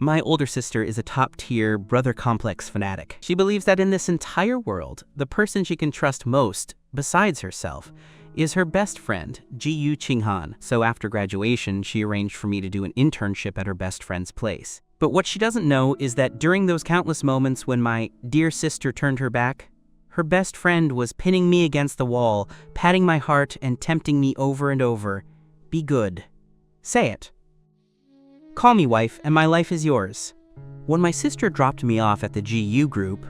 My older sister is a top-tier brother complex fanatic. She believes that in this entire world, the person she can trust most, besides herself, is her best friend, Ji-Yu Ching-han. So after graduation, she arranged for me to do an internship at her best friend's place. But what she doesn't know is that during those countless moments when my dear sister turned her back, her best friend was pinning me against the wall, patting my heart and tempting me over and over. Be good. Say it. Call me wife, and my life is yours. When my sister dropped me off at the GU group,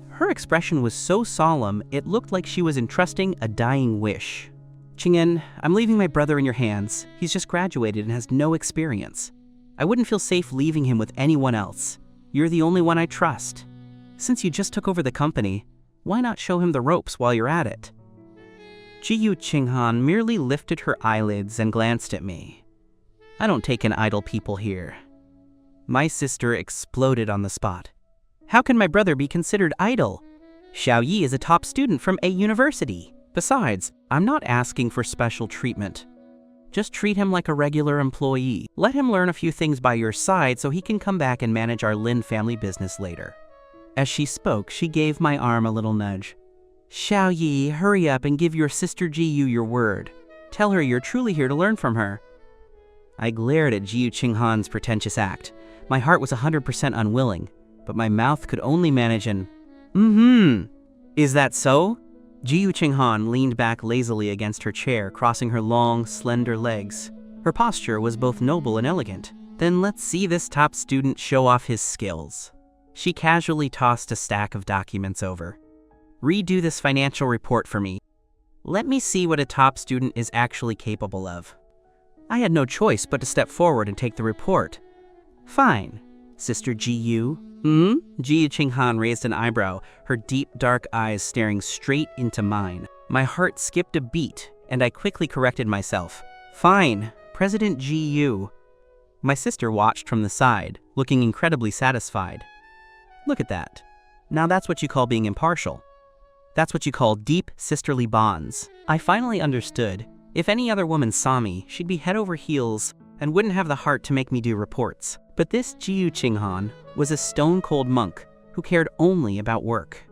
her expression was so solemn it looked like she was entrusting a dying wish. Ching-en, I'm leaving my brother in your hands. He's just graduated and has no experience. I wouldn't feel safe leaving him with anyone else. You're the only one I trust. Since you just took over the company, why not show him the ropes while you're at it? Ji-Yu Ching-han merely lifted her eyelids and glanced at me. I don't take in idle people here. My sister exploded on the spot. How can my brother be considered idle? Xiao Yi is a top student from a university. Besides, I'm not asking for special treatment. Just treat him like a regular employee. Let him learn a few things by your side so he can come back and manage our Lin family business later. As she spoke, she gave my arm a little nudge. Xiao Yi, hurry up and give your sister Ji-Yu your word. Tell her you're truly here to learn from her. I glared at Ji-Yu Ching-han's pretentious act. My heart was 100% unwilling, but my mouth could only manage an, Is that so? Ji-Yu Ching-han leaned back lazily against her chair, crossing her long, slender legs. Her posture was both noble and elegant. Then let's see this top student show off his skills. She casually tossed a stack of documents over. Redo this financial report for me. Let me see what a top student is actually capable of. I had no choice but to step forward and take the report. Fine, Sister Ji-Yu. Ji-Yu Ching-han raised an eyebrow, her deep, dark eyes staring straight into mine. My heart skipped a beat, and I quickly corrected myself. Fine, President Ji-Yu. My sister watched from the side, looking incredibly satisfied. Look at that. Now that's what you call being impartial. That's what you call deep sisterly bonds. I finally understood. If any other woman saw me, she'd be head over heels and wouldn't have the heart to make me do reports. But this Ji-Yu Ching-han was a stone-cold monk who cared only about work.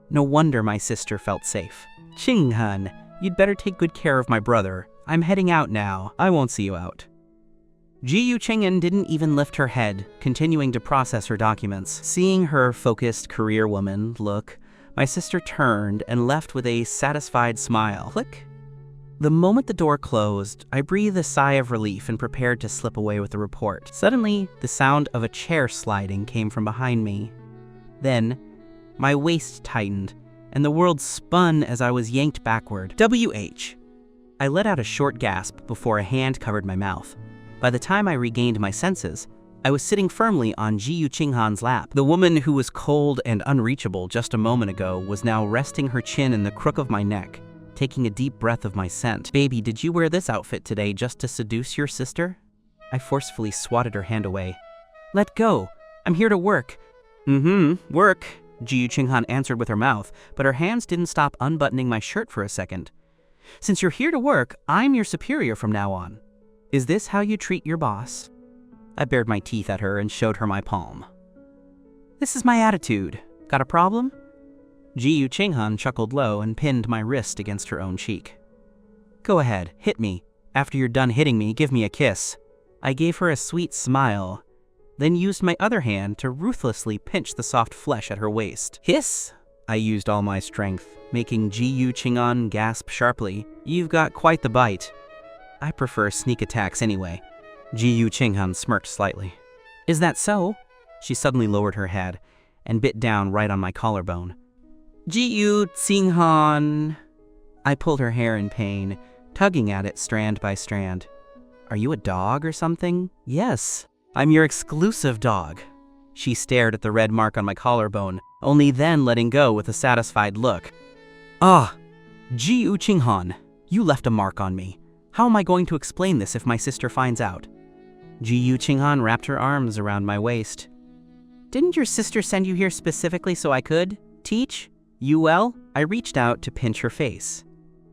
No wonder my sister felt safe. Ching-han, you'd better take good care of my brother. I'm heading out now. I won't see you out. Ji-Yu Ching-en didn't even lift her head, continuing to process her documents. Seeing her focused career woman look, my sister turned and left with a satisfied smile. Click. The moment the door closed, I breathed a sigh of relief and prepared to slip away with the report. Suddenly, the sound of a chair sliding came from behind me. Then, my waist tightened, and the world spun as I was yanked backward. WH! I let out a short gasp before a hand covered my mouth. By the time I regained my senses, I was sitting firmly on Ji-Yu Ching-han's lap. The woman who was cold and unreachable just a moment ago was now resting her chin in the crook of my neck, taking a deep breath of my scent. Baby, did you wear this outfit today just to seduce your sister? I forcefully swatted her hand away. Let go. I'm here to work. Work, Ji-Yu Ching-han answered with her mouth, but her hands didn't stop unbuttoning my shirt for a second. Since you're here to work, I'm your superior from now on. Is this how you treat your boss? I bared my teeth at her and showed her my palm. This is my attitude. Got a problem? Ji-Yu Ching-han chuckled low and pinned my wrist against her own cheek. Go ahead, hit me. After you're done hitting me, give me a kiss. I gave her a sweet smile, then used my other hand to ruthlessly pinch the soft flesh at her waist. Hiss! I used all my strength, making Ji-Yu Ching-han gasp sharply. You've got quite the bite. I prefer sneak attacks anyway. Ji-Yu Ching-han smirked slightly. Is that so? She suddenly lowered her head and bit down right on my collarbone. Ji-Yu Ching-han. I pulled her hair in pain, tugging at it strand by strand. Are you a dog or something? Yes, I'm your exclusive dog. She stared at the red mark on my collarbone, only then letting go with a satisfied look. Ah, Ji-Yu Ching-han, you left a mark on me. How am I going to explain this if my sister finds out? Ji-Yu Ching-han wrapped her arms around my waist. Didn't your sister send you here specifically so I could teach you well? I reached out to pinch her face.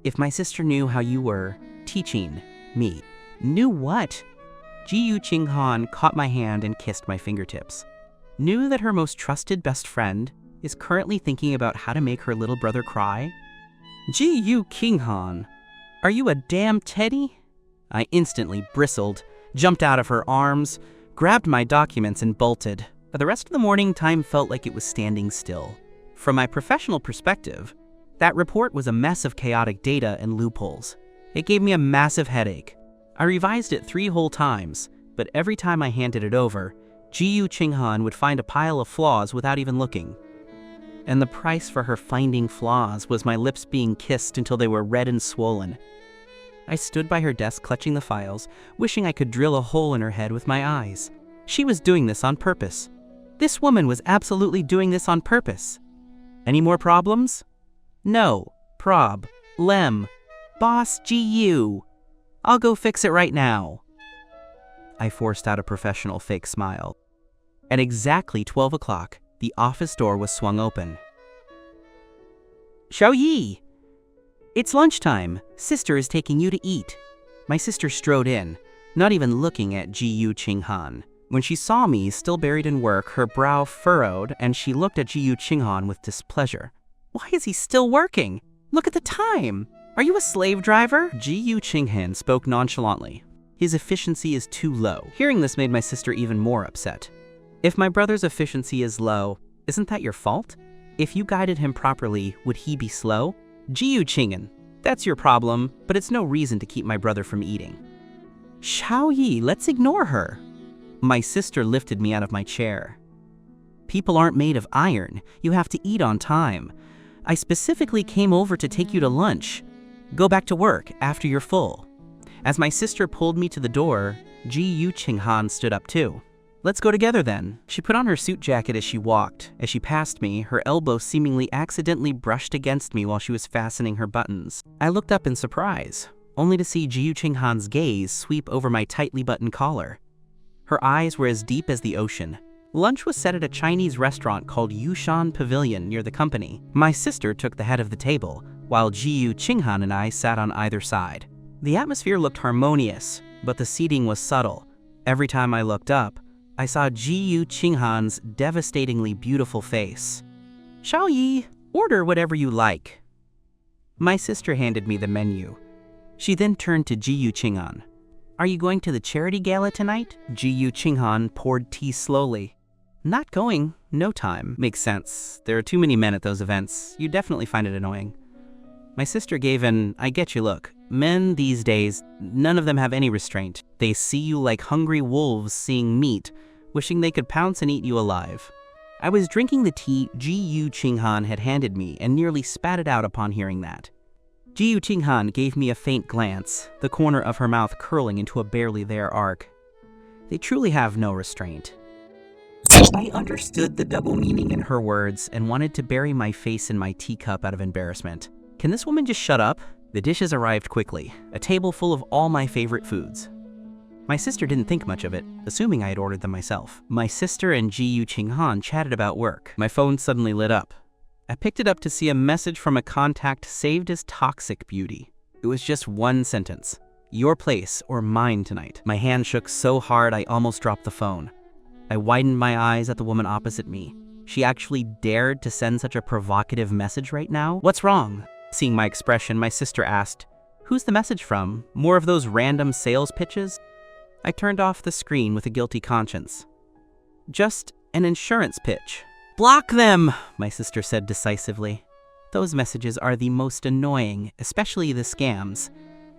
If my sister knew how you were teaching me. Knew what? Ji Qinghan caught my hand and kissed my fingertips. Knew that her most trusted best friend is currently thinking about how to make her little brother cry? Ji Qinghan, are you a damn teddy? I instantly bristled, jumped out of her arms, grabbed my documents and bolted. For the rest of the morning, time felt like it was standing still. From my professional perspective, that report was a mess of chaotic data and loopholes. It gave me a massive headache. I revised it 3 whole times, but every time I handed it over, Ji Qinghan would find a pile of flaws without even looking. And the price for her finding flaws was my lips being kissed until they were red and swollen. I stood by her desk clutching the files, wishing I could drill a hole in her head with my eyes. She was doing this on purpose. This woman was absolutely doing this on purpose. Any more problems? No. Prob. Lem. Boss GU. I'll go fix it right now. I forced out a professional fake smile. At exactly 12 o'clock, the office door was swung open. Xiaoyi! It's lunchtime. Sister is taking you to eat. My sister strode in, not even looking at Ji Qinghan. When she saw me, still buried in work, her brow furrowed, and she looked at Ji Qinghan with displeasure. Why is he still working? Look at the time! Are you a slave driver? Ji Qinghan spoke nonchalantly. His efficiency is too low. Hearing this made my sister even more upset. If my brother's efficiency is low, isn't that your fault? If you guided him properly, would he be slow? Ji Qinghan, that's your problem, but it's no reason to keep my brother from eating. Xiaoyi, let's ignore her. My sister lifted me out of my chair. People aren't made of iron. You have to eat on time. I specifically came over to take you to lunch. Go back to work after you're full. As my sister pulled me to the door, Ji Qinghan stood up too. Let's go together then. She put on her suit jacket as she walked. As she passed me, her elbow seemingly accidentally brushed against me while she was fastening her buttons. I looked up in surprise, only to see Ji Qinghan's gaze sweep over my tightly buttoned collar. Her eyes were as deep as the ocean. Lunch was set at a Chinese restaurant called Yushan Pavilion near the company. My sister took the head of the table, while Ji Qinghan and I sat on either side. The atmosphere looked harmonious, but the seating was subtle. Every time I looked up, I saw Ji Qinghan's devastatingly beautiful face. Xiaoyi, order whatever you like. My sister handed me the menu. She then turned to Ji Qinghan. Are you going to the charity gala tonight? Ji Qinghan poured tea slowly. Not going. No time. Makes sense. There are too many men at those events. You definitely find it annoying. My sister gave an I get you look. Men these days, none of them have any restraint. They see you like hungry wolves seeing meat, wishing they could pounce and eat you alive. I was drinking the tea Ji Qinghan had handed me and nearly spat it out upon hearing that. Ji Qinghan gave me a faint glance, the corner of her mouth curling into a barely there arc. They truly have no restraint. I understood the double meaning in her words and wanted to bury my face in my teacup out of embarrassment. Can this woman just shut up? The dishes arrived quickly, a table full of all my favorite foods. My sister didn't think much of it, assuming I had ordered them myself. My sister and Ji Qinghan chatted about work. My phone suddenly lit up. I picked it up to see a message from a contact saved as toxic beauty. It was just one sentence. Your place or mine tonight. My hand shook so hard I almost dropped the phone. I widened my eyes at the woman opposite me. She actually dared to send such a provocative message right now? What's wrong? Seeing my expression, my sister asked, Who's the message from? More of those random sales pitches? I turned off the screen with a guilty conscience. Just an insurance pitch. Block them, my sister said decisively. Those messages are the most annoying, especially the scams.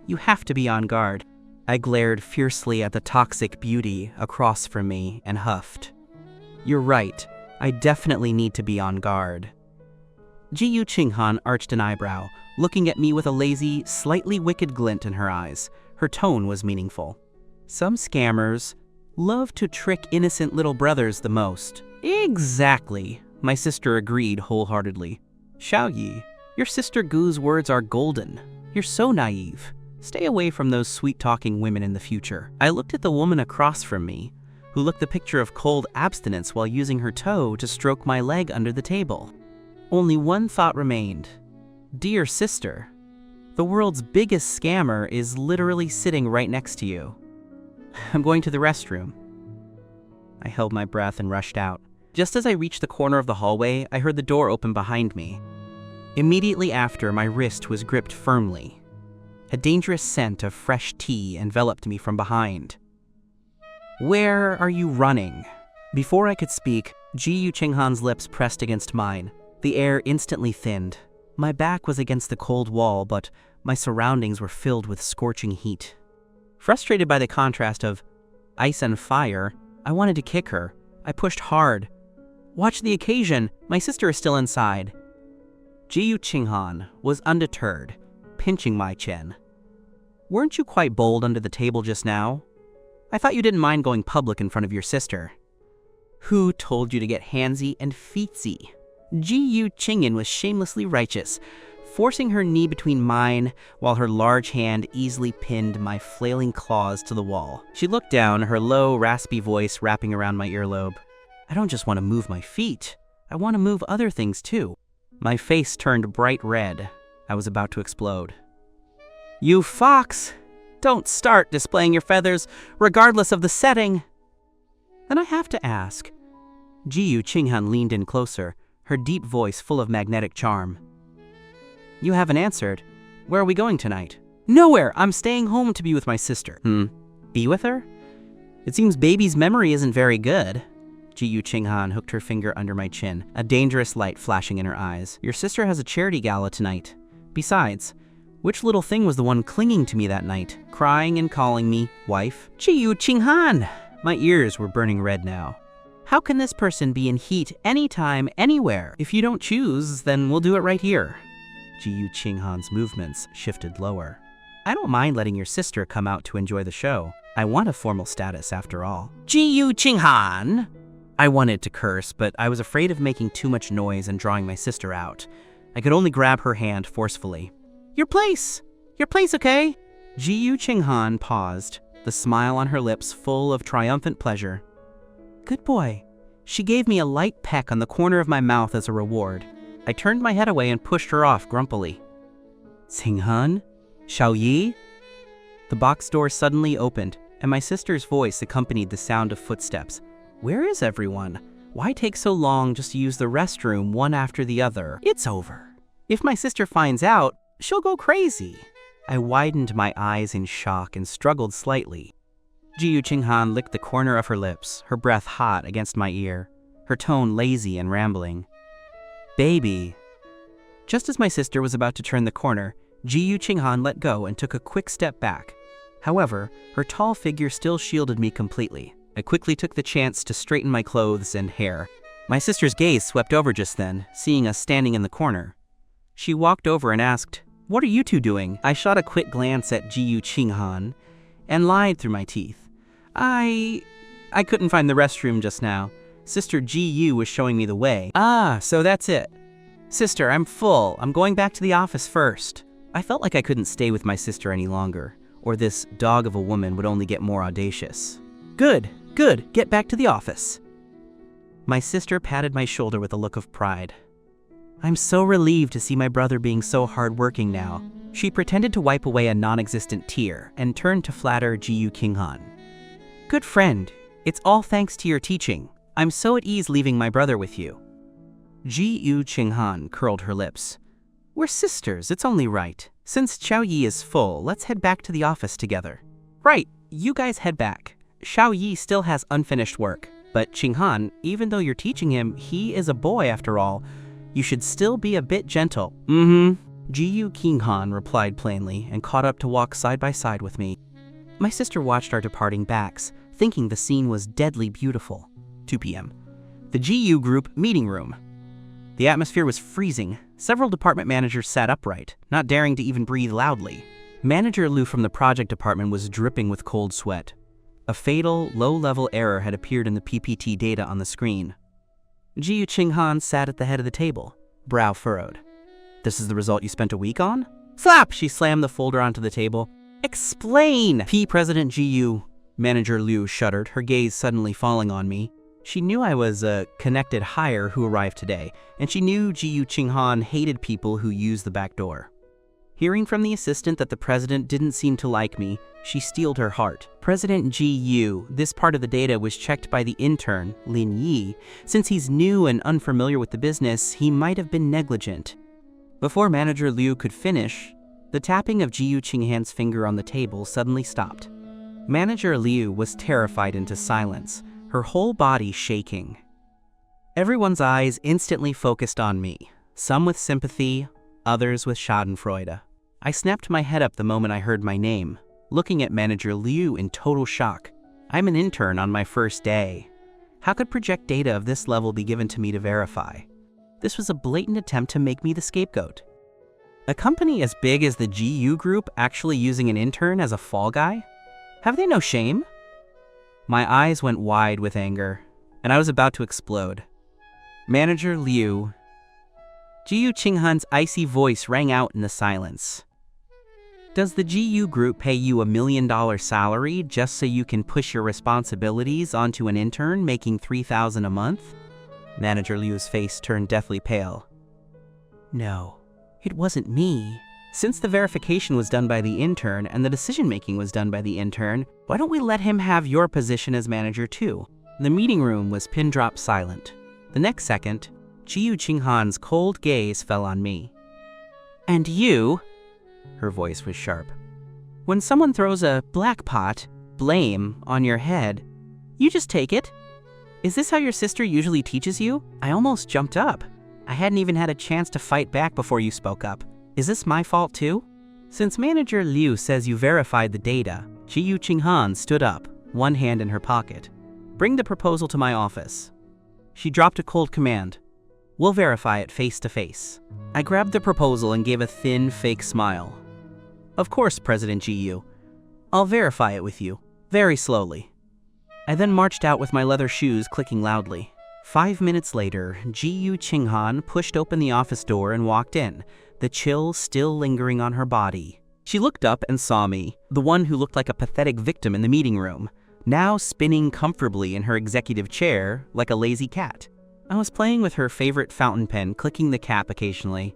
You have to be on guard. I glared fiercely at the toxic beauty across from me and huffed. You're right. I definitely need to be on guard. Ji Qinghan arched an eyebrow, looking at me with a lazy, slightly wicked glint in her eyes. Her tone was meaningful. Some scammers love to trick innocent little brothers the most. Exactly, my sister agreed wholeheartedly. Xiaoyi, your sister Gu's words are golden. You're so naive. Stay away from those sweet-talking women in the future. I looked at the woman across from me, who looked the picture of cold abstinence while using her toe to stroke my leg under the table. Only one thought remained. Dear sister, the world's biggest scammer is literally sitting right next to you. I'm going to the restroom. I held my breath and rushed out. Just as I reached the corner of the hallway, I heard the door open behind me. Immediately after, my wrist was gripped firmly. A dangerous scent of fresh tea enveloped me from behind. "Where are you running?" Before I could speak, Ji-Yu Ching-han's lips pressed against mine. The air instantly thinned. My back was against the cold wall, but my surroundings were filled with scorching heat. Frustrated by the contrast of ice and fire, I wanted to kick her. I pushed hard. "Watch the occasion, my sister is still inside." Ji-Yu Ching-han was undeterred, pinching my chin. "Weren't you quite bold under the table just now? I thought you didn't mind going public in front of your sister." "Who told you to get handsy and feetsy?" Ji-Yu Ching-in was shamelessly righteous, forcing her knee between mine while her large hand easily pinned my flailing claws to the wall. She looked down, her low, raspy voice wrapping around my earlobe. "I don't just want to move my feet. I want to move other things too." My face turned bright red. I was about to explode. "You fox! Don't start displaying your feathers, regardless of the setting." "Then I have to ask." Ji-Yu Ching-han leaned in closer, her deep voice full of magnetic charm. "You haven't answered. Where are we going tonight?" "Nowhere! I'm staying home to be with my sister." Be with her? It seems baby's memory isn't very good." Ji-Yu Ching-han hooked her finger under my chin, a dangerous light flashing in her eyes. "Your sister has a charity gala tonight. Besides, which little thing was the one clinging to me that night, crying and calling me wife?" "Ji-Yu Ching-han!" My ears were burning red now. "How can this person be in heat anytime, anywhere? If you don't choose, then we'll do it right here." Ji-Yu Ching-han's movements shifted lower. "I don't mind letting your sister come out to enjoy the show. I want a formal status after all." "Ji-Yu Ching-han!" I wanted to curse, but I was afraid of making too much noise and drawing my sister out. I could only grab her hand forcefully. Your place, okay?" Ji-Yu Ching-han paused, the smile on her lips full of triumphant pleasure. "Good boy." She gave me a light peck on the corner of my mouth as a reward. I turned my head away and pushed her off grumpily. "Ching-han? Xiaoyi?" The box door suddenly opened, and my sister's voice accompanied the sound of footsteps. "Where is everyone? Why take so long just to use the restroom one after the other? It's over. If my sister finds out, she'll go crazy." I widened my eyes in shock and struggled slightly. Ji-Yu Ching-han licked the corner of her lips, her breath hot against my ear, her tone lazy and rambling. "Baby." Just as my sister was about to turn the corner, Ji-Yu Ching-han let go and took a quick step back. However, her tall figure still shielded me completely. I quickly took the chance to straighten my clothes and hair. My sister's gaze swept over just then, seeing us standing in the corner. She walked over and asked, "What are you two doing?" I shot a quick glance at Ji-Yu Ching-han and lied through my teeth. I couldn't find the restroom just now. Sister Ji-Yu was showing me the way." "Ah, so that's it." "Sister, I'm full. I'm going back to the office first." I felt like I couldn't stay with my sister any longer, or this dog of a woman would only get more audacious. Good, get back to the office." My sister patted my shoulder with a look of pride. "I'm so relieved to see my brother being so hardworking now." She pretended to wipe away a non-existent tear and turned to flatter Ji-Yu Ching-han. "Good friend, it's all thanks to your teaching. I'm so at ease leaving my brother with you." Ji-Yu Ching-han curled her lips. "We're sisters, it's only right. Since Xiaoyi is full, let's head back to the office together." "Right, you guys head back. Xiaoyi still has unfinished work. But Ching-han, even though you're teaching him, he is a boy after all. You should still be a bit gentle." Ji-Yu Ching-han replied plainly and caught up to walk side by side with me. My sister watched our departing backs, thinking the scene was deadly beautiful. 2 p.m. The Ji-Yu Group meeting room. The atmosphere was freezing. Several department managers sat upright, not daring to even breathe loudly. Manager Liu from the project department was dripping with cold sweat. A fatal, low-level error had appeared in the PPT data on the screen. Ji-Yu Ching-han sat at the head of the table, brow furrowed. "This is the result you spent a week on?" "Slap!" She slammed the folder onto the table. "Explain!" President Ji-Yu. Manager Liu shuddered, her gaze suddenly falling on me. She knew I was a connected hire who arrived today, and she knew Ji-Yu Ching-han hated people who used the back door. Hearing from the assistant that the president didn't seem to like me, she steeled her heart. President Ji-Yu, this part of the data was checked by the intern, Lin Yi. Since he's new and unfamiliar with the business, he might have been negligent. Before Manager Liu could finish, the tapping of Ji-Yu Qinghan's finger on the table suddenly stopped. Manager Liu was terrified into silence, her whole body shaking. Everyone's eyes instantly focused on me, some with sympathy, others with schadenfreude. I snapped my head up the moment I heard my name, looking at Manager Liu in total shock. I'm an intern on my first day. How could project data of this level be given to me to verify? This was a blatant attempt to make me the scapegoat. A company as big as the GU Group actually using an intern as a fall guy? Have they no shame? My eyes went wide with anger, and I was about to explode. Manager Liu. Ji-Yu Qinghan's icy voice rang out in the silence. Does the GU Group pay you $1 million salary just so you can push your responsibilities onto an intern making $3,000 a month? Manager Liu's face turned deathly pale. No, it wasn't me. Since the verification was done by the intern and the decision-making was done by the intern, why don't we let him have your position as manager too? The meeting room was pin-drop silent. The next second, Ji-Yu Qinghan's cold gaze fell on me. And you? Her voice was sharp. When someone throws a black pot, blame, on your head, you just take it? Is this how your sister usually teaches you? I almost jumped up. I hadn't even had a chance to fight back before you spoke up. Is this my fault too? Since Manager Liu says you verified the data, Ji-Yu Qinghan stood up, one hand in her pocket. Bring the proposal to my office. She dropped a cold command. We'll verify it face to face. I grabbed the proposal and gave a thin, fake smile. Of course, President Ji-Yu. I'll verify it with you, very slowly. I then marched out with my leather shoes clicking loudly. 5 minutes later, Ji-Yu Qinghan pushed open the office door and walked in, the chill still lingering on her body. She looked up and saw me, the one who looked like a pathetic victim in the meeting room, now spinning comfortably in her executive chair like a lazy cat. I was playing with her favorite fountain pen, clicking the cap occasionally.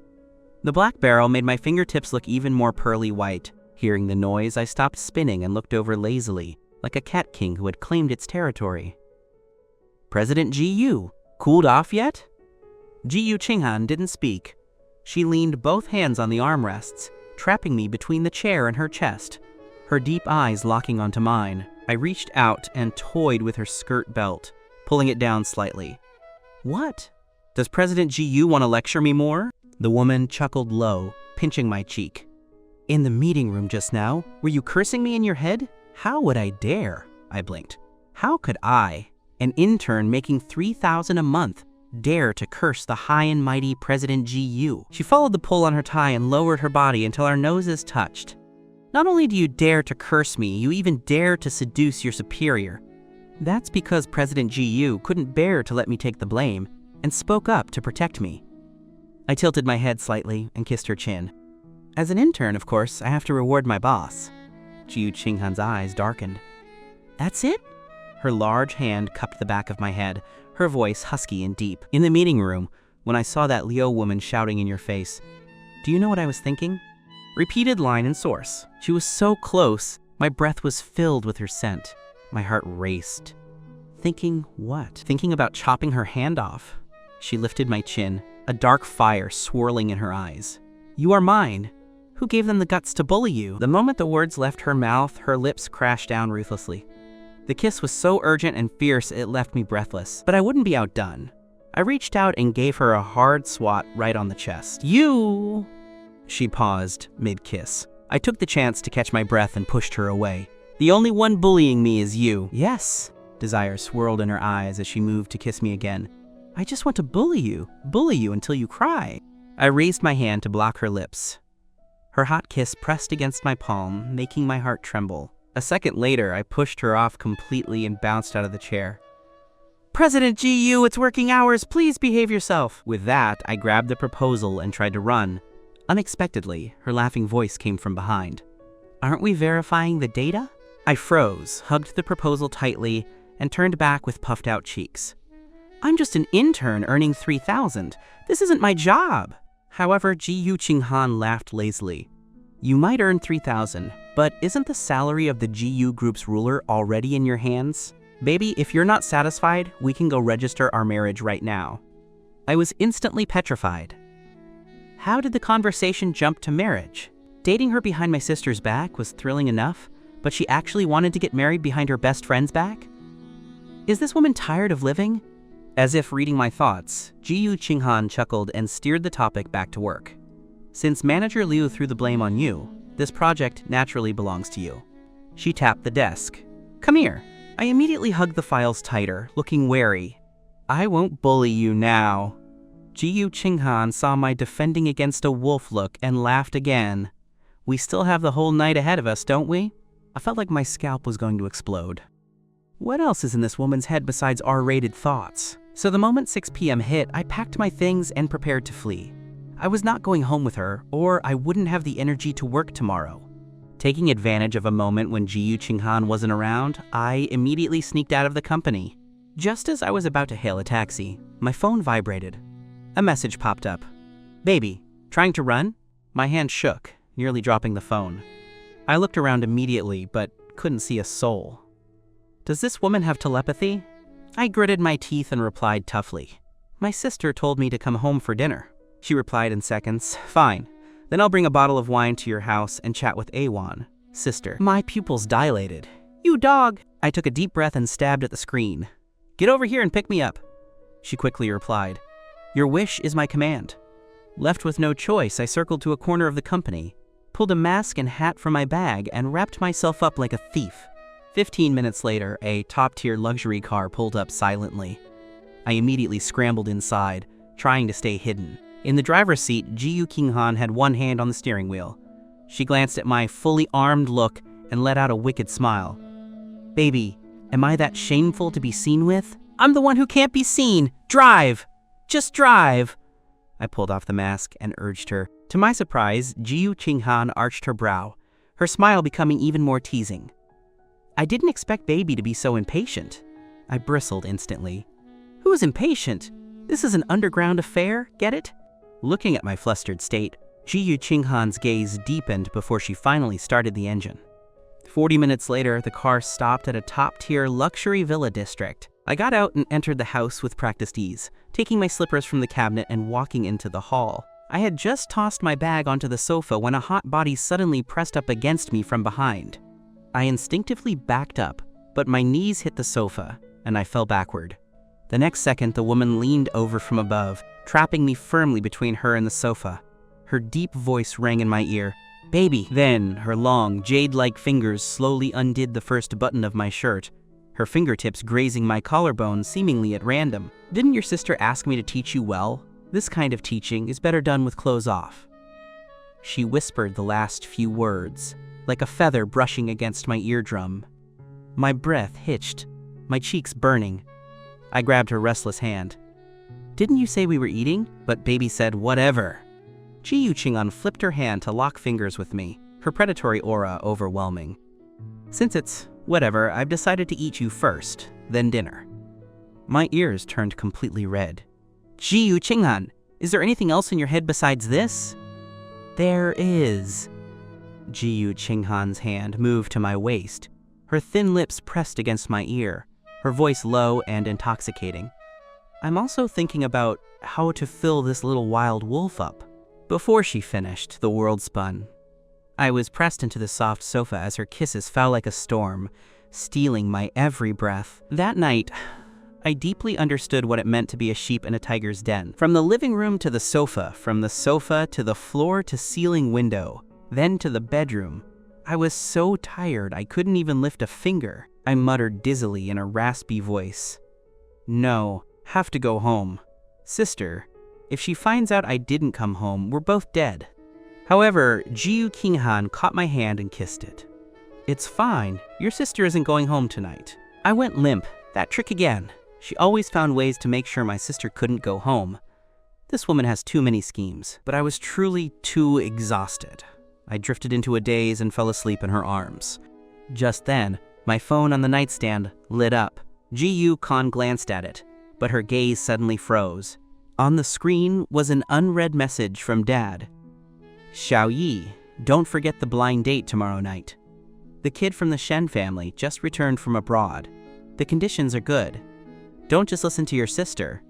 The black barrel made my fingertips look even more pearly white. Hearing the noise, I stopped spinning and looked over lazily, like a cat king who had claimed its territory. President Ji-Yu, cooled off yet? Ji-Yu Qinghan didn't speak. She leaned both hands on the armrests, trapping me between the chair and her chest, her deep eyes locking onto mine. I reached out and toyed with her skirt belt, pulling it down slightly. What? Does President Ji-Yu want to lecture me more? The woman chuckled low, pinching my cheek. In the meeting room just now, were you cursing me in your head? How would I dare? I blinked. How could I, an intern making $3,000 a month, dare to curse the high and mighty President Ji-Yu? She followed the pull on her tie and lowered her body until our noses touched. Not only do you dare to curse me, you even dare to seduce your superior. That's because President Ji-Yu couldn't bear to let me take the blame and spoke up to protect me. I tilted my head slightly and kissed her chin. As an intern, of course, I have to reward my boss. Ji-Yu Qinghan's eyes darkened. That's it? Her large hand cupped the back of my head, her voice husky and deep. In the meeting room, when I saw that Liu woman shouting in your face, do you know what I was thinking? Repeated line and source. She was so close, my breath was filled with her scent. My heart raced. Thinking what? Thinking about chopping her hand off. She lifted my chin, a dark fire swirling in her eyes. You are mine. Who gave them the guts to bully you? The moment the words left her mouth, her lips crashed down ruthlessly. The kiss was so urgent and fierce it left me breathless, but I wouldn't be outdone. I reached out and gave her a hard swat right on the chest. You! She paused, mid-kiss. I took the chance to catch my breath and pushed her away. The only one bullying me is you. Yes. Desire swirled in her eyes as she moved to kiss me again. I just want to bully you until you cry. I raised my hand to block her lips. Her hot kiss pressed against my palm, making my heart tremble. A second later, I pushed her off completely and bounced out of the chair. President Ji-Yu, it's working hours. Please behave yourself. With that, I grabbed the proposal and tried to run. Unexpectedly, her laughing voice came from behind. Aren't we verifying the data? I froze, hugged the proposal tightly, and turned back with puffed out cheeks. I'm just an intern earning $3,000. This isn't my job. However, Ji-Yu Qinghan laughed lazily. You might earn 3,000, but isn't the salary of the GU Group's ruler already in your hands? Baby, if you're not satisfied, we can go register our marriage right now. I was instantly petrified. How did the conversation jump to marriage? Dating her behind my sister's back was thrilling enough, but she actually wanted to get married behind her best friend's back? Is this woman tired of living? As if reading my thoughts, GU Qinghan chuckled and steered the topic back to work. Since Manager Liu threw the blame on you, this project naturally belongs to you. She tapped the desk. Come here. I immediately hugged the files tighter, looking wary. I won't bully you now. GU Qinghan saw my defending against a wolf look and laughed again. We still have the whole night ahead of us, don't we? I felt like my scalp was going to explode. What else is in this woman's head besides R-rated thoughts? So the moment 6 p.m. hit, I packed my things and prepared to flee. I was not going home with her, or I wouldn't have the energy to work tomorrow. Taking advantage of a moment when GU Qinghan wasn't around, I immediately sneaked out of the company. Just as I was about to hail a taxi, my phone vibrated. A message popped up. Baby, trying to run? My hand shook, nearly dropping the phone. I looked around immediately, but couldn't see a soul. Does this woman have telepathy? I gritted my teeth and replied toughly. My sister told me to come home for dinner. She replied in seconds. Fine. Then I'll bring a bottle of wine to your house and chat with Awan. Sister. My pupils dilated. You dog! I took a deep breath and stabbed at the screen. Get over here and pick me up. She quickly replied. Your wish is my command. Left with no choice, I circled to a corner of the company, pulled a mask and hat from my bag, and wrapped myself up like a thief. 15 minutes later, a top-tier luxury car pulled up silently. I immediately scrambled inside, trying to stay hidden. In the driver's seat, GU Qinghan had one hand on the steering wheel. She glanced at my fully armed look and let out a wicked smile. Baby, am I that shameful to be seen with? I'm the one who can't be seen. Drive! Just drive! I pulled off the mask and urged her. To my surprise, GU Qinghan arched her brow, her smile becoming even more teasing. I didn't expect Baby to be so impatient. I bristled instantly. Who's impatient? This is an underground affair, get it? Looking at my flustered state, GU Qinghan's gaze deepened before she finally started the engine. 40 minutes later, the car stopped at a top-tier luxury villa district. I got out and entered the house with practiced ease, taking my slippers from the cabinet and walking into the hall. I had just tossed my bag onto the sofa when a hot body suddenly pressed up against me from behind. I instinctively backed up, but my knees hit the sofa, and I fell backward. The next second, the woman leaned over from above, trapping me firmly between her and the sofa. Her deep voice rang in my ear. Baby! Then, her long, jade-like fingers slowly undid the first button of my shirt, her fingertips grazing my collarbone seemingly at random. Didn't your sister ask me to teach you well? This kind of teaching is better done with clothes off. She whispered the last few words, like a feather brushing against my eardrum. My breath hitched, my cheeks burning. I grabbed her restless hand. Didn't you say we were eating? But Baby said, whatever. GU Qinghan flipped her hand to lock fingers with me, her predatory aura overwhelming. Since it's whatever, I've decided to eat you first, then dinner. My ears turned completely red. GU Qinghan, is there anything else in your head besides this? There is. GU Qinghan's hand moved to my waist, her thin lips pressed against my ear, her voice low and intoxicating. I'm also thinking about how to fill this little wild wolf up. Before she finished, the world spun. I was pressed into the soft sofa as her kisses fell like a storm, stealing my every breath. That night, I deeply understood what it meant to be a sheep in a tiger's den. From the living room to the sofa, from the sofa to the floor to ceiling window, then to the bedroom. I was so tired I couldn't even lift a finger. I muttered dizzily in a raspy voice. No, have to go home. Sister, if she finds out I didn't come home, we're both dead. However, GU Qinghan caught my hand and kissed it. It's fine, your sister isn't going home tonight. I went limp, that trick again. She always found ways to make sure my sister couldn't go home. This woman has too many schemes, but I was truly too exhausted. I drifted into a daze and fell asleep in her arms. Just then, my phone on the nightstand lit up. GU Qinghan glanced at it, but her gaze suddenly froze. On the screen was an unread message from Dad. Xiao Yi, don't forget the blind date tomorrow night. The kid from the Shen family just returned from abroad. The conditions are good. Don't just listen to your sister.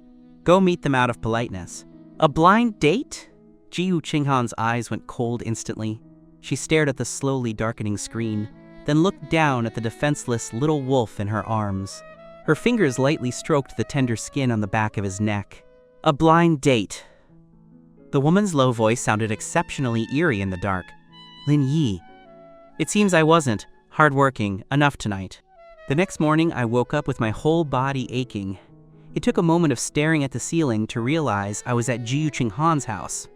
Go meet them out of politeness." "A blind date?" Jiyu Qinghan's eyes went cold instantly. She stared at the slowly darkening screen, then looked down at the defenseless little wolf in her arms. Her fingers lightly stroked the tender skin on the back of his neck. "A blind date." The woman's low voice sounded exceptionally eerie in the dark. "Lin Yi. It seems I wasn't hardworking enough tonight." The next morning, I woke up with my whole body aching. It took a moment of staring at the ceiling to realize I was at Jiyu Qinghan's house.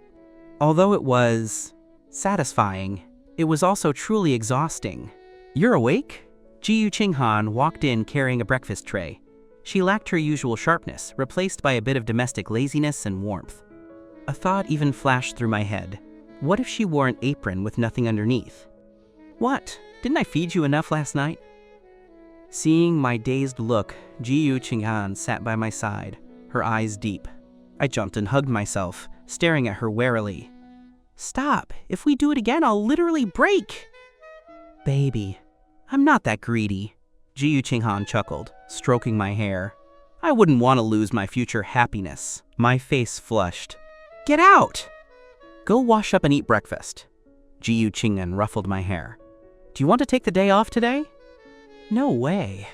Although it was satisfying, it was also truly exhausting. "You're awake?" Jiyu Qinghan walked in carrying a breakfast tray. She lacked her usual sharpness, replaced by a bit of domestic laziness and warmth. A thought even flashed through my head. What if she wore an apron with nothing underneath? "What? Didn't I feed you enough last night?" Seeing my dazed look, Jiyu Qinghan sat by my side, her eyes deep. I jumped and hugged myself, staring at her warily. "Stop! If we do it again, I'll literally break!" "Baby, I'm not that greedy," Jiyu Qinghan chuckled, stroking my hair. "I wouldn't want to lose my future happiness." My face flushed. "Get out! Go wash up and eat breakfast." Jiyu Qinghan ruffled my hair. "Do you want to take the day off today?" "No way.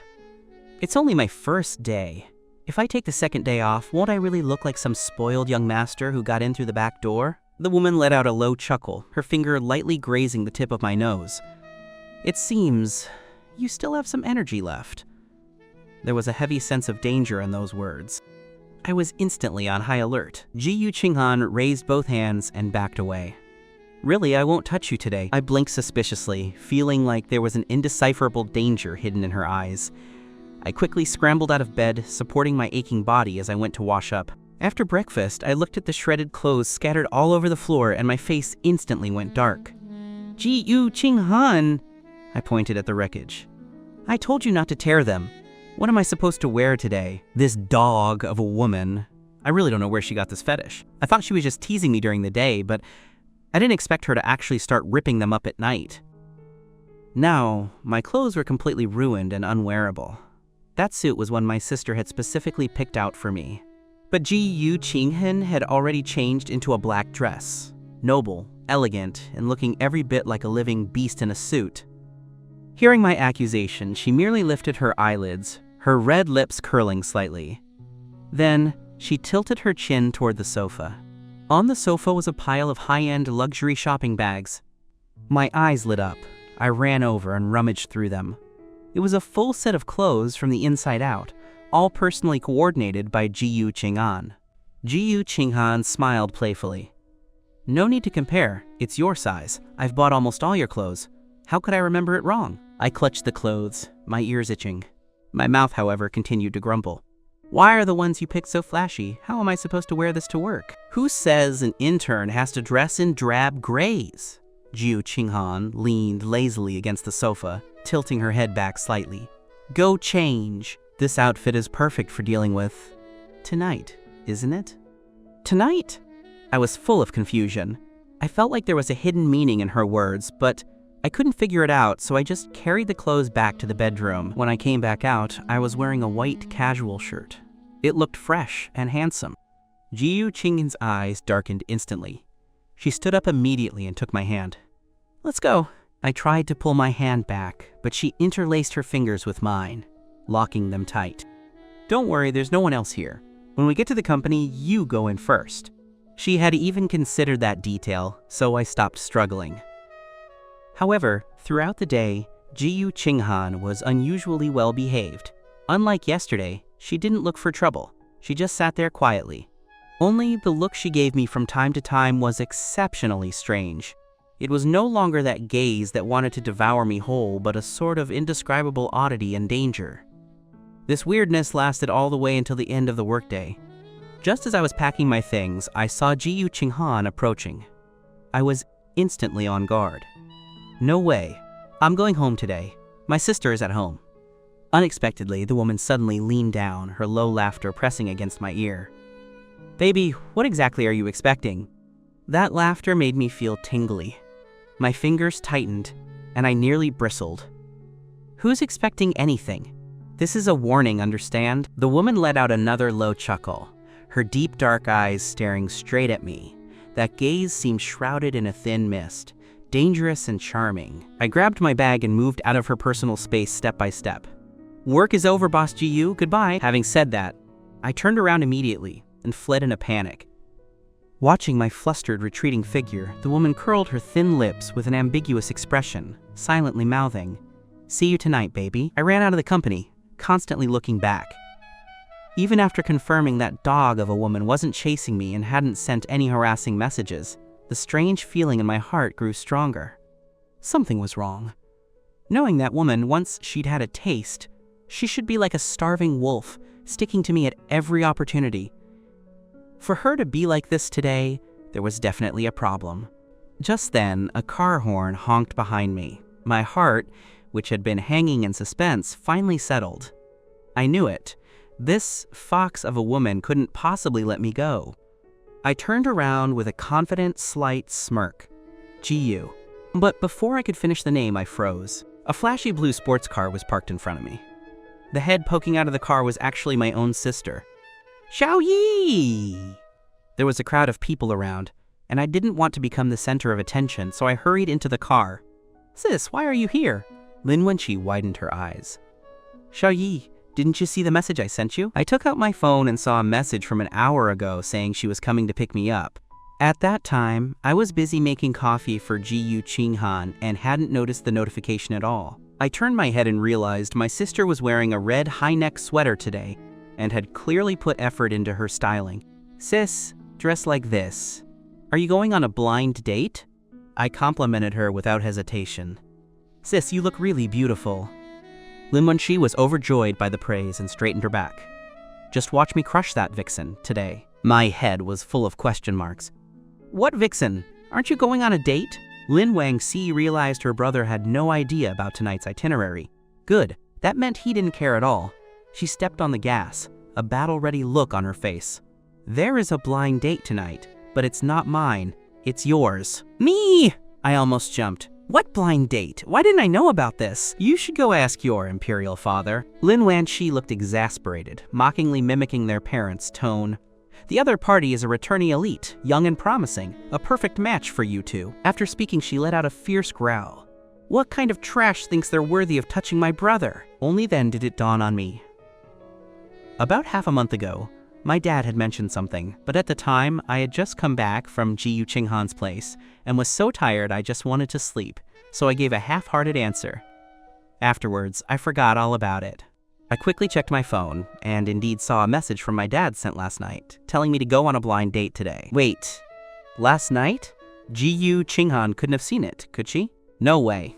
It's only my first day. If I take the second day off, won't I really look like some spoiled young master who got in through the back door?" The woman let out a low chuckle, her finger lightly grazing the tip of my nose. "It seems you still have some energy left." There was a heavy sense of danger in those words. I was instantly on high alert. Jiyu Qinghan raised both hands and backed away. "Really, I won't touch you today." I blinked suspiciously, feeling like there was an indecipherable danger hidden in her eyes. I quickly scrambled out of bed, supporting my aching body as I went to wash up. After breakfast, I looked at the shredded clothes scattered all over the floor and my face instantly went dark. "Jiyu Qinghan!" I pointed at the wreckage. "I told you not to tear them. What am I supposed to wear today? This dog of a woman." I really don't know where she got this fetish. I thought she was just teasing me during the day, but I didn't expect her to actually start ripping them up at night. Now, my clothes were completely ruined and unwearable. That suit was one my sister had specifically picked out for me. But Jiyu Qinghan had already changed into a black dress. Noble, elegant, and looking every bit like a living beast in a suit. Hearing my accusation, she merely lifted her eyelids, her red lips curling slightly. Then, she tilted her chin toward the sofa. On the sofa was a pile of high-end luxury shopping bags. My eyes lit up. I ran over and rummaged through them. It was a full set of clothes from the inside out, all personally coordinated by Jiyu Qinghan. Jiyu Qinghan smiled playfully. "No need to compare. It's your size. I've bought almost all your clothes. How could I remember it wrong?" I clutched the clothes, my ears itching. My mouth, however, continued to grumble. "Why are the ones you picked so flashy? How am I supposed to wear this to work? Who says an intern has to dress in drab grays?" Jiyu Qinghan leaned lazily against the sofa, tilting her head back slightly. "Go change. This outfit is perfect for dealing with tonight, isn't it?" "Tonight?" I was full of confusion. I felt like there was a hidden meaning in her words, but I couldn't figure it out, so I just carried the clothes back to the bedroom. When I came back out, I was wearing a white casual shirt. It looked fresh and handsome. Jiyu Qinghan's eyes darkened instantly. She stood up immediately and took my hand. "Let's go." I tried to pull my hand back, but she interlaced her fingers with mine, locking them tight. "Don't worry, there's no one else here. When we get to the company, you go in first." She had even considered that detail, so I stopped struggling. However, throughout the day, Jiyu Qinghan was unusually well behaved. Unlike yesterday, she didn't look for trouble. She just sat there quietly. Only the look she gave me from time to time was exceptionally strange. It was no longer that gaze that wanted to devour me whole, but a sort of indescribable oddity and danger. This weirdness lasted all the way until the end of the workday. Just as I was packing my things, I saw Jiyu Qinghan approaching. I was instantly on guard. "No way. I'm going home today. My sister is at home." Unexpectedly, the woman suddenly leaned down, her low laughter pressing against my ear. "Baby, what exactly are you expecting?" That laughter made me feel tingly. My fingers tightened, and I nearly bristled. Who's expecting anything? This is a warning, understand? The woman let out another low chuckle, her deep dark eyes staring straight at me. That gaze seemed shrouded in a thin mist, dangerous and charming. I grabbed my bag and moved out of her personal space step by step. Work is over, Boss GU, goodbye. Having said that, I turned around immediately and fled in a panic. Watching my flustered, retreating figure, the woman curled her thin lips with an ambiguous expression, silently mouthing, "See you tonight, baby." I ran out of the company, constantly looking back. Even after confirming that dog of a woman wasn't chasing me and hadn't sent any harassing messages, the strange feeling in my heart grew stronger. Something was wrong. Knowing that woman, once she'd had a taste, she should be like a starving wolf, sticking to me at every opportunity. For her to be like this today, there was definitely a problem. Just then, a car horn honked behind me. My heart, which had been hanging in suspense, finally settled. I knew it. This fox of a woman couldn't possibly let me go. I turned around with a confident, slight smirk. GU. But before I could finish the name, I froze. A flashy blue sports car was parked in front of me. The head poking out of the car was actually my own sister. Xiao Yi! There was a crowd of people around, and I didn't want to become the center of attention, so I hurried into the car. Sis, why are you here? Lin Wenqi widened her eyes. Xiao Yi, didn't you see the message I sent you? I took out my phone and saw a message from an hour ago saying she was coming to pick me up. At that time, I was busy making coffee for GU Qinghan and hadn't noticed the notification at all. I turned my head and realized my sister was wearing a red high-neck sweater today and had clearly put effort into her styling. Sis, dress like this. Are you going on a blind date? I complimented her without hesitation. Sis, you look really beautiful. Lin Wenqi was overjoyed by the praise and straightened her back. Just watch me crush that vixen today. My head was full of question marks. What vixen? Aren't you going on a date? Lin Wenqi realized her brother had no idea about tonight's itinerary. Good, that meant he didn't care at all. She stepped on the gas, a battle-ready look on her face. There is a blind date tonight, but it's not mine, it's yours. Me! I almost jumped. What blind date? Why didn't I know about this? You should go ask your imperial father. Lin Wenqi looked exasperated, mockingly mimicking their parents' tone. The other party is a returning elite, young and promising, a perfect match for you two. After speaking, she let out a fierce growl. What kind of trash thinks they're worthy of touching my brother? Only then did it dawn on me. About half a month ago, my dad had mentioned something, but at the time, I had just come back from GU Qinghan's place and was so tired I just wanted to sleep, so I gave a half-hearted answer. Afterwards, I forgot all about it. I quickly checked my phone, and indeed saw a message from my dad sent last night, telling me to go on a blind date today. Wait, last night? GU Qinghan couldn't have seen it, could she? No way.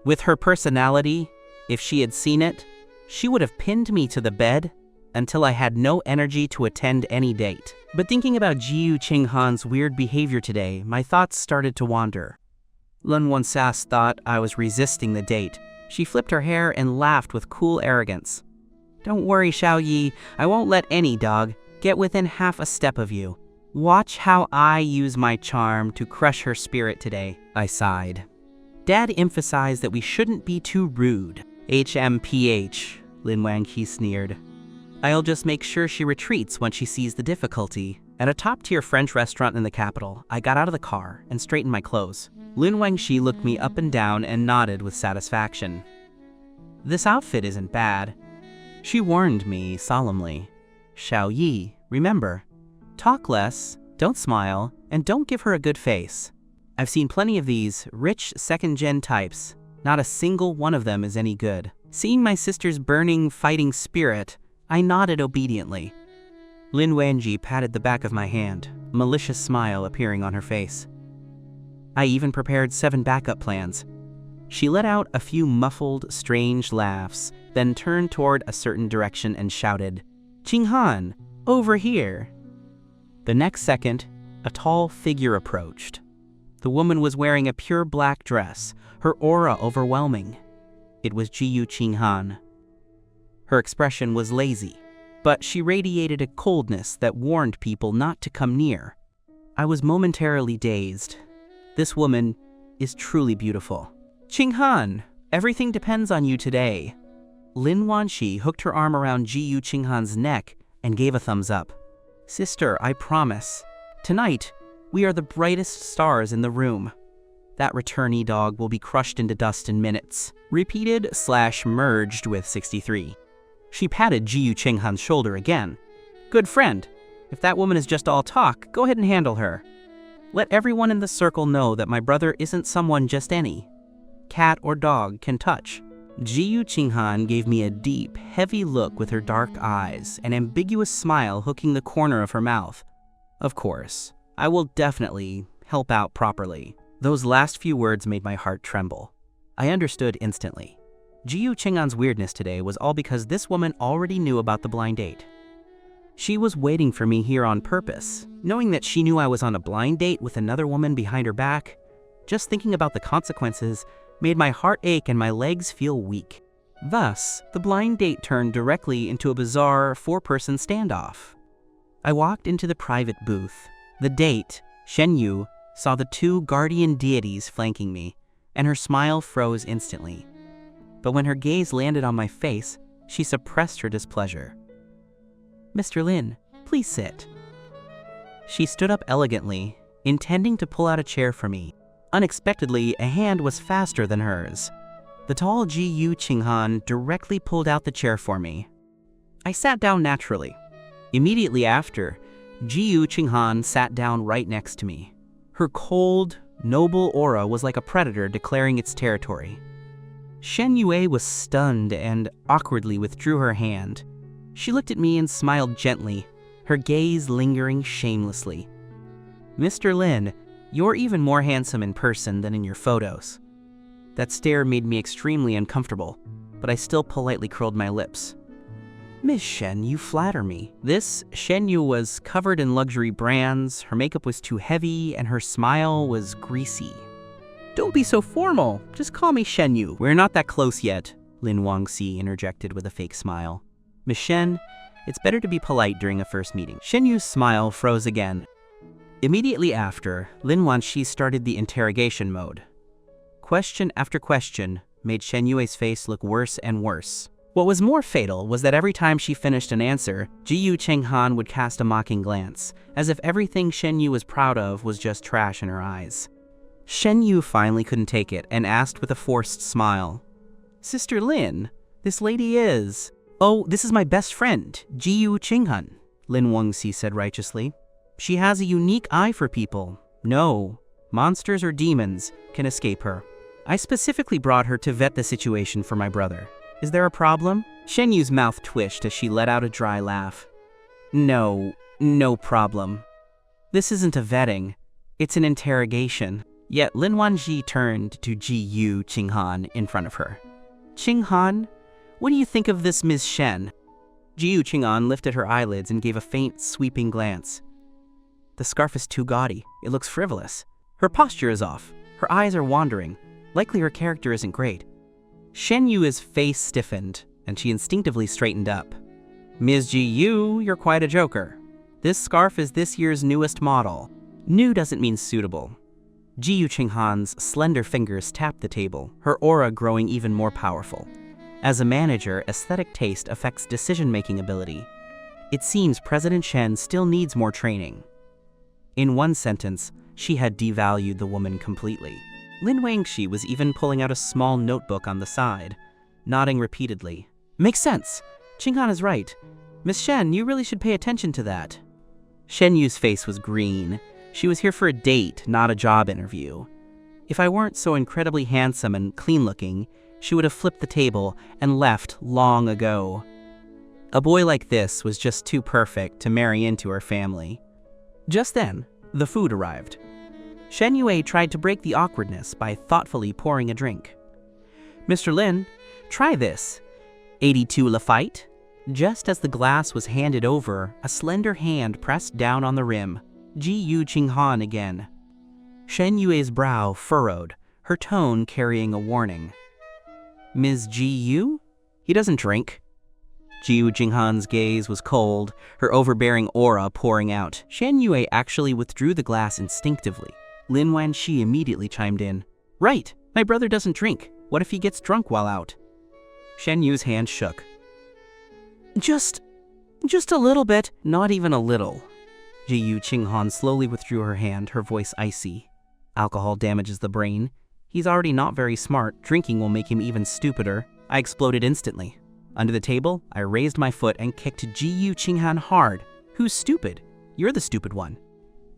With her personality, if she had seen it, she would have pinned me to the bed until I had no energy to attend any date. But thinking about GU Qinghan's weird behavior today, my thoughts started to wander. Lin Wenqi thought I was resisting the date. She flipped her hair and laughed with cool arrogance. Don't worry, Xiao Yi, I won't let any dog get within half a step of you. Watch how I use my charm to crush her spirit today, I sighed. Dad emphasized that we shouldn't be too rude. HMPH, Lin Wenqi sneered. I'll just make sure she retreats when she sees the difficulty. At a top-tier French restaurant in the capital, I got out of the car and straightened my clothes. Lin Wenqi looked me up and down and nodded with satisfaction. This outfit isn't bad. She warned me solemnly. Xiao Yi, remember, talk less, don't smile, and don't give her a good face. I've seen plenty of these rich second-gen types. Not a single one of them is any good. Seeing my sister's burning, fighting spirit, I nodded obediently. Lin Wenqi patted the back of my hand, a malicious smile appearing on her face. I even prepared 7 backup plans. She let out a few muffled, strange laughs, then turned toward a certain direction and shouted, Qinghan, over here. The next second, a tall figure approached. The woman was wearing a pure black dress, her aura overwhelming. It was GU Qinghan. Her expression was lazy, but she radiated a coldness that warned people not to come near. I was momentarily dazed. This woman, is truly beautiful. Qinghan, everything depends on you today. Lin Wanxi hooked her arm around Ji Qinghan's neck and gave a thumbs up. Sister, I promise. Tonight, we are the brightest stars in the room. That returnee dog will be crushed into dust in minutes. Repeated/merged with 63. She patted Ji Qinghan's shoulder again. Good friend. If that woman is just all talk, go ahead and handle her. Let everyone in the circle know that my brother isn't someone just any. Cat or dog can touch. Ji Qinghan gave me a deep, heavy look with her dark eyes, an ambiguous smile hooking the corner of her mouth. Of course, I will definitely help out properly. Those last few words made my heart tremble. I understood instantly. Ji Qinghan's weirdness today was all because this woman already knew about the blind date. She was waiting for me here on purpose, knowing that she knew I was on a blind date with another woman behind her back. Just thinking about the consequences made my heart ache and my legs feel weak. Thus, the blind date turned directly into a bizarre four-person standoff. I walked into the private booth. The date, Shen Yu, saw the two guardian deities flanking me, and her smile froze instantly. But when her gaze landed on my face, she suppressed her displeasure. Mr. Lin, please sit. She stood up elegantly, intending to pull out a chair for me. Unexpectedly, a hand was faster than hers. The tall Ji Qinghan directly pulled out the chair for me. I sat down naturally. Immediately after, Ji Qinghan sat down right next to me. Her cold, noble aura was like a predator declaring its territory. Shen Yue was stunned and awkwardly withdrew her hand. She looked at me and smiled gently, her gaze lingering shamelessly. Mr. Lin, you're even more handsome in person than in your photos. That stare made me extremely uncomfortable, but I still politely curled my lips. Miss Shen, you flatter me. This Shen Yu was covered in luxury brands, her makeup was too heavy, and her smile was greasy. Don't be so formal, just call me Shen Yu. We're not that close yet, Lin Wanxi interjected with a fake smile. Miss Shen, it's better to be polite during a first meeting. Shen Yu's smile froze again. Immediately after, Lin Wanxi started the interrogation mode. Question after question made Shen Yue's face look worse and worse. What was more fatal was that every time she finished an answer, Ji Qinghan would cast a mocking glance, as if everything Shen Yu was proud of was just trash in her eyes. Shen Yu finally couldn't take it and asked with a forced smile. Sister Lin, this lady is... Oh, this is my best friend, Ji Qinghan, Lin Wanxi said righteously. She has a unique eye for people. No, monsters or demons can escape her. I specifically brought her to vet the situation for my brother. Is there a problem? Shen Yu's mouth twitched as she let out a dry laugh. No problem. This isn't a vetting. It's an interrogation. Yet Lin Wanxi turned to Ji Qinghan in front of her. Qinghan, what do you think of this Ms. Shen? Ji Qinghan lifted her eyelids and gave a faint, sweeping glance. The scarf is too gaudy. It looks frivolous. Her posture is off. Her eyes are wandering. Likely her character isn't great. Shen Yu's face stiffened, and she instinctively straightened up. Ms. Ji Yu, you're quite a joker. This scarf is this year's newest model. New doesn't mean suitable. Ji Qinghan's slender fingers tapped the table, her aura growing even more powerful. As a manager, aesthetic taste affects decision-making ability. It seems President Shen still needs more training. In one sentence, she had devalued the woman completely. Lin Wanxi was even pulling out a small notebook on the side, nodding repeatedly. Makes sense. Qinghan is right. Miss Shen, you really should pay attention to that. Shen Yu's face was green. She was here for a date, not a job interview. If I weren't so incredibly handsome and clean-looking, she would have flipped the table and left long ago. A boy like this was just too perfect to marry into her family. Just then, the food arrived. Shen Yue tried to break the awkwardness by thoughtfully pouring a drink. Mr. Lin, try this. 82 Lafite? Just as the glass was handed over, a slender hand pressed down on the rim. Ji Qinghan again. Shen Yue's brow furrowed, her tone carrying a warning. Ms. Ji Yu? He doesn't drink. Ji Qinghan's gaze was cold, her overbearing aura pouring out. Shen Yue actually withdrew the glass instinctively. Lin Wanxi immediately chimed in. Right, my brother doesn't drink. What if he gets drunk while out? Shen Yu's hand shook. Just a little bit. Not even a little. Ji-Yu Qinghan slowly withdrew her hand, her voice icy. Alcohol damages the brain. He's already not very smart. Drinking will make him even stupider. I exploded instantly. Under the table, I raised my foot and kicked Ji-Yu Qinghan hard. Who's stupid? You're the stupid one.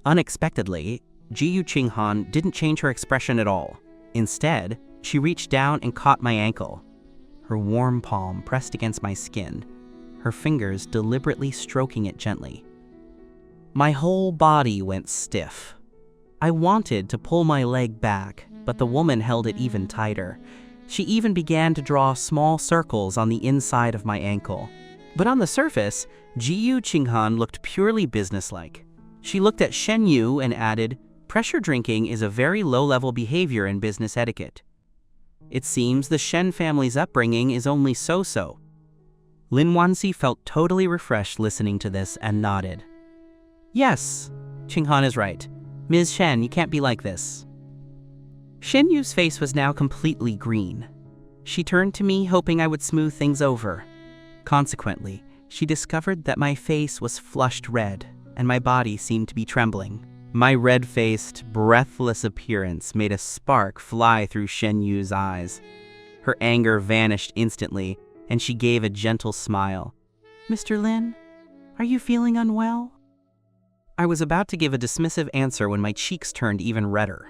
Unexpectedly, Ji-Yu Qinghan didn't change her expression at all. Instead, she reached down and caught my ankle. Her warm palm pressed against my skin, her fingers deliberately stroking it gently. My whole body went stiff. I wanted to pull my leg back, but the woman held it even tighter. She even began to draw small circles on the inside of my ankle. But on the surface, Ji-Yu Qinghan looked purely businesslike. She looked at Shen Yu and added, "Pressure drinking is a very low-level behavior in business etiquette." It seems the Shen family's upbringing is only so-so. Lin Wanxi felt totally refreshed listening to this and nodded. Yes, Qinghan is right. Ms. Shen, you can't be like this. Shen Yu's face was now completely green. She turned to me, hoping I would smooth things over. Consequently, she discovered that my face was flushed red, and my body seemed to be trembling. My red-faced, breathless appearance made a spark fly through Shen Yu's eyes. Her anger vanished instantly, and she gave a gentle smile. Mr. Lin, are you feeling unwell? I was about to give a dismissive answer when my cheeks turned even redder.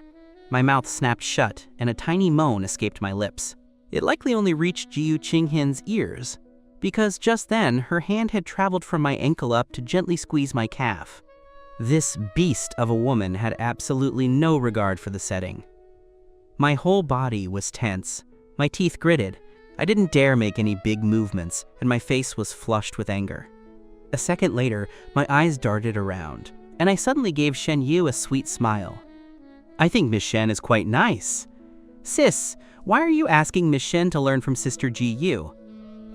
My mouth snapped shut, and a tiny moan escaped my lips. It likely only reached Ji-Yu Qinghan's ears, because just then her hand had traveled from my ankle up to gently squeeze my calf. This beast of a woman had absolutely no regard for the setting. My whole body was tense, my teeth gritted. I didn't dare make any big movements, and my face was flushed with anger. A second later, my eyes darted around, and I suddenly gave Shen Yu a sweet smile. I think Miss Shen is quite nice. Sis, why are you asking Miss Shen to learn from Sister Ji-Yu?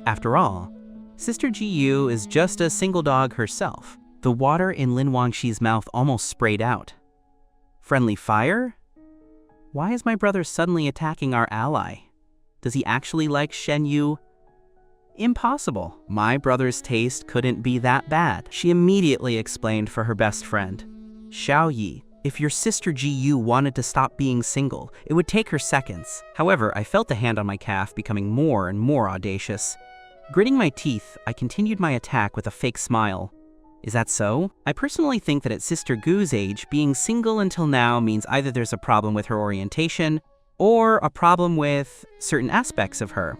After all, Sister Ji-Yu is just a single dog herself. The water in Lin Wanxi's mouth almost sprayed out. Friendly fire? Why is my brother suddenly attacking our ally? Does he actually like Shen Yu? Impossible. My brother's taste couldn't be that bad. She immediately explained for her best friend. Xiao Yi, if your sister Ji-Yu wanted to stop being single, it would take her seconds. However, I felt the hand on my calf becoming more and more audacious. Gritting my teeth, I continued my attack with a fake smile. Is that so? I personally think that at Sister Gu's age, being single until now means either there's a problem with her orientation, or a problem with certain aspects of her.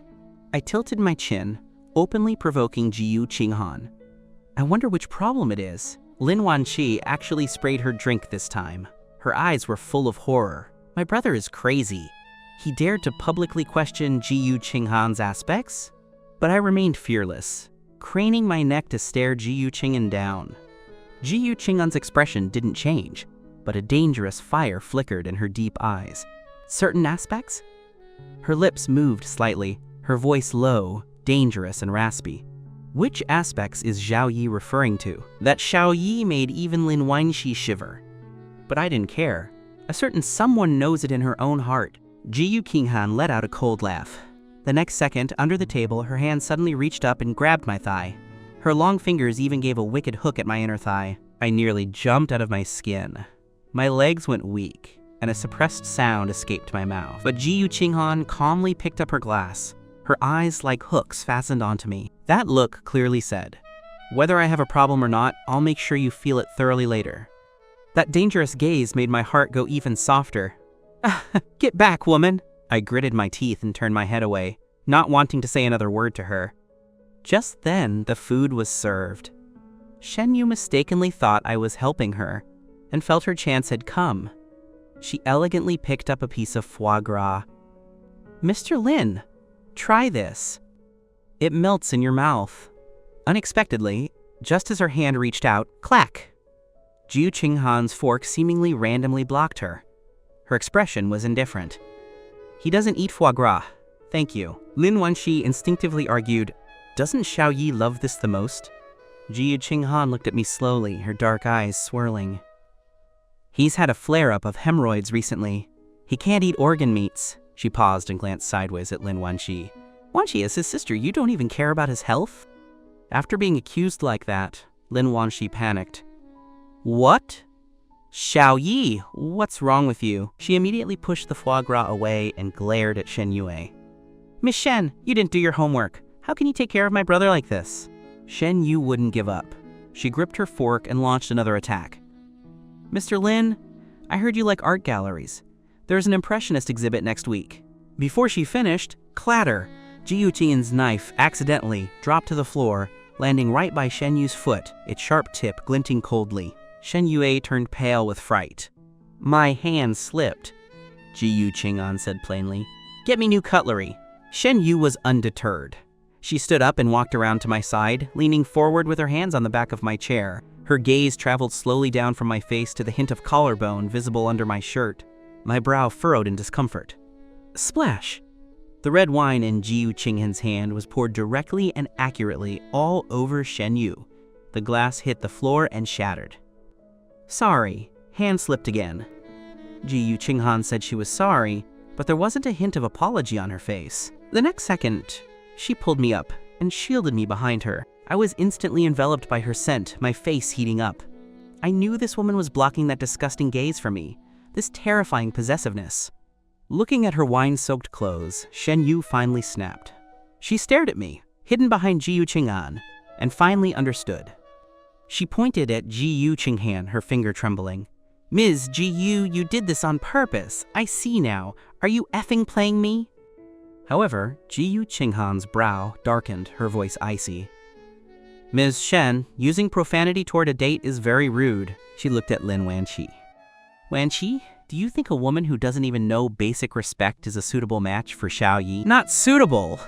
I tilted my chin, openly provoking Ji-Yu Qinghan. I wonder which problem it is. Lin Wanxi actually sprayed her drink this time. Her eyes were full of horror. My brother is crazy. He dared to publicly question Ji-Yu Qinghan's aspects? But I remained fearless, craning my neck to stare Ji-Yu Qinghan down. Ji-Yu Qinghan's expression didn't change, but a dangerous fire flickered in her deep eyes. Certain aspects? Her lips moved slightly, her voice low, dangerous and raspy. Which aspects is Xiao Yi referring to? That Xiao Yi made even Lin Wanxi shiver. But I didn't care. A certain someone knows it in her own heart. Ji-Yu Qinghan let out a cold laugh. The next second, under the table, her hand suddenly reached up and grabbed my thigh. Her long fingers even gave a wicked hook at my inner thigh. I nearly jumped out of my skin. My legs went weak, and a suppressed sound escaped my mouth. But Ji-Yu Qinghan calmly picked up her glass, her eyes like hooks fastened onto me. That look clearly said, "Whether I have a problem or not, I'll make sure you feel it thoroughly later." That dangerous gaze made my heart go even softer. Get back, woman! I gritted my teeth and turned my head away, not wanting to say another word to her. Just then, the food was served. Shen Yu mistakenly thought I was helping her, and felt her chance had come. She elegantly picked up a piece of foie gras. Mr. Lin, try this. It melts in your mouth. Unexpectedly, just as her hand reached out, clack! Ji-Yu Qinghan's fork seemingly randomly blocked her. Her expression was indifferent. He doesn't eat foie gras. Thank you. Lin Wanxi instinctively argued, doesn't Xiao Yi love this the most? Ji-Yu Qinghan looked at me slowly, her dark eyes swirling. He's had a flare-up of hemorrhoids recently. He can't eat organ meats. She paused and glanced sideways at Lin Wanxi. Wanxi is his sister. You don't even care about his health? After being accused like that, Lin Wanxi panicked. What? Xiao Yi, what's wrong with you? She immediately pushed the foie gras away and glared at Shen Yue. Miss Shen, you didn't do your homework. How can you take care of my brother like this? Shen Yu wouldn't give up. She gripped her fork and launched another attack. Mr. Lin, I heard you like art galleries. There's an impressionist exhibit next week. Before she finished, clatter! Ji Yuqing's knife accidentally dropped to the floor, landing right by Shen Yu's foot, its sharp tip glinting coldly. Shen Yue turned pale with fright. My hand slipped, Ji Yuqing said plainly. Get me new cutlery. Shen Yu was undeterred. She stood up and walked around to my side, leaning forward with her hands on the back of my chair. Her gaze traveled slowly down from my face to the hint of collarbone visible under my shirt. My brow furrowed in discomfort. Splash! The red wine in Ji Yuqing's hand was poured directly and accurately all over Shen Yu. The glass hit the floor and shattered. Sorry. Hand slipped again. Ji Yuqing said she was sorry, but there wasn't a hint of apology on her face. The next second, she pulled me up and shielded me behind her. I was instantly enveloped by her scent, my face heating up. I knew this woman was blocking that disgusting gaze from me, this terrifying possessiveness. Looking at her wine-soaked clothes, Shen Yu finally snapped. She stared at me, hidden behind Ji Yuqing, and finally understood. She pointed at Ji Yuqing, her finger trembling. Ms. Ji Yu, you did this on purpose. I see now. Are you effing playing me? However, Ji Yuqing's brow darkened, her voice icy. Ms. Shen, using profanity toward a date is very rude. She looked at Lin Wanxi. Wanxi, do you think a woman who doesn't even know basic respect is a suitable match for Xiao Yi? Not suitable!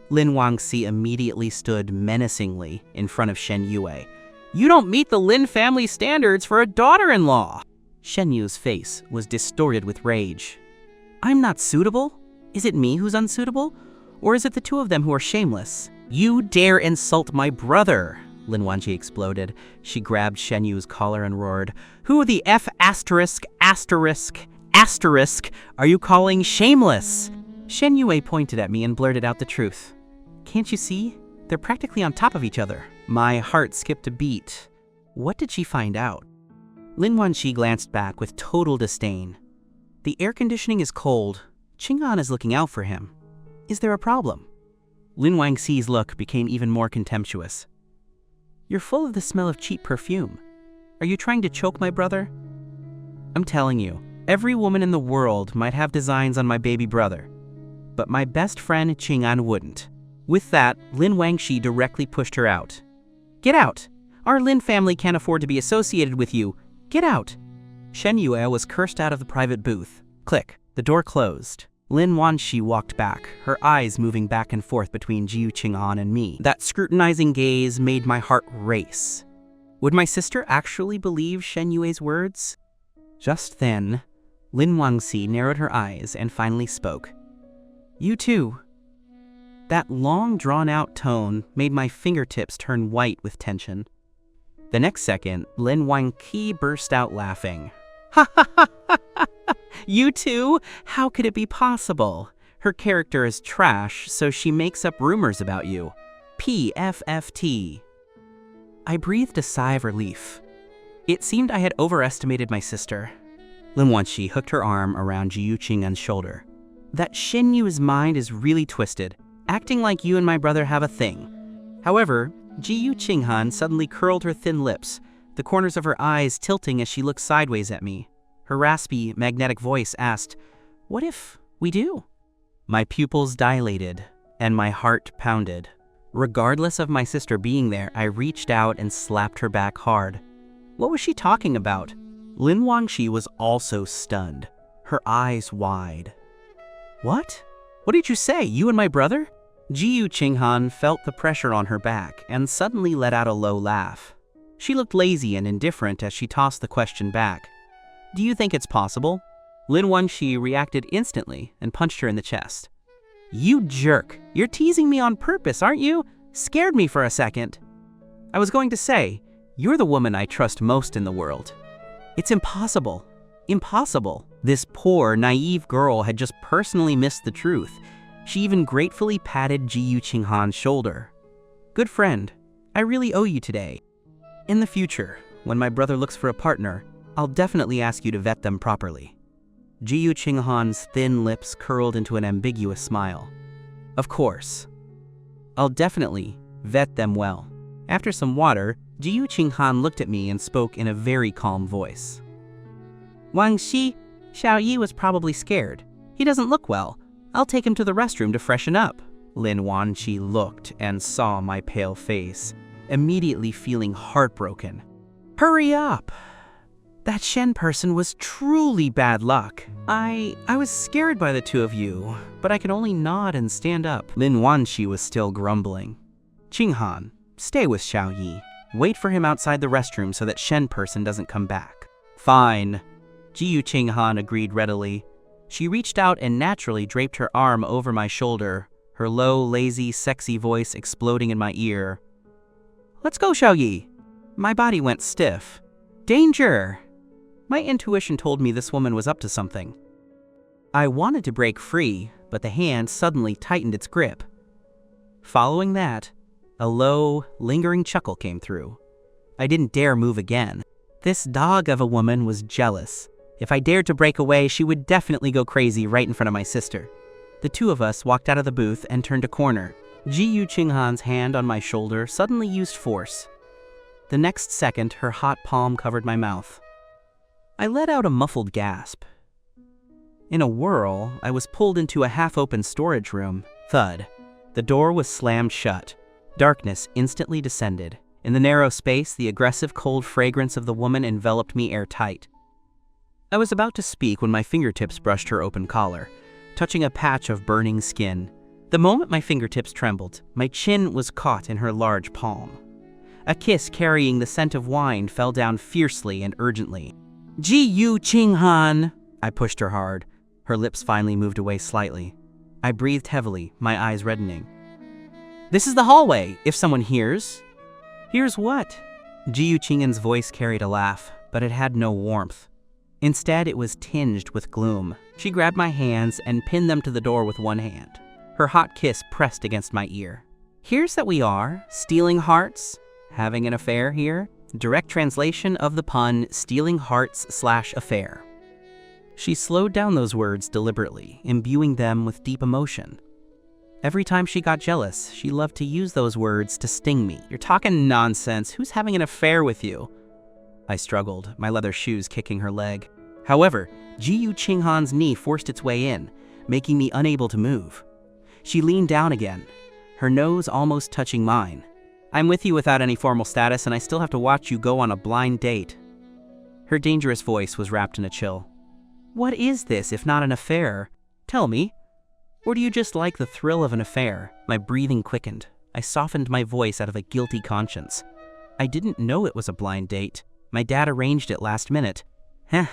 Lin Wanxi immediately stood menacingly in front of Shen Yue. You don't meet the Lin family standards for a daughter-in-law! Shen Yu's face was distorted with rage. I'm not suitable? Is it me who's unsuitable? Or is it the two of them who are shameless? You dare insult my brother! Lin Wanxi exploded. She grabbed Shen Yu's collar and roared, Who the F*** are you calling shameless? Shen Yue pointed at me and blurted out the truth. Can't you see? They're practically on top of each other. My heart skipped a beat. What did she find out? Lin Wanxi glanced back with total disdain. The air conditioning is cold. Qing'an is looking out for him. Is there a problem? Lin Wanxi's look became even more contemptuous. You're full of the smell of cheap perfume. Are you trying to choke my brother? I'm telling you, every woman in the world might have designs on my baby brother. But my best friend Qing'an wouldn't. With that, Lin Wanxi directly pushed her out. Get out! Our Lin family can't afford to be associated with you. Get out! Shen Yue was cursed out of the private booth. Click. The door closed. Lin Wanxi walked back, her eyes moving back and forth between Ji Yuqing and me. That scrutinizing gaze made my heart race. Would my sister actually believe Shen Yue's words? Just then, Lin Wanxi narrowed her eyes and finally spoke. You too. That long, drawn-out tone made my fingertips turn white with tension. The next second, Lin Wanxi burst out laughing. Ha ha ha ha ha! You too? How could it be possible? Her character is trash, so she makes up rumors about you. PFFT. I breathed a sigh of relief. It seemed I had overestimated my sister. Lin Wanxi hooked her arm around Ji Yuqing's shoulder. That Shen Yu's mind is really twisted, acting like you and my brother have a thing. However, Ji Yuqing suddenly curled her thin lips, the corners of her eyes tilting as she looked sideways at me. Her raspy, magnetic voice asked, What if we do? My pupils dilated, and my heart pounded. Regardless of my sister being there, I reached out and slapped her back hard. What was she talking about? Lin Wanxi was also stunned, her eyes wide. What? What did you say, you and my brother? Ji Yuqing felt the pressure on her back and suddenly let out a low laugh. She looked lazy and indifferent as she tossed the question back. Do you think it's possible? Lin Wanxi reacted instantly and punched her in the chest. You jerk! You're teasing me on purpose, aren't you? Scared me for a second. I was going to say, you're the woman I trust most in the world. It's impossible. Impossible. This poor, naive girl had just personally missed the truth. She even gratefully patted Ji Yuqinghan's shoulder. Good friend, I really owe you today. In the future, when my brother looks for a partner, I'll definitely ask you to vet them properly. Ji Yuqinghan's thin lips curled into an ambiguous smile. Of course. I'll definitely vet them well. After some water, Ji Yuqinghan looked at me and spoke in a very calm voice. Wang Xi, Xiao Yi was probably scared. He doesn't look well. I'll take him to the restroom to freshen up. Lin Wanqi looked and saw my pale face, immediately feeling heartbroken. Hurry up! That Shen person was truly bad luck. I was scared by the two of you, but I could only nod and stand up. Lin Wanqi was still grumbling. Qinghan, stay with Xiao Yi. Wait for him outside the restroom so that Shen person doesn't come back. Fine. Ji Yuqinghan agreed readily. She reached out and naturally draped her arm over my shoulder, her low, lazy, sexy voice exploding in my ear. Let's go, Xiao Yi. My body went stiff. Danger! My intuition told me this woman was up to something. I wanted to break free, but the hand suddenly tightened its grip. Following that, a low, lingering chuckle came through. I didn't dare move again. This dog of a woman was jealous. If I dared to break away, she would definitely go crazy right in front of my sister. The two of us walked out of the booth and turned a corner. Ji Yuqinghan's hand on my shoulder suddenly used force. The next second, her hot palm covered my mouth. I let out a muffled gasp. In a whirl, I was pulled into a half-open storage room. Thud. The door was slammed shut. Darkness instantly descended. In the narrow space, the aggressive cold fragrance of the woman enveloped me airtight. I was about to speak when my fingertips brushed her open collar, touching a patch of burning skin. The moment my fingertips trembled, my chin was caught in her large palm. A kiss carrying the scent of wine fell down fiercely and urgently. Ji Yuqinghan! I pushed her hard. Her lips finally moved away slightly. I breathed heavily, my eyes reddening. This is the hallway, if someone hears. Hears what? Ji Yuqinghan's voice carried a laugh, but it had no warmth. Instead, it was tinged with gloom. She grabbed my hands and pinned them to the door with one hand. Her hot kiss pressed against my ear. Here's that we are, stealing hearts, having an affair here. Direct translation of the pun, stealing hearts/affair. She slowed down those words deliberately, imbuing them with deep emotion. Every time she got jealous, she loved to use those words to sting me. You're talking nonsense. Who's having an affair with you? I struggled, my leather shoes kicking her leg. However, Ji Yuqinghan's knee forced its way in, making me unable to move. She leaned down again, her nose almost touching mine. I'm with you without any formal status, and I still have to watch you go on a blind date. Her dangerous voice was wrapped in a chill. What is this if not an affair? Tell me. Or do you just like the thrill of an affair? My breathing quickened. I softened my voice out of a guilty conscience. I didn't know it was a blind date. My dad arranged it last minute. Heh.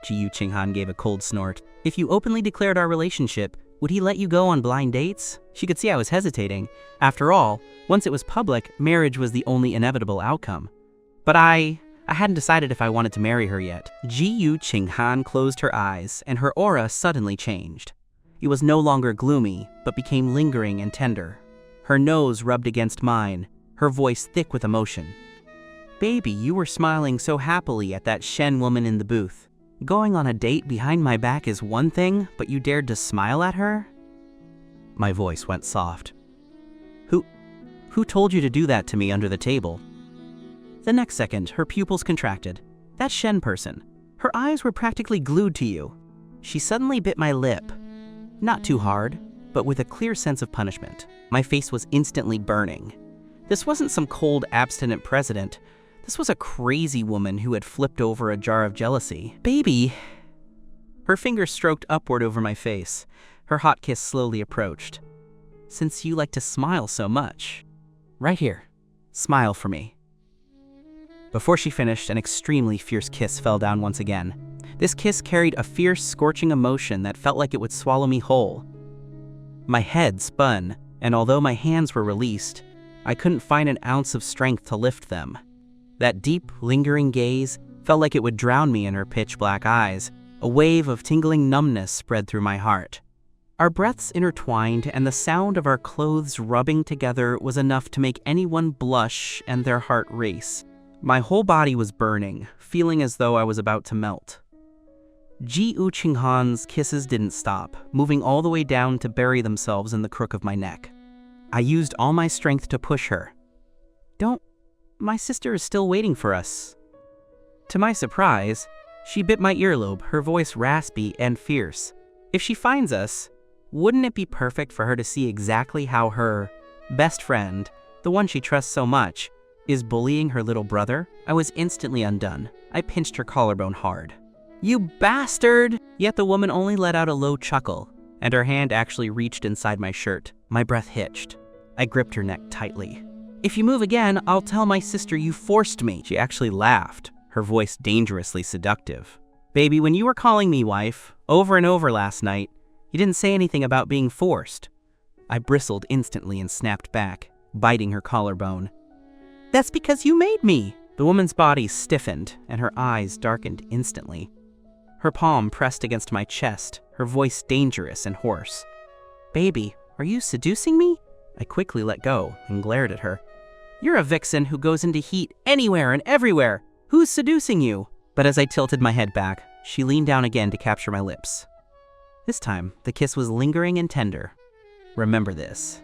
Ji Yuqinghan gave a cold snort. If you openly declared our relationship, would he let you go on blind dates? She could see I was hesitating. After all, once it was public, marriage was the only inevitable outcome. But I hadn't decided if I wanted to marry her yet. Ji Yuqinghan closed her eyes, and her aura suddenly changed. It was no longer gloomy, but became lingering and tender. Her nose rubbed against mine, her voice thick with emotion. Baby, you were smiling so happily at that Shen woman in the booth. Going on a date behind my back is one thing, but you dared to smile at her? My voice went soft. Who told you to do that to me under the table? The next second, her pupils contracted. That Shen person. Her eyes were practically glued to you. She suddenly bit my lip. Not too hard, but with a clear sense of punishment. My face was instantly burning. This wasn't some cold, abstinent president. This was a crazy woman who had flipped over a jar of jealousy. Baby! Her fingers stroked upward over my face. Her hot kiss slowly approached. Since you like to smile so much. Right here. Smile for me. Before she finished, an extremely fierce kiss fell down once again. This kiss carried a fierce, scorching emotion that felt like it would swallow me whole. My head spun, and although my hands were released, I couldn't find an ounce of strength to lift them. That deep, lingering gaze felt like it would drown me in her pitch-black eyes. A wave of tingling numbness spread through my heart. Our breaths intertwined, and the sound of our clothes rubbing together was enough to make anyone blush and their heart race. My whole body was burning, feeling as though I was about to melt. Ji Yu-Ching-han's kisses didn't stop, moving all the way down to bury themselves in the crook of my neck. I used all my strength to push her. "Don't, my sister is still waiting for us." To my surprise, she bit my earlobe, her voice raspy and fierce. "If she finds us, wouldn't it be perfect for her to see exactly how her best friend, the one she trusts so much, is bullying her little brother?" I was instantly undone. I pinched her collarbone hard. "You bastard!" Yet the woman only let out a low chuckle, and her hand actually reached inside my shirt. My breath hitched. I gripped her neck tightly. "If you move again, I'll tell my sister you forced me." She actually laughed, her voice dangerously seductive. "Baby, when you were calling me wife, over and over last night, you didn't say anything about being forced." I bristled instantly and snapped back, biting her collarbone. "That's because you made me." The woman's body stiffened, and her eyes darkened instantly. Her palm pressed against my chest, her voice dangerous and hoarse. "Baby, are you seducing me?" I quickly let go and glared at her. "You're a vixen who goes into heat anywhere and everywhere. Who's seducing you?" But as I tilted my head back, she leaned down again to capture my lips. This time, the kiss was lingering and tender. "Remember this.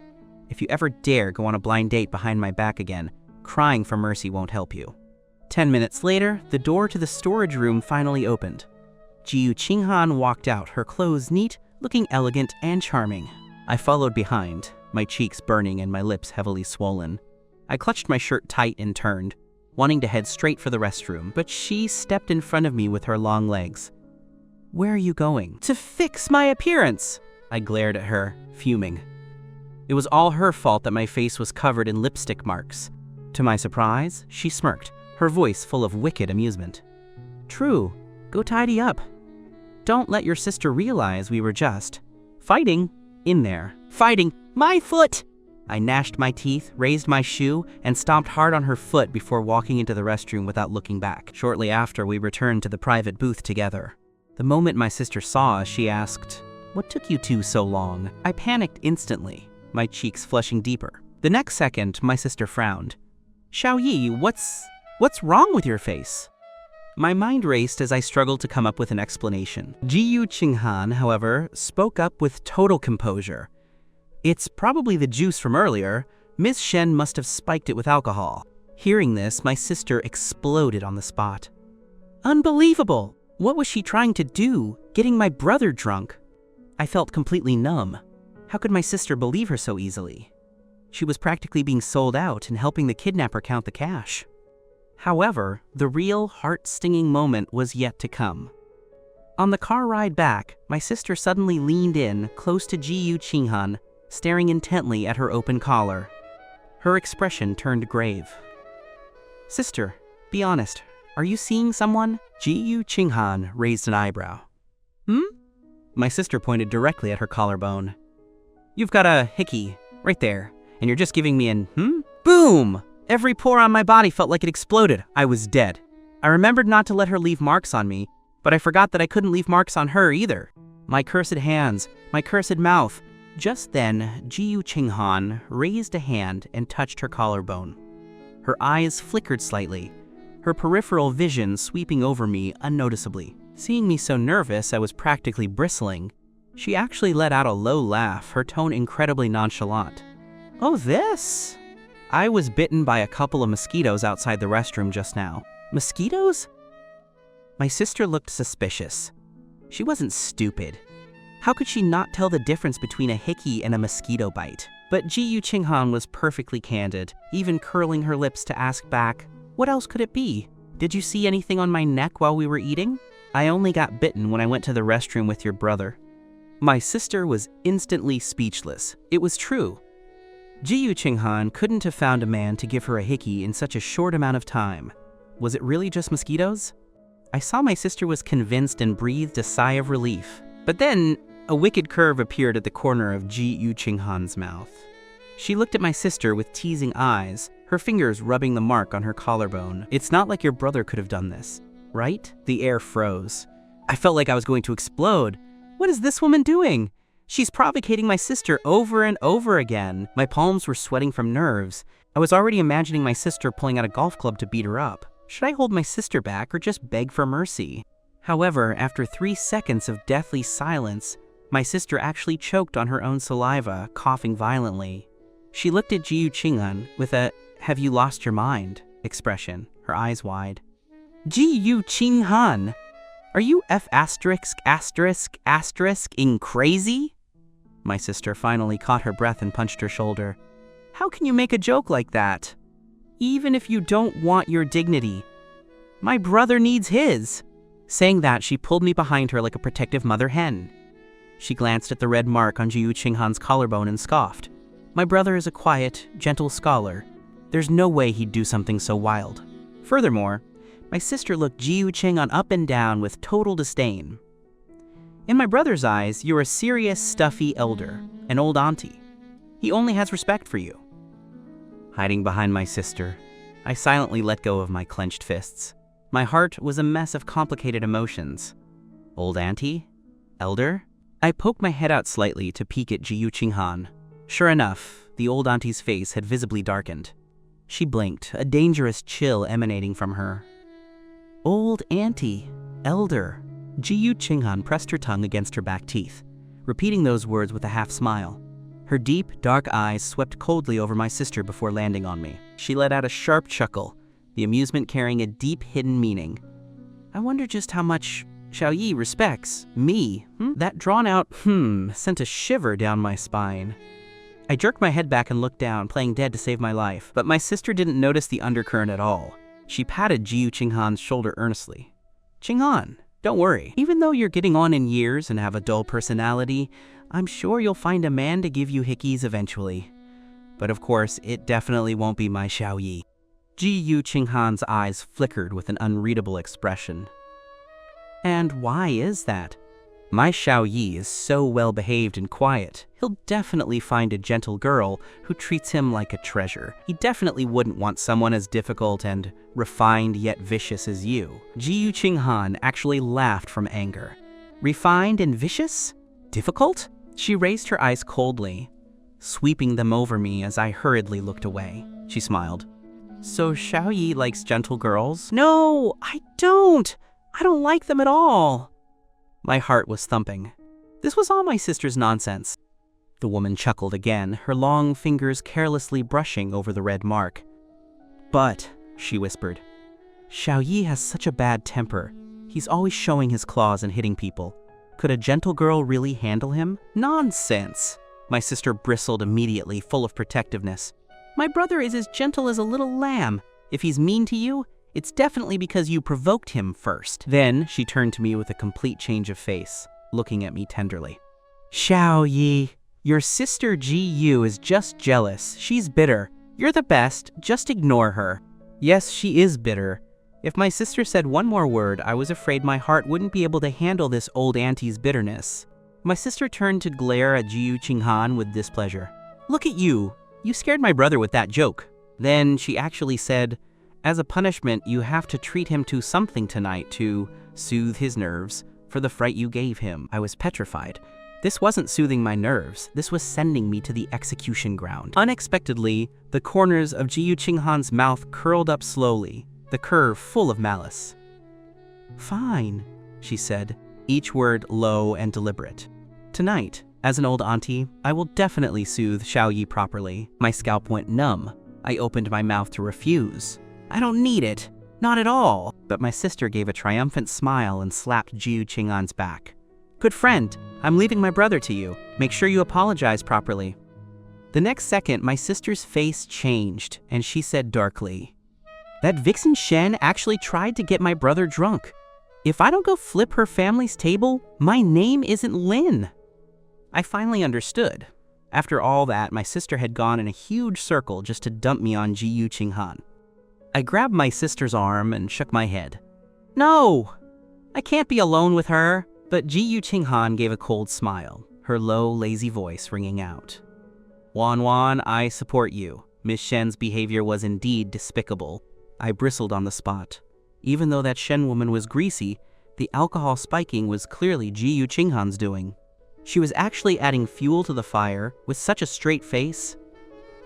If you ever dare go on a blind date behind my back again, crying for mercy won't help you." 10 minutes later, the door to the storage room finally opened. Ji Yu-Ching-han walked out, her clothes neat, looking elegant and charming. I followed behind, my cheeks burning and my lips heavily swollen. I clutched my shirt tight and turned, wanting to head straight for the restroom, but she stepped in front of me with her long legs. "Where are you going?" "To fix my appearance!" I glared at her, fuming. It was all her fault that my face was covered in lipstick marks. To my surprise, she smirked, her voice full of wicked amusement. "True, go tidy up. Don't let your sister realize we were just fighting in there." "Fighting? My foot!" I gnashed my teeth, raised my shoe, and stomped hard on her foot before walking into the restroom without looking back. Shortly after, we returned to the private booth together. The moment my sister saw us, she asked, "What took you two so long?" I panicked instantly, my cheeks flushing deeper. The next second, my sister frowned. "Xiaoyi, what's wrong with your face?" My mind raced as I struggled to come up with an explanation. Ji Yu-Ching-han, however, spoke up with total composure. "It's probably the juice from earlier. Miss Shen must have spiked it with alcohol." Hearing this, my sister exploded on the spot. "Unbelievable! What was she trying to do, getting my brother drunk?" I felt completely numb. How could my sister believe her so easily? She was practically being sold out and helping the kidnapper count the cash. However, the real heart-stinging moment was yet to come. On the car ride back, my sister suddenly leaned in, close to Ji Yu-Ching-han, staring intently at her open collar. Her expression turned grave. "Sister, be honest, are you seeing someone?" Ji Yu-Ching-han raised an eyebrow. My sister pointed directly at her collarbone. "You've got a hickey, right there, and you're just giving me an Boom! Every pore on my body felt like it exploded. I was dead. I remembered not to let her leave marks on me, but I forgot that I couldn't leave marks on her either. My cursed hands, my cursed mouth. Just then, Ji Yu-Ching-han raised a hand and touched her collarbone. Her eyes flickered slightly, her peripheral vision sweeping over me unnoticeably. Seeing me so nervous I was practically bristling, she actually let out a low laugh, her tone incredibly nonchalant. "Oh, this?" I was bitten by a couple of mosquitoes outside the restroom just now. Mosquitoes? My sister looked suspicious. She wasn't stupid. How could she not tell the difference between a hickey and a mosquito bite? But Ji Yu-Ching-han was perfectly candid, even curling her lips to ask back, "What else could it be? Did you see anything on my neck while we were eating?" "I only got bitten when I went to the restroom with your brother." My sister was instantly speechless. It was true. Ji Yu-Ching-han couldn't have found a man to give her a hickey in such a short amount of time. Was it really just mosquitoes? I saw my sister was convinced and breathed a sigh of relief. But then, a wicked curve appeared at the corner of Ji Yu-Ching-han's mouth. She looked at my sister with teasing eyes, her fingers rubbing the mark on her collarbone. "It's not like your brother could have done this. right? The air froze. I felt like I was going to explode. What is this woman doing? She's provocating my sister over and over again. My palms were sweating from nerves. I was already imagining my sister pulling out a golf club to beat her up. Should I hold my sister back or just beg for mercy? However, after 3 seconds of deathly silence, my sister actually choked on her own saliva, coughing violently. She looked at Jiyu Qinghan with a "have you lost your mind" expression, her eyes wide. Jiyu Qinghan, are you ing crazy? My sister finally caught her breath and punched her shoulder. How can you make a joke like that? Even if you don't want your dignity. My brother needs his. Saying that, she pulled me behind her like a protective mother hen. She glanced at the red mark on Jiyu Qinghan's collarbone and scoffed. My brother is a quiet, gentle scholar. There's no way he'd do something so wild. Furthermore, my sister looked Jiyu Qinghan up and down with total disdain. In my brother's eyes, you're a serious, stuffy elder, an old auntie. He only has respect for you. Hiding behind my sister, I silently let go of my clenched fists. My heart was a mess of complicated emotions. Old auntie? Elder? I poked my head out slightly to peek at Jiyu Qinghan. Sure enough, the old auntie's face had visibly darkened. She blinked, a dangerous chill emanating from her. Old auntie, elder. Jiyu Qinghan pressed her tongue against her back teeth, repeating those words with a half smile. Her deep, dark eyes swept coldly over my sister before landing on me. She let out a sharp chuckle, the amusement carrying a deep hidden meaning. I wonder just how much Xiaoyi respects me. That drawn-out sent a shiver down my spine. I jerked my head back and looked down, playing dead to save my life, but my sister didn't notice the undercurrent at all. She patted Jiyu Qinghan's shoulder earnestly. Qinghan, don't worry. Even though you're getting on in years and have a dull personality, I'm sure you'll find a man to give you hickeys eventually. But of course, it definitely won't be my Xiaoyi. Jiyu Qinghan's eyes flickered with an unreadable expression. And why is that? My Xiaoyi is so well-behaved and quiet. He'll definitely find a gentle girl who treats him like a treasure. He definitely wouldn't want someone as difficult and refined yet vicious as you. Jiyu Qinghan actually laughed from anger. Refined and vicious? Difficult? She raised her eyes coldly, sweeping them over me as I hurriedly looked away. She smiled. So Xiaoyi likes gentle girls? No, I don't. I don't like them at all. My heart was thumping. This was all my sister's nonsense. The woman chuckled again, her long fingers carelessly brushing over the red mark. But, she whispered, Xiaoyi has such a bad temper. He's always showing his claws and hitting people. Could a gentle girl really handle him? Nonsense! My sister bristled immediately, full of protectiveness. My brother is as gentle as a little lamb. If he's mean to you, it's definitely because you provoked him first. Then she turned to me with a complete change of face, looking at me tenderly. Xiaoyi, your sister Jiyu is just jealous. She's bitter. You're the best. Just ignore her. Yes, she is bitter. If my sister said one more word, I was afraid my heart wouldn't be able to handle this old auntie's bitterness. My sister turned to glare at Jiyu Qinghan with displeasure. Look at you. You scared my brother with that joke. Then she actually said, as a punishment, you have to treat him to something tonight to soothe his nerves for the fright you gave him. I was petrified. This wasn't soothing my nerves. This was sending me to the execution ground. Unexpectedly, the corners of Jiyu Qinghan's mouth curled up slowly, the curve full of malice. Fine, she said, each word low and deliberate. Tonight, as an old auntie, I will definitely soothe Xiaoyi properly. My scalp went numb. I opened my mouth to refuse. I don't need it. Not at all. But my sister gave a triumphant smile and slapped Jiyu Qinghan's back. Good friend, I'm leaving my brother to you. Make sure you apologize properly. The next second, my sister's face changed, and she said darkly, that Vixen Shen actually tried to get my brother drunk. If I don't go flip her family's table, my name isn't Lin. I finally understood. After all that, my sister had gone in a huge circle just to dump me on Jiyu Qinghan. I grabbed my sister's arm and shook my head. No, I can't be alone with her. But Jiyu Qinghan gave a cold smile, her low, lazy voice ringing out. Wan, I support you. Miss Shen's behavior was indeed despicable. I bristled on the spot. Even though that Shen woman was greasy, the alcohol spiking was clearly Ji-Yu Qinghan's doing. She was actually adding fuel to the fire with such a straight face.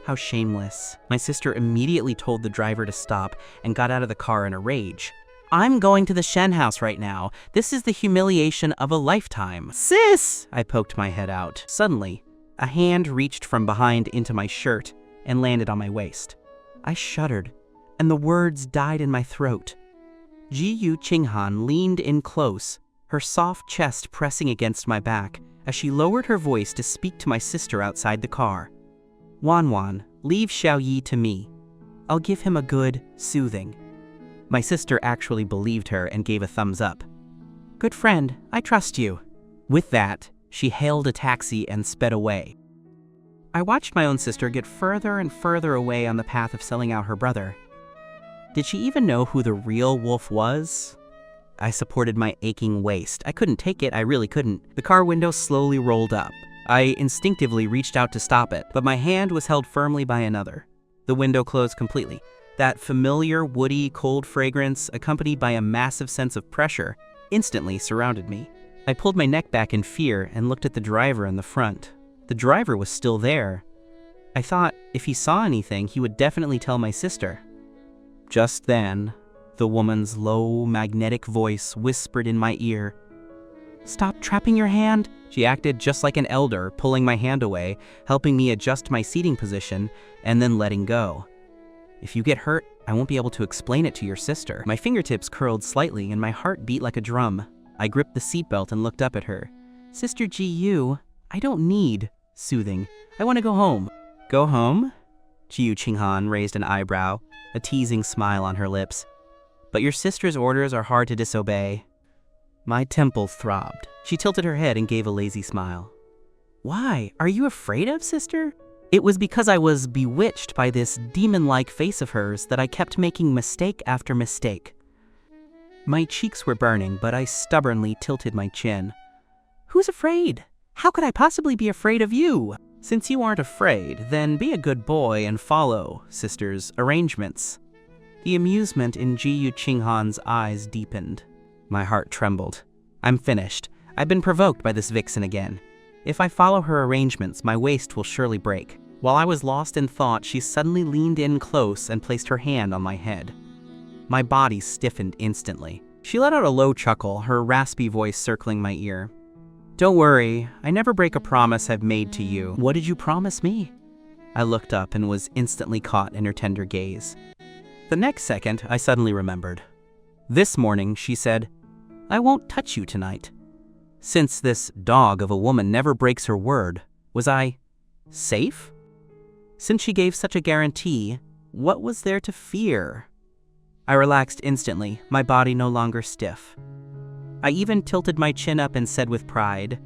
How shameless. My sister immediately told the driver to stop and got out of the car in a rage. I'm going to the Shen house right now. This is the humiliation of a lifetime. Sis! I poked my head out. Suddenly, a hand reached from behind into my shirt and landed on my waist. I shuddered, and the words died in my throat. Ji-Yu Qinghan leaned in close, her soft chest pressing against my back, as she lowered her voice to speak to my sister outside the car. Wanwan, leave Xiaoyi to me. I'll give him a good soothing. My sister actually believed her and gave a thumbs up. Good friend, I trust you. With that, she hailed a taxi and sped away. I watched my own sister get further and further away on the path of selling out her brother. Did she even know who the real wolf was? I supported my aching waist. I couldn't take it, I really couldn't. The car window slowly rolled up. I instinctively reached out to stop it, but my hand was held firmly by another. The window closed completely. That familiar, woody, cold fragrance, accompanied by a massive sense of pressure, instantly surrounded me. I pulled my neck back in fear and looked at the driver in the front. The driver was still there. I thought if he saw anything, he would definitely tell my sister. Just then, the woman's low, magnetic voice whispered in my ear. Stop trapping your hand. She acted just like an elder, pulling my hand away, helping me adjust my seating position, and then letting go. If you get hurt, I won't be able to explain it to your sister. My fingertips curled slightly and my heart beat like a drum. I gripped the seatbelt and looked up at her. Sister Ji-Yu, I don't need soothing. I want to go home. Go home? Ji-Yu Qinghan raised an eyebrow, a teasing smile on her lips. But your sister's orders are hard to disobey. My temples throbbed. She tilted her head and gave a lazy smile. Why? Are you afraid of, sister? It was because I was bewitched by this demon-like face of hers that I kept making mistake after mistake. My cheeks were burning, but I stubbornly tilted my chin. Who's afraid? How could I possibly be afraid of you? Since you aren't afraid, then be a good boy and follow sister's arrangements. The amusement in Ji-Yu Qinghan's eyes deepened. My heart trembled. I'm finished. I've been provoked by this vixen again. If I follow her arrangements, my waist will surely break. While I was lost in thought, she suddenly leaned in close and placed her hand on my head. My body stiffened instantly. She let out a low chuckle, her raspy voice circling my ear. Don't worry, I never break a promise I've made to you. What did you promise me? I looked up and was instantly caught in her tender gaze. The next second, I suddenly remembered. This morning, she said, I won't touch you tonight. Since this dog of a woman never breaks her word, was I safe? Since she gave such a guarantee, what was there to fear? I relaxed instantly, my body no longer stiff. I even tilted my chin up and said with pride,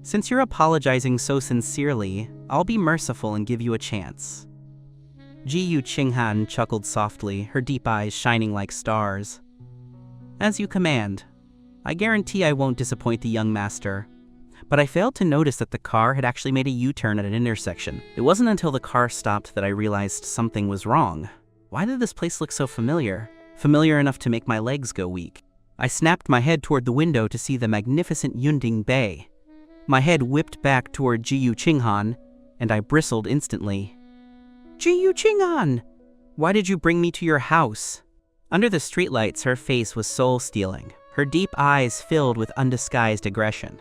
Since you're apologizing so sincerely, I'll be merciful and give you a chance. Ji-Yu Qinghan chuckled softly, her deep eyes shining like stars. As you command. I guarantee I won't disappoint the young master. But I failed to notice that the car had actually made a U-turn at an intersection. It wasn't until the car stopped that I realized something was wrong. Why did this place look so familiar? Familiar enough to make my legs go weak. I snapped my head toward the window to see the magnificent Yunding Bay. My head whipped back toward Ji-Yu Qinghan, and I bristled instantly. Ji-Yu Qinghan! Why did you bring me to your house? Under the streetlights, her face was soul-stealing, her deep eyes filled with undisguised aggression.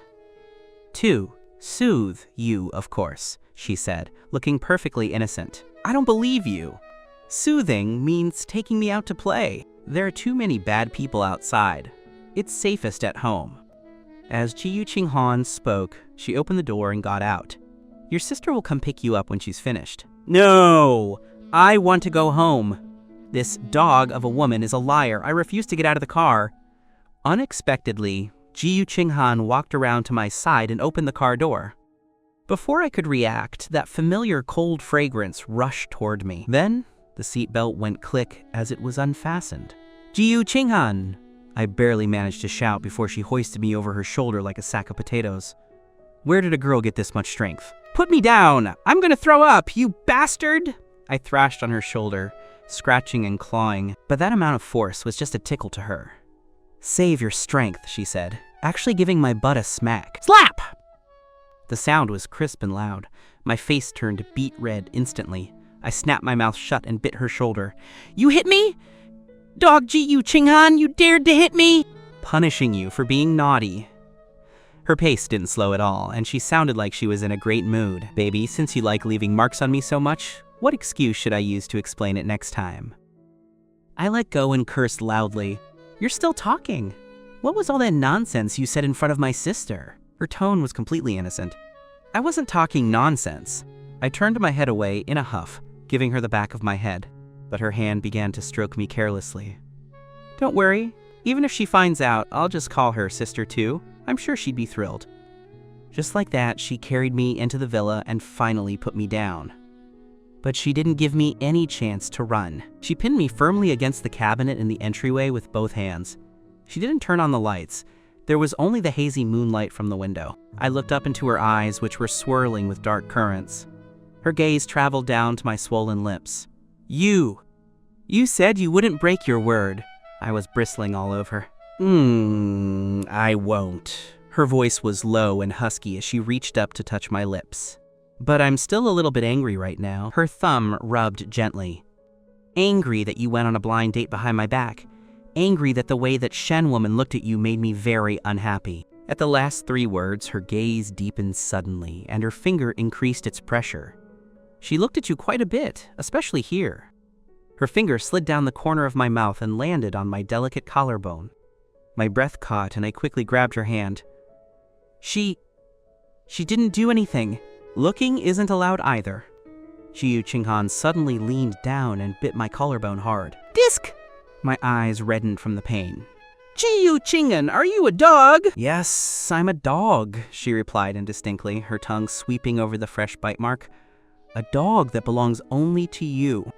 To soothe you, of course, she said, looking perfectly innocent. I don't believe you. Soothing means taking me out to play. There are too many bad people outside. It's safest at home. As Ji-Yu Qinghan spoke, she opened the door and got out. Your sister will come pick you up when she's finished. No! I want to go home. This dog of a woman is a liar. I refuse to get out of the car. Unexpectedly, Ji-Yu Qinghan walked around to my side and opened the car door. Before I could react, that familiar cold fragrance rushed toward me. Then, the seatbelt went click as it was unfastened. Ji-Yu Qinghan! I barely managed to shout before she hoisted me over her shoulder like a sack of potatoes. Where did a girl get this much strength? Put me down! I'm gonna throw up, you bastard! I thrashed on her shoulder, scratching and clawing, but that amount of force was just a tickle to her. "Save your strength," she said, actually giving my butt a smack. Slap! The sound was crisp and loud. My face turned beet red instantly. I snapped my mouth shut and bit her shoulder. "You hit me? Dog Ji-Yu Ching-han, you dared to hit me?" "Punishing you for being naughty." Her pace didn't slow at all, and she sounded like she was in a great mood. "Baby, since you like leaving marks on me so much, what excuse should I use to explain it next time?" I let go and cursed loudly. "You're still talking. What was all that nonsense you said in front of my sister?" Her tone was completely innocent. "I wasn't talking nonsense." I turned my head away in a huff, giving her the back of my head, but her hand began to stroke me carelessly. "Don't worry. Even if she finds out, I'll just call her sister too. I'm sure she'd be thrilled." Just like that, she carried me into the villa and finally put me down. But she didn't give me any chance to run. She pinned me firmly against the cabinet in the entryway with both hands. She didn't turn on the lights. There was only the hazy moonlight from the window. I looked up into her eyes, which were swirling with dark currents. Her gaze traveled down to my swollen lips. You said you wouldn't break your word." I was bristling all over. I won't." Her voice was low and husky as she reached up to touch my lips. "But I'm still a little bit angry right now." Her thumb rubbed gently. "Angry that you went on a blind date behind my back. Angry that the way that Shen woman looked at you made me very unhappy." At the last 3 words, her gaze deepened suddenly, and her finger increased its pressure. "She looked at you quite a bit, especially here." Her finger slid down the corner of my mouth and landed on my delicate collarbone. My breath caught, and I quickly grabbed her hand. She didn't do anything. Looking isn't allowed either." Ji-Yu Ching-han suddenly leaned down and bit my collarbone hard. "Disc!" My eyes reddened from the pain. "Ji-Yu Ching-han, are you a dog?" "Yes, I'm a dog," she replied indistinctly, her tongue sweeping over the fresh bite mark. "A dog that belongs only to you."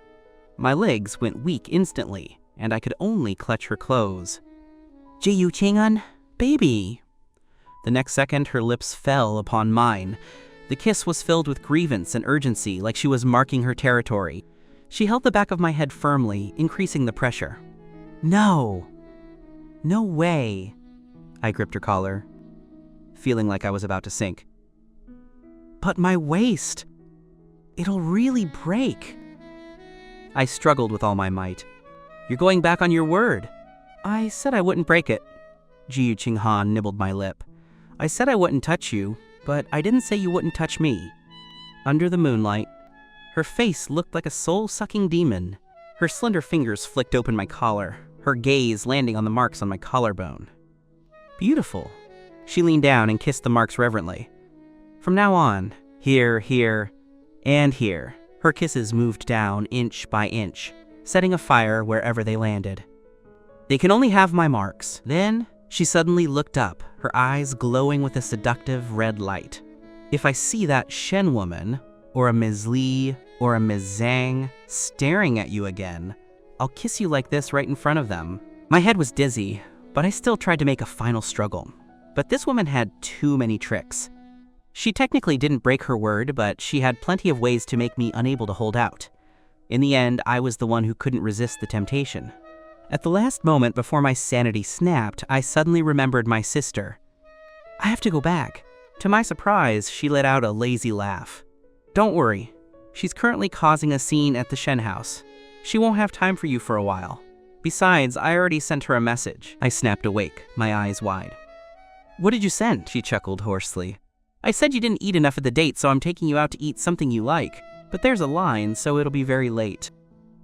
My legs went weak instantly, and I could only clutch her clothes. "Ji-Yu Ching-han, baby." The next second, her lips fell upon mine. The kiss was filled with grievance and urgency, like she was marking her territory. She held the back of my head firmly, increasing the pressure. "No. No way." I gripped her collar, feeling like I was about to sink. "But my waist. It'll really break." I struggled with all my might. "You're going back on your word." "I said I wouldn't break it." Ji-Yu Ching-han nibbled my lip. "I said I wouldn't touch you, but I didn't say you wouldn't touch me." Under the moonlight, her face looked like a soul-sucking demon. Her slender fingers flicked open my collar, her gaze landing on the marks on my collarbone. "Beautiful." She leaned down and kissed the marks reverently. "From now on, here, and here." Her kisses moved down inch by inch, setting a fire wherever they landed. "They can only have my marks." Then she suddenly looked up, her eyes glowing with a seductive red light. "If I see that Shen woman, or a Ms. Li, or a Ms. Zhang staring at you again, I'll kiss you like this right in front of them." My head was dizzy, but I still tried to make a final struggle. But this woman had too many tricks. She technically didn't break her word, but she had plenty of ways to make me unable to hold out. In the end, I was the one who couldn't resist the temptation. At the last moment before my sanity snapped, I suddenly remembered my sister. "I have to go back." To my surprise, she let out a lazy laugh. "Don't worry. She's currently causing a scene at the Shen house. She won't have time for you for a while. Besides, I already sent her a message." I snapped awake, my eyes wide. "What did you send?" She chuckled hoarsely. "I said you didn't eat enough at the date, so I'm taking you out to eat something you like. But there's a line, so it'll be very late.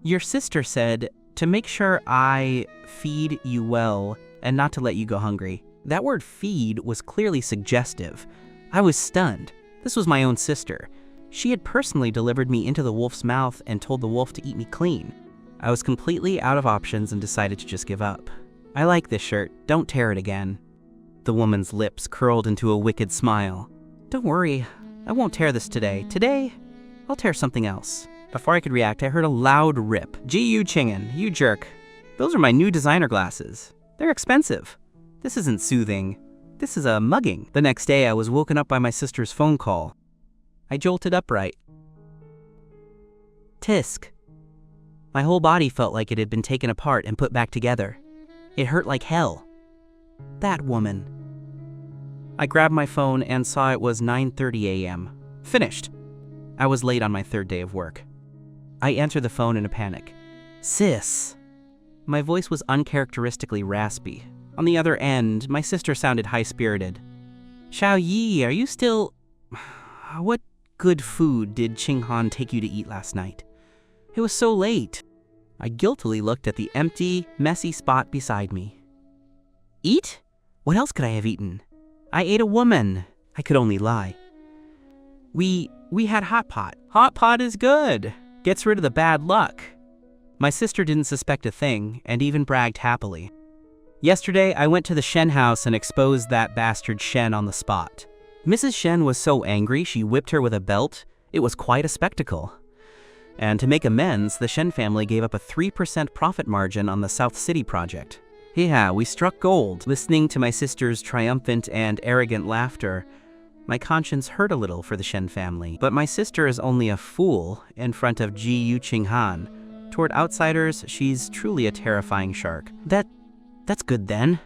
Your sister said to make sure I feed you well and not to let you go hungry." That word feed was clearly suggestive. I was stunned. This was my own sister. She had personally delivered me into the wolf's mouth and told the wolf to eat me clean. I was completely out of options and decided to just give up. "I like this shirt. Don't tear it again." The woman's lips curled into a wicked smile. "Don't worry, I won't tear this today. Today, I'll tear something else." Before I could react, I heard a loud rip. "Ji-Yu Ching-han, you jerk. Those are my new designer glasses. They're expensive. This isn't soothing. This is a mugging." The next day, I was woken up by my sister's phone call. I jolted upright. "Tisk." My whole body felt like it had been taken apart and put back together. It hurt like hell. That woman. I grabbed my phone and saw it was 9:30 a.m. Finished. I was late on my third day of work. I answered the phone in a panic. Sis. My voice was uncharacteristically raspy. On the other end, my sister sounded high-spirited. Xiaoyi, are you still... What good food did Qinghan take you to eat last night? It was so late. I guiltily looked at the empty, messy spot beside me. Eat? What else could I have eaten? I ate a woman. I could only lie. We had hot pot. Hot pot is good. Gets rid of the bad luck. My sister didn't suspect a thing and even bragged happily. Yesterday, I went to the Shen house and exposed that bastard Shen on the spot. Mrs. Shen was so angry she whipped her with a belt. It was quite a spectacle. And to make amends, the Shen family gave up a 3% profit margin on the South City project. Yeah, we struck gold. Listening to my sister's triumphant and arrogant laughter, my conscience hurt a little for the Shen family. But my sister is only a fool in front of Ji Yuqinghan. Toward outsiders, she's truly a terrifying shark. That's good then,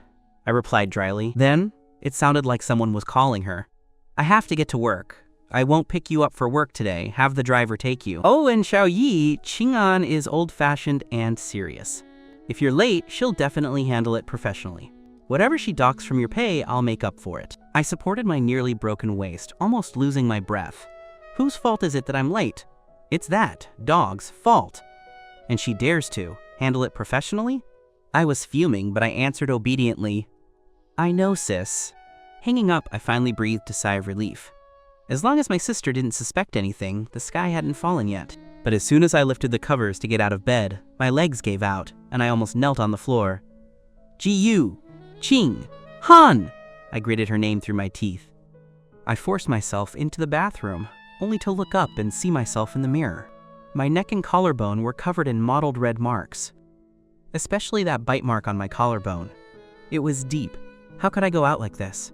I replied dryly. Then, it sounded like someone was calling her. I have to get to work. I won't pick you up for work today. Have the driver take you. Oh, and Xiaoyi, Qing'an is old-fashioned and serious. If you're late, she'll definitely handle it professionally. Whatever she docks from your pay, I'll make up for it. I supported my nearly broken waist, almost losing my breath. Whose fault is it that I'm late? It's that dog's fault. And she dares to handle it professionally? I was fuming, but I answered obediently, I know, sis. Hanging up, I finally breathed a sigh of relief. As long as my sister didn't suspect anything, the sky hadn't fallen yet. But as soon as I lifted the covers to get out of bed, my legs gave out, and I almost knelt on the floor. Ji-Yu, Qing, Han! I gritted her name through my teeth. I forced myself into the bathroom, only to look up and see myself in the mirror. My neck and collarbone were covered in mottled red marks. Especially that bite mark on my collarbone. It was deep. How could I go out like this?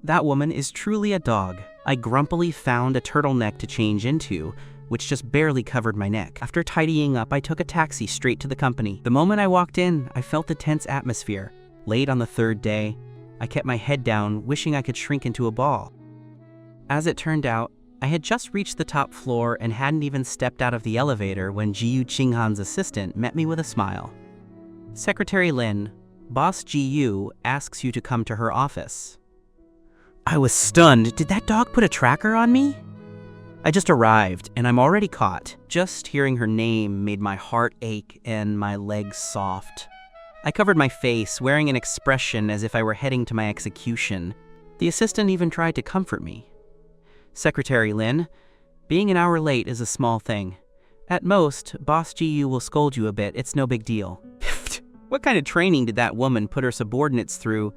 That woman is truly a dog. I grumpily found a turtleneck to change into, which just barely covered my neck. After tidying up, I took a taxi straight to the company. The moment I walked in, I felt the tense atmosphere. Late on the third day, I kept my head down, wishing I could shrink into a ball. As it turned out, I had just reached the top floor and hadn't even stepped out of the elevator when Ji Yuqinghan's assistant met me with a smile. Secretary Lin, Boss Ji Yu asks you to come to her office. I was stunned. Did that dog put a tracker on me? I just arrived, and I'm already caught. Just hearing her name made my heart ache and my legs soft. I covered my face, wearing an expression as if I were heading to my execution. The assistant even tried to comfort me. Secretary Lin, being an hour late is a small thing. At most, Boss Ji Yu will scold you a bit. It's no big deal. What kind of training did that woman put her subordinates through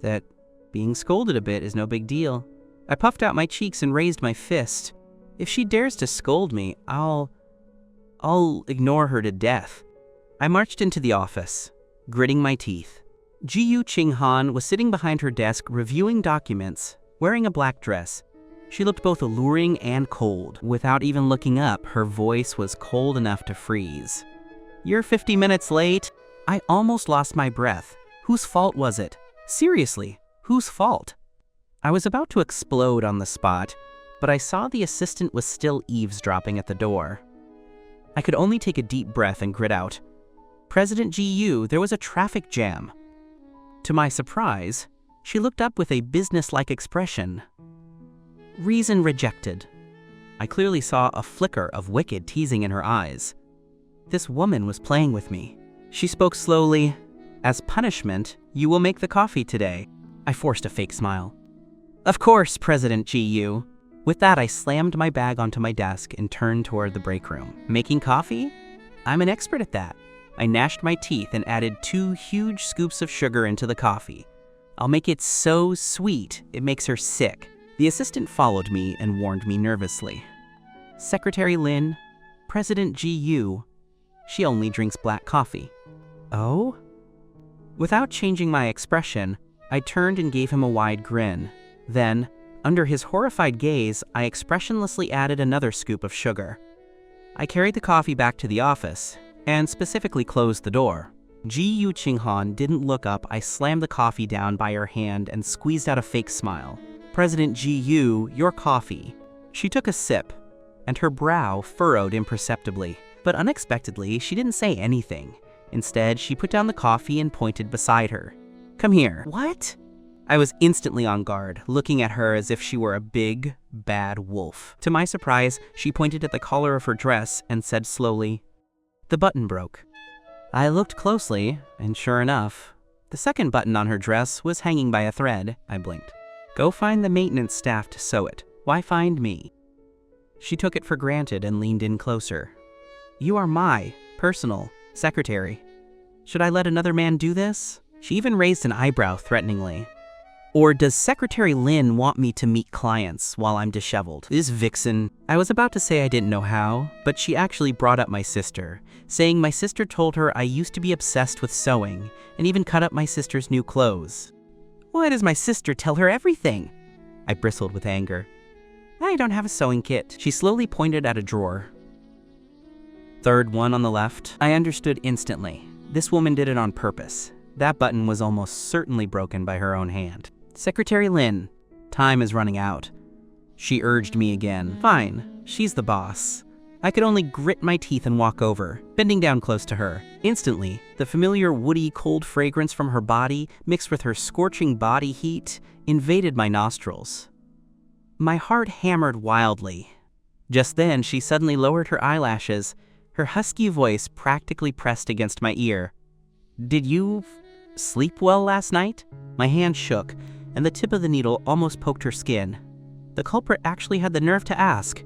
that being scolded a bit is no big deal? I puffed out my cheeks and raised my fist. If she dares to scold me, I'll ignore her to death. I marched into the office, gritting my teeth. Ji Yuqinghan was sitting behind her desk reviewing documents, wearing a black dress. She looked both alluring and cold. Without even looking up, her voice was cold enough to freeze. You're 50 minutes late? I almost lost my breath. Whose fault was it? Seriously, whose fault? I was about to explode on the spot, but I saw the assistant was still eavesdropping at the door. I could only take a deep breath and grit out, President Ji Yu, there was a traffic jam. To my surprise, she looked up with a businesslike expression. Reason rejected. I clearly saw a flicker of wicked teasing in her eyes. This woman was playing with me. She spoke slowly. As punishment, you will make the coffee today. I forced a fake smile. Of course, President Ji Yu. With that, I slammed my bag onto my desk and turned toward the break room. Making coffee? I'm an expert at that. I gnashed my teeth and added 2 huge scoops of sugar into the coffee. I'll make it so sweet, it makes her sick. The assistant followed me and warned me nervously. Secretary Lin, President Ji Yu, she only drinks black coffee. Oh? Without changing my expression, I turned and gave him a wide grin. Then, under his horrified gaze, I expressionlessly added another scoop of sugar. I carried the coffee back to the office, and specifically closed the door. Ji-Yu Ching-han didn't look up. I slammed the coffee down by her hand and squeezed out a fake smile. "President Ji-Yu, your coffee." She took a sip, and her brow furrowed imperceptibly. But unexpectedly, she didn't say anything. Instead, she put down the coffee and pointed beside her. "Come here." "What?" I was instantly on guard, looking at her as if she were a big, bad wolf. To my surprise, she pointed at the collar of her dress and said slowly, "The button broke." I looked closely, and sure enough, the second button on her dress was hanging by a thread. I blinked. "Go find the maintenance staff to sew it. Why find me?" She took it for granted and leaned in closer. "You are my personal secretary. Should I let another man do this?" She even raised an eyebrow threateningly. "Or does Secretary Lin want me to meet clients while I'm disheveled? This vixen." I was about to say I didn't know how, but she actually brought up my sister, saying my sister told her I used to be obsessed with sewing and even cut up my sister's new clothes. Why does my sister tell her everything? I bristled with anger. "I don't have a sewing kit." She slowly pointed at a drawer. "Third one on the left." I understood instantly. This woman did it on purpose. That button was almost certainly broken by her own hand. "Secretary Lin, time is running out." She urged me again. Fine, she's the boss. I could only grit my teeth and walk over, bending down close to her. Instantly, the familiar woody, cold fragrance from her body, mixed with her scorching body heat, invaded my nostrils. My heart hammered wildly. Just then, she suddenly lowered her eyelashes, her husky voice practically pressed against my ear. "Did you sleep well last night?" My hand shook, and the tip of the needle almost poked her skin. The culprit actually had the nerve to ask.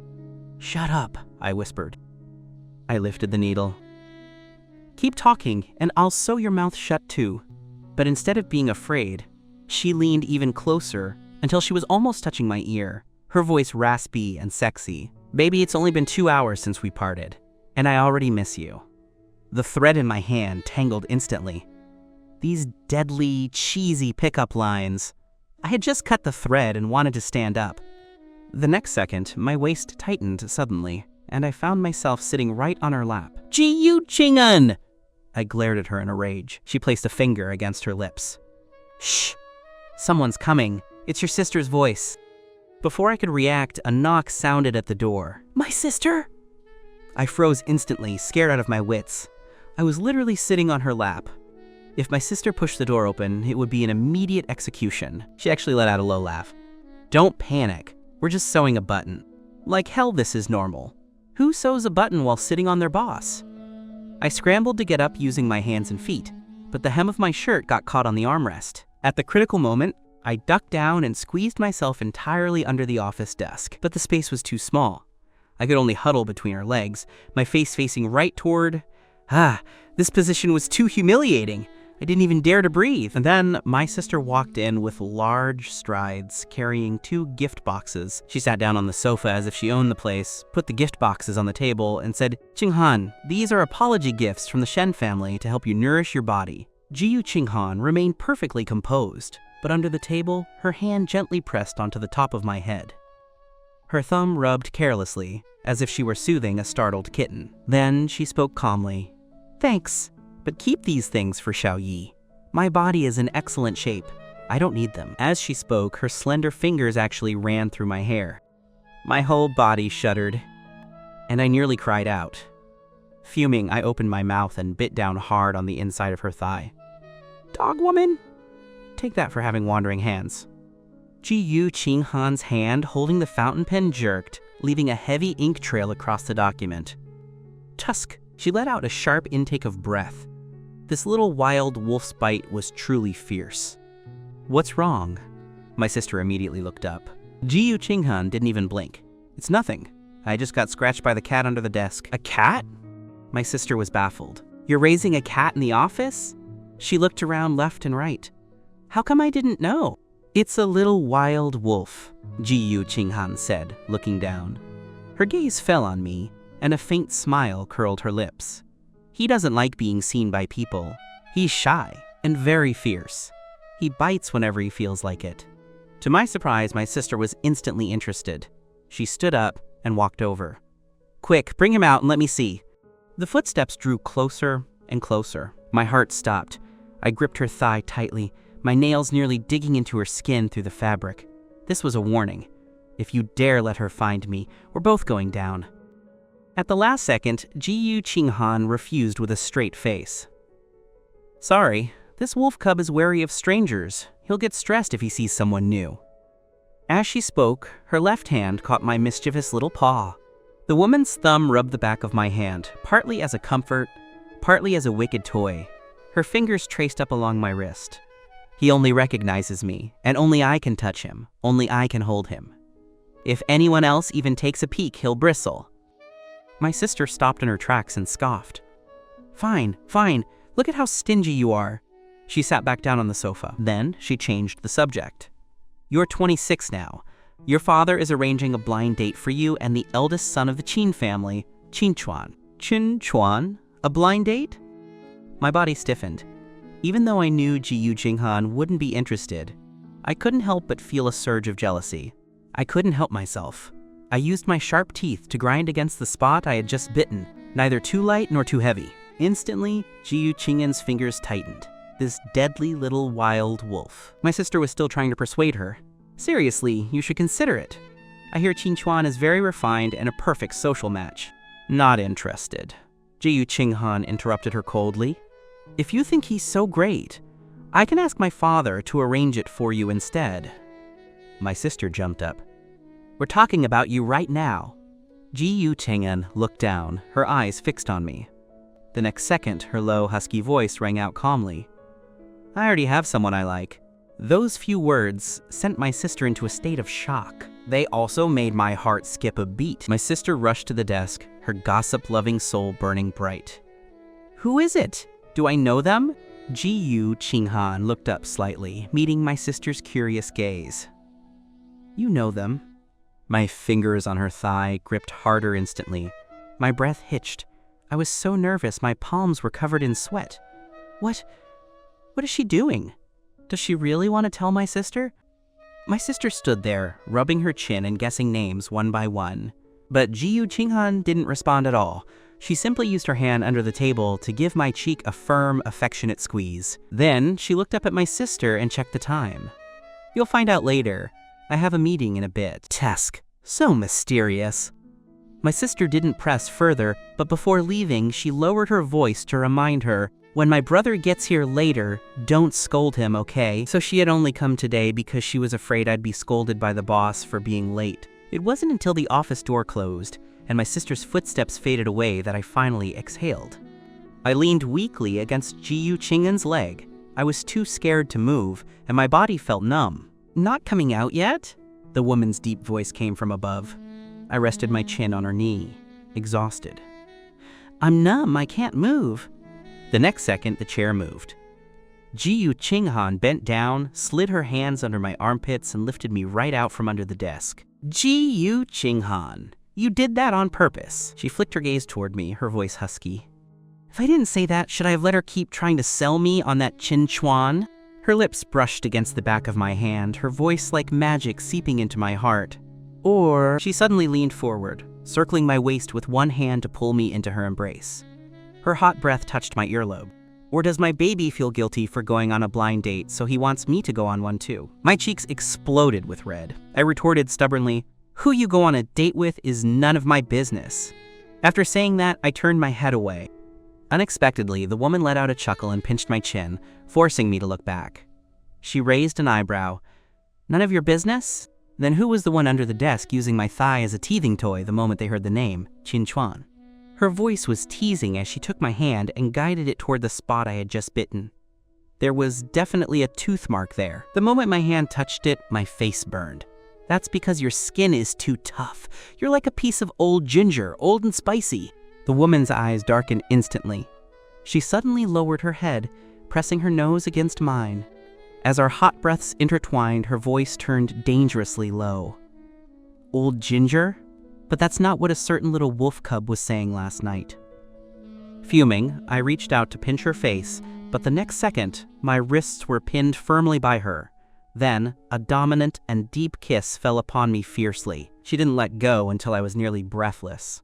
"Shut up," I whispered. I lifted the needle. "Keep talking, and I'll sew your mouth shut too." But instead of being afraid, she leaned even closer until she was almost touching my ear, her voice raspy and sexy. "Baby, it's only been 2 hours since we parted, and I already miss you." The thread in my hand tangled instantly. These deadly, cheesy pickup lines. I had just cut the thread and wanted to stand up. The next second, my waist tightened suddenly, and I found myself sitting right on her lap. "Ji-Yu Ching-un!" I glared at her in a rage. She placed a finger against her lips. "Shh! Someone's coming. It's your sister's voice." Before I could react, a knock sounded at the door. "My sister?" I froze instantly, scared out of my wits. I was literally sitting on her lap. If my sister pushed the door open, it would be an immediate execution. She actually let out a low laugh. "Don't panic. We're just sewing a button." Like hell, this is normal. Who sews a button while sitting on their boss? I scrambled to get up using my hands and feet, but the hem of my shirt got caught on the armrest. At the critical moment, I ducked down and squeezed myself entirely under the office desk, but the space was too small. I could only huddle between her legs, my face facing right toward... This position was too humiliating. I didn't even dare to breathe. And then my sister walked in with large strides, carrying 2 gift boxes. She sat down on the sofa as if she owned the place, put the gift boxes on the table, and said, "Ching-han, these are apology gifts from the Shen family to help you nourish your body." Ji-Yu Ching-han remained perfectly composed, but under the table, her hand gently pressed onto the top of my head. Her thumb rubbed carelessly, as if she were soothing a startled kitten. Then she spoke calmly. "Thanks. But keep these things for Xiaoyi. My body is in excellent shape. I don't need them." As she spoke, her slender fingers actually ran through my hair. My whole body shuddered, and I nearly cried out. Fuming, I opened my mouth and bit down hard on the inside of her thigh. "Dog woman? Take that for having wandering hands." Ji-Yu Ching-han's hand holding the fountain pen jerked, leaving a heavy ink trail across the document. Tusk. She let out a sharp intake of breath. This little wild wolf's bite was truly fierce. "What's wrong?" My sister immediately looked up. Ji-Yu Ching-han didn't even blink. "It's nothing. I just got scratched by the cat under the desk." "A cat?" My sister was baffled. "You're raising a cat in the office?" She looked around left and right. "How come I didn't know?" "It's a little wild wolf," Ji-Yu Ching-han said, looking down. Her gaze fell on me, and a faint smile curled her lips. "He doesn't like being seen by people. He's shy and very fierce. He bites whenever he feels like it." To my surprise, my sister was instantly interested. She stood up and walked over. Quick, bring him out and let me see. The footsteps drew closer and closer. My heart stopped. I gripped her thigh tightly, my nails nearly digging into her skin through the fabric. This was a warning. If you dare let her find me, we're both going down. At the last second, Ji-Yu Qinghan refused with a straight face. Sorry, this wolf cub is wary of strangers. He'll get stressed if he sees someone new. As she spoke, her left hand caught my mischievous little paw. The woman's thumb rubbed the back of my hand, partly as a comfort, partly as a wicked toy. Her fingers traced up along my wrist. He only recognizes me, and only I can touch him, only I can hold him. If anyone else even takes a peek, he'll bristle. My sister stopped in her tracks and scoffed. Fine, look at how stingy you are. She sat back down on the sofa. Then she changed the subject. You're 26 now. Your father is arranging a blind date for you and the eldest son of the Qin family, Qin Chuan. Qin Chuan? A blind date? My body stiffened. Even though I knew Ji-Yu Qinghan wouldn't be interested, I couldn't help but feel a surge of jealousy. I couldn't help myself. I used my sharp teeth to grind against the spot I had just bitten, neither too light nor too heavy. Instantly, Ji-Yu Qinghan's fingers tightened. This deadly little wild wolf. My sister was still trying to persuade her. Seriously, you should consider it. I hear Qin Chuan is very refined and a perfect social match. Not interested. Ji-Yu Qinghan interrupted her coldly. If you think he's so great, I can ask my father to arrange it for you instead. My sister jumped up. We're talking about you right now. Ji-Yu Qinghan looked down, her eyes fixed on me. The next second, her low, husky voice rang out calmly. I already have someone I like. Those few words sent my sister into a state of shock. They also made my heart skip a beat. My sister rushed to the desk, her gossip-loving soul burning bright. Who is it? Do I know them? Ji-Yu Qinghan looked up slightly, meeting my sister's curious gaze. You know them. My fingers on her thigh gripped harder instantly. My breath hitched. I was so nervous my palms were covered in sweat. What is she doing? Does she really want to tell my sister? My sister stood there, rubbing her chin and guessing names one by one. But Ji-Yu Qinghan didn't respond at all. She simply used her hand under the table to give my cheek a firm, affectionate squeeze. Then she looked up at my sister and checked the time. You'll find out later. I have a meeting in a bit. Tesk. So mysterious. My sister didn't press further, but before leaving, she lowered her voice to remind her, when my brother gets here later, don't scold him, okay? So she had only come today because she was afraid I'd be scolded by the boss for being late. It wasn't until the office door closed and my sister's footsteps faded away that I finally exhaled. I leaned weakly against Ji-Yu Qinghan's leg. I was too scared to move, and my body felt numb. Not coming out yet? The woman's deep voice came from above. I rested my chin on her knee, exhausted. I'm numb, I can't move. The next second, the chair moved. Ji-Yu Qinghan bent down, slid her hands under my armpits, and lifted me right out from under the desk. Ji-Yu Qinghan, you did that on purpose. She flicked her gaze toward me, her voice husky. If I didn't say that, should I have let her keep trying to sell me on that Qin Chuan? Her lips brushed against the back of my hand, her voice like magic seeping into my heart. Or she suddenly leaned forward, circling my waist with one hand to pull me into her embrace. Her hot breath touched my earlobe. Or does my baby feel guilty for going on a blind date, so he wants me to go on one too? My cheeks exploded with red. I retorted stubbornly, who you go on a date with is none of my business. After saying that, I turned my head away. Unexpectedly, the woman let out a chuckle and pinched my chin, forcing me to look back. She raised an eyebrow. None of your business? Then who was the one under the desk using my thigh as a teething toy the moment they heard the name, Qin Chuan? Her voice was teasing as she took my hand and guided it toward the spot I had just bitten. There was definitely a tooth mark there. The moment my hand touched it, my face burned. That's because your skin is too tough. You're like a piece of old ginger, old and spicy. The woman's eyes darkened instantly. She suddenly lowered her head, pressing her nose against mine. As our hot breaths intertwined, her voice turned dangerously low. Old ginger? But that's not what a certain little wolf cub was saying last night. Fuming, I reached out to pinch her face, but the next second, my wrists were pinned firmly by her. Then, a dominant and deep kiss fell upon me fiercely. She didn't let go until I was nearly breathless.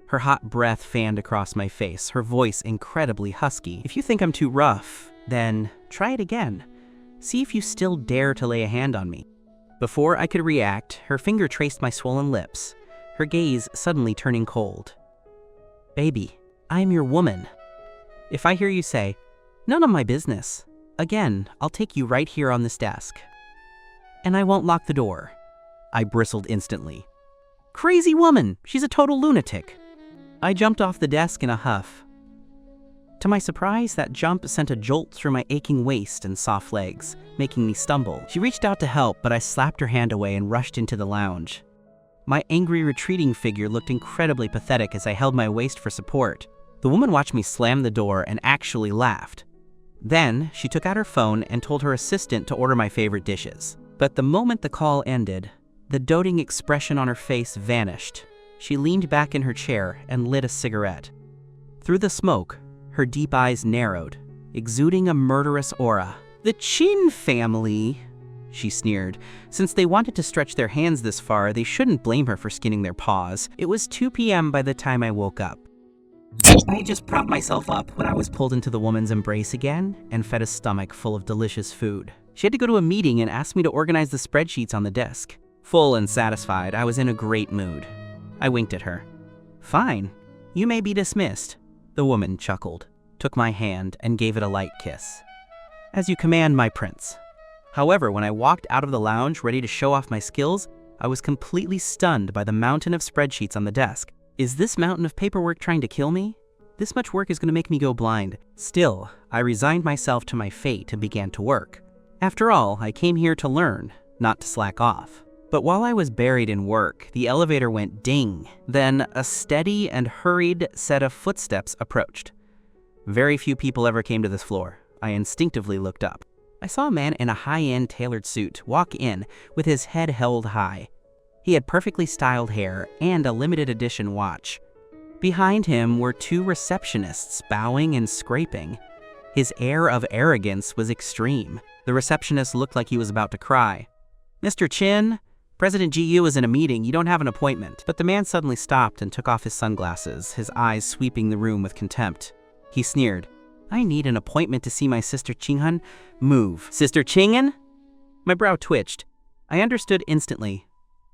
Her hot breath fanned across my face, her voice incredibly husky. "If you think I'm too rough, then try it again. See if you still dare to lay a hand on me." Before I could react, her finger traced my swollen lips, her gaze suddenly turning cold. "Baby, I am your woman. If I hear you say, 'None of my business,' again, I'll take you right here on this desk. And I won't lock the door." I bristled instantly. "Crazy woman! She's a total lunatic." I jumped off the desk in a huff. To my surprise, that jump sent a jolt through my aching waist and soft legs, making me stumble. She reached out to help, but I slapped her hand away and rushed into the lounge. My angry, retreating figure looked incredibly pathetic as I held my waist for support. The woman watched me slam the door and actually laughed. Then, she took out her phone and told her assistant to order my favorite dishes. But the moment the call ended, the doting expression on her face vanished. She leaned back in her chair and lit a cigarette. Through the smoke, her deep eyes narrowed, exuding a murderous aura. "The Chin family," she sneered. Since they wanted to stretch their hands this far, they shouldn't blame her for skinning their paws. It was 2 p.m. by the time I woke up. I just propped myself up when I was pulled into the woman's embrace again and fed a stomach full of delicious food. She had to go to a meeting and asked me to organize the spreadsheets on the desk. Full and satisfied, I was in a great mood. I winked at her. "Fine, you may be dismissed." The woman chuckled, took my hand, and gave it a light kiss. "As you command, my prince." However, when I walked out of the lounge ready to show off my skills, I was completely stunned by the mountain of spreadsheets on the desk. Is this mountain of paperwork trying to kill me? This much work is going to make me go blind. Still, I resigned myself to my fate and began to work. After all, I came here to learn, not to slack off. But while I was buried in work, the elevator went ding. Then a steady and hurried set of footsteps approached. Very few people ever came to this floor. I instinctively looked up. I saw a man in a high-end tailored suit walk in with his head held high. He had perfectly styled hair and a limited edition watch. Behind him were 2 receptionists bowing and scraping. His air of arrogance was extreme. The receptionist looked like he was about to cry. "Mr. Chin, President GU is in a meeting. You don't have an appointment." But the man suddenly stopped and took off his sunglasses, his eyes sweeping the room with contempt. He sneered. "I need an appointment to see my sister Chinghan. Move." "Sister Chinghan?" My brow twitched. I understood instantly.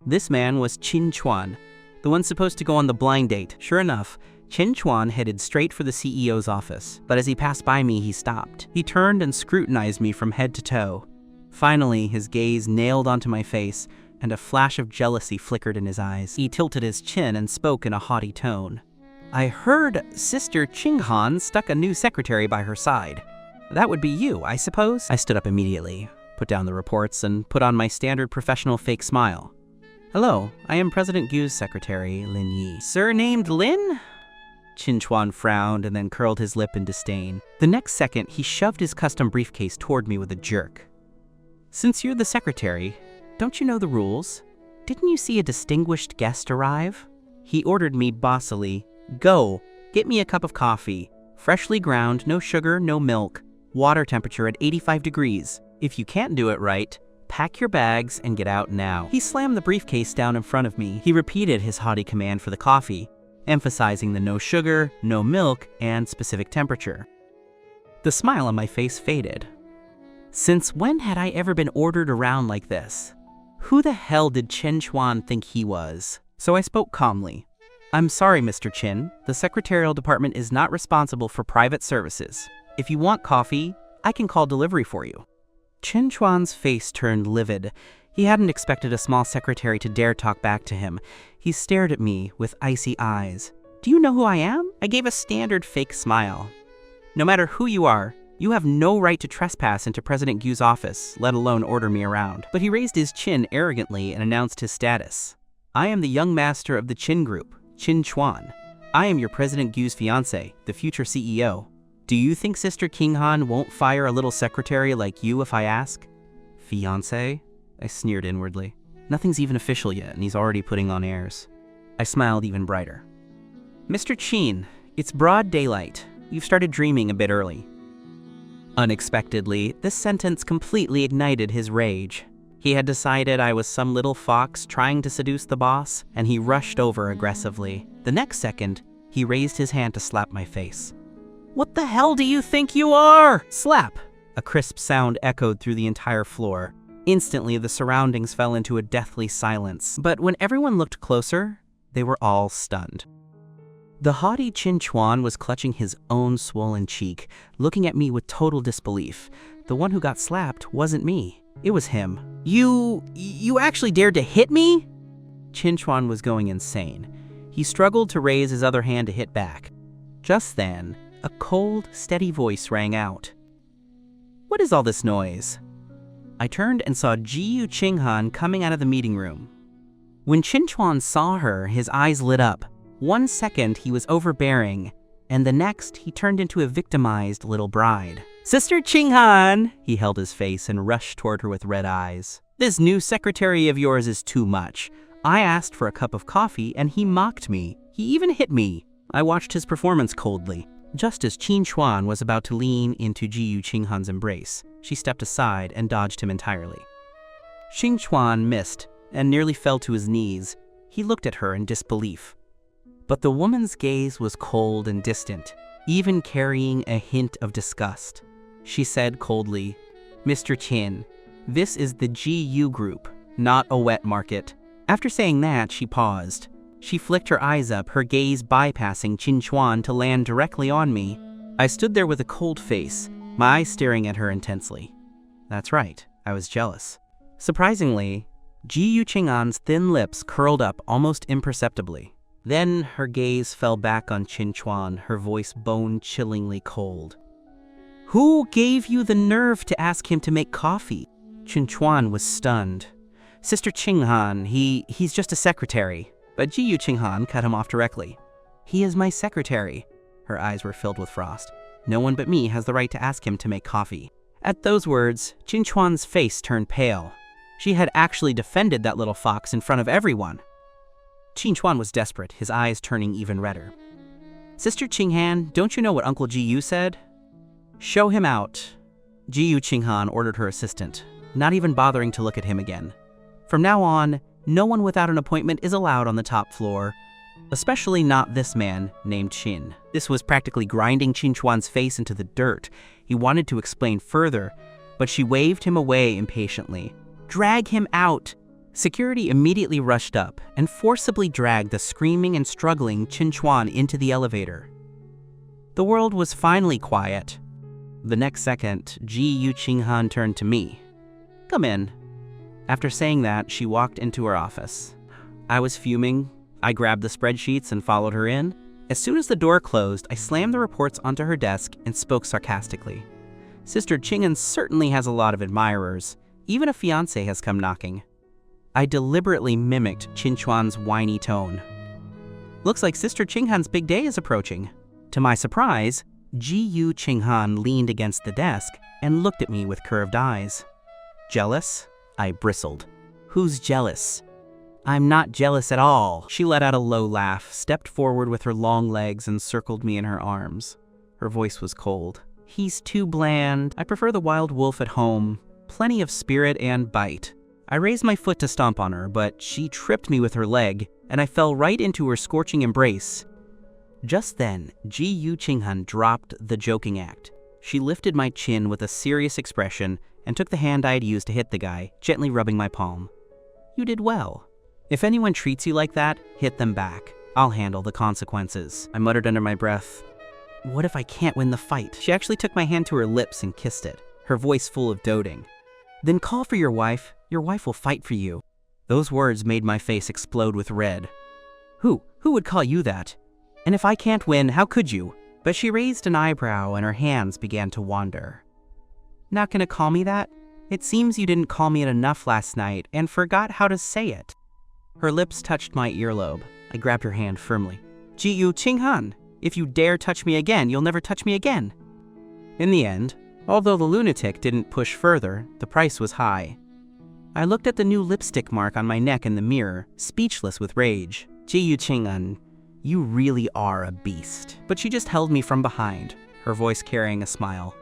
This man was Qin Chuan, the one supposed to go on the blind date. Sure enough, Qin Chuan headed straight for the CEO's office. But as he passed by me, he stopped. He turned and scrutinized me from head to toe. Finally, his gaze nailed onto my face, and a flash of jealousy flickered in his eyes. He tilted his chin and spoke in a haughty tone. "I heard Sister Chinghan stuck a new secretary by her side. That would be you, I suppose?" I stood up immediately, put down the reports, and put on my standard professional fake smile. "Hello, I am President Gu's secretary, Lin Yi." "Surnamed Lin?" Qin Chuan frowned and then curled his lip in disdain. The next second, he shoved his custom briefcase toward me with a jerk. "Since you're the secretary, don't you know the rules? Didn't you see a distinguished guest arrive?" He ordered me bossily, "Go, get me a cup of coffee. Freshly ground, no sugar, no milk. Water temperature at 85 degrees. If you can't do it right, pack your bags and get out now." He slammed the briefcase down in front of me. He repeated his haughty command for the coffee, emphasizing the no sugar, no milk, and specific temperature. The smile on my face faded. Since when had I ever been ordered around like this? Who the hell did Qin Chuan think he was? So I spoke calmly. "I'm sorry, Mr. Qin. The secretarial department is not responsible for private services. If you want coffee, I can call delivery for you." Qin Chuan's face turned livid. He hadn't expected a small secretary to dare talk back to him. He stared at me with icy eyes. "Do you know who I am?" I gave a standard fake smile. "No matter who you are, you have no right to trespass into President Gu's office, let alone order me around." But he raised his chin arrogantly and announced his status. "I am the young master of the Qin Group, Qin Chuan. I am your President Gu's fiancé, the future CEO. Do you think Sister Chinghan won't fire a little secretary like you if I ask?" "Fiancé?" I sneered inwardly. Nothing's even official yet, and he's already putting on airs. I smiled even brighter. "Mr. Qin, it's broad daylight. You've started dreaming a bit early." Unexpectedly, this sentence completely ignited his rage. He had decided I was some little fox trying to seduce the boss, and he rushed over aggressively. The next second, he raised his hand to slap my face. "What the hell do you think you are?" Slap! A crisp sound echoed through the entire floor. Instantly, the surroundings fell into a deathly silence, but when everyone looked closer, they were all stunned. The haughty Qin Chuan was clutching his own swollen cheek, looking at me with total disbelief. The one who got slapped wasn't me. It was him. You actually dared to hit me?" Qin Chuan was going insane. He struggled to raise his other hand to hit back. Just then, a cold, steady voice rang out. "What is all this noise?" I turned and saw Ji Yuqinghan coming out of the meeting room. When Qin Chuan saw her, his eyes lit up. 1 second, he was overbearing, and the next, he turned into a victimized little bride. "Sister Qinghan!" He held his face and rushed toward her with red eyes. "This new secretary of yours is too much. I asked for a cup of coffee, and he mocked me. He even hit me." I watched his performance coldly. Just as Qin Chuan was about to lean into Ji Yuqinghan's embrace, she stepped aside and dodged him entirely. Qin Chuan missed and nearly fell to his knees. He looked at her in disbelief. But the woman's gaze was cold and distant, even carrying a hint of disgust. She said coldly, "Mr. Qin, this is the GU group, not a wet market." After saying that, she paused. She flicked her eyes up, her gaze bypassing Qin Chuan to land directly on me. I stood there with a cold face, my eyes staring at her intensely. That's right, I was jealous. Surprisingly, Ji Yuqinghan's thin lips curled up almost imperceptibly. Then her gaze fell back on Qin Chuan, her voice bone-chillingly cold. "Who gave you the nerve to ask him to make coffee?" Qin Chuan was stunned. "Sister Qinghan, he's just a secretary." But Ji Yuqinghan cut him off directly. "He is my secretary." Her eyes were filled with frost. "No one but me has the right to ask him to make coffee." At those words, Qin Chuan's face turned pale. She had actually defended that little fox in front of everyone. Qin Chuan was desperate, his eyes turning even redder. "Sister Qinghan, don't you know what Uncle Ji Yu said?" "Show him out." Ji Yuqinghan ordered her assistant, not even bothering to look at him again. From now on, no one without an appointment is allowed on the top floor, especially not this man named Qin. This was practically grinding Qin Chuan's face into the dirt. He wanted to explain further, but she waved him away impatiently. "Drag him out!" Security immediately rushed up and forcibly dragged the screaming and struggling Qin Chuan into the elevator. The world was finally quiet. The next second, Ji Yuqinghan turned to me. "Come in." After saying that, she walked into her office. I was fuming. I grabbed the spreadsheets and followed her in. As soon as the door closed, I slammed the reports onto her desk and spoke sarcastically. "Sister Qinghan certainly has a lot of admirers. Even a fiancé has come knocking." I deliberately mimicked Qin Chuan's whiny tone. "Looks like Sister Qinghan's big day is approaching." To my surprise, Ji Yuqinghan leaned against the desk and looked at me with curved eyes. "Jealous?" I bristled. "Who's jealous?" "I'm not jealous at all." She let out a low laugh, stepped forward with her long legs, and circled me in her arms. Her voice was cold. "He's too bland. I prefer the wild wolf at home. Plenty of spirit and bite." I raised my foot to stomp on her, but she tripped me with her leg, and I fell right into her scorching embrace. Just then, Ji Yuqinghan dropped the joking act. She lifted my chin with a serious expression and took the hand I had used to hit the guy, gently rubbing my palm. "You did well. If anyone treats you like that, hit them back. I'll handle the consequences." I muttered under my breath, "What if I can't win the fight?" She actually took my hand to her lips and kissed it, her voice full of doting. "Then call for your wife. Your wife will fight for you." Those words made my face explode with red. Who would call you that? And if I can't win, how could you?" But she raised an eyebrow and her hands began to wander. "Not gonna call me that? It seems you didn't call me it enough last night and forgot how to say it." Her lips touched my earlobe. I grabbed her hand firmly. "Ji Yuqinghan, if you dare touch me again, you'll never touch me again." In the end, although the lunatic didn't push further, the price was high. I looked at the new lipstick mark on my neck in the mirror, speechless with rage. "Ji Yuqinghan, you really are a beast." But she just held me from behind, her voice carrying a smile.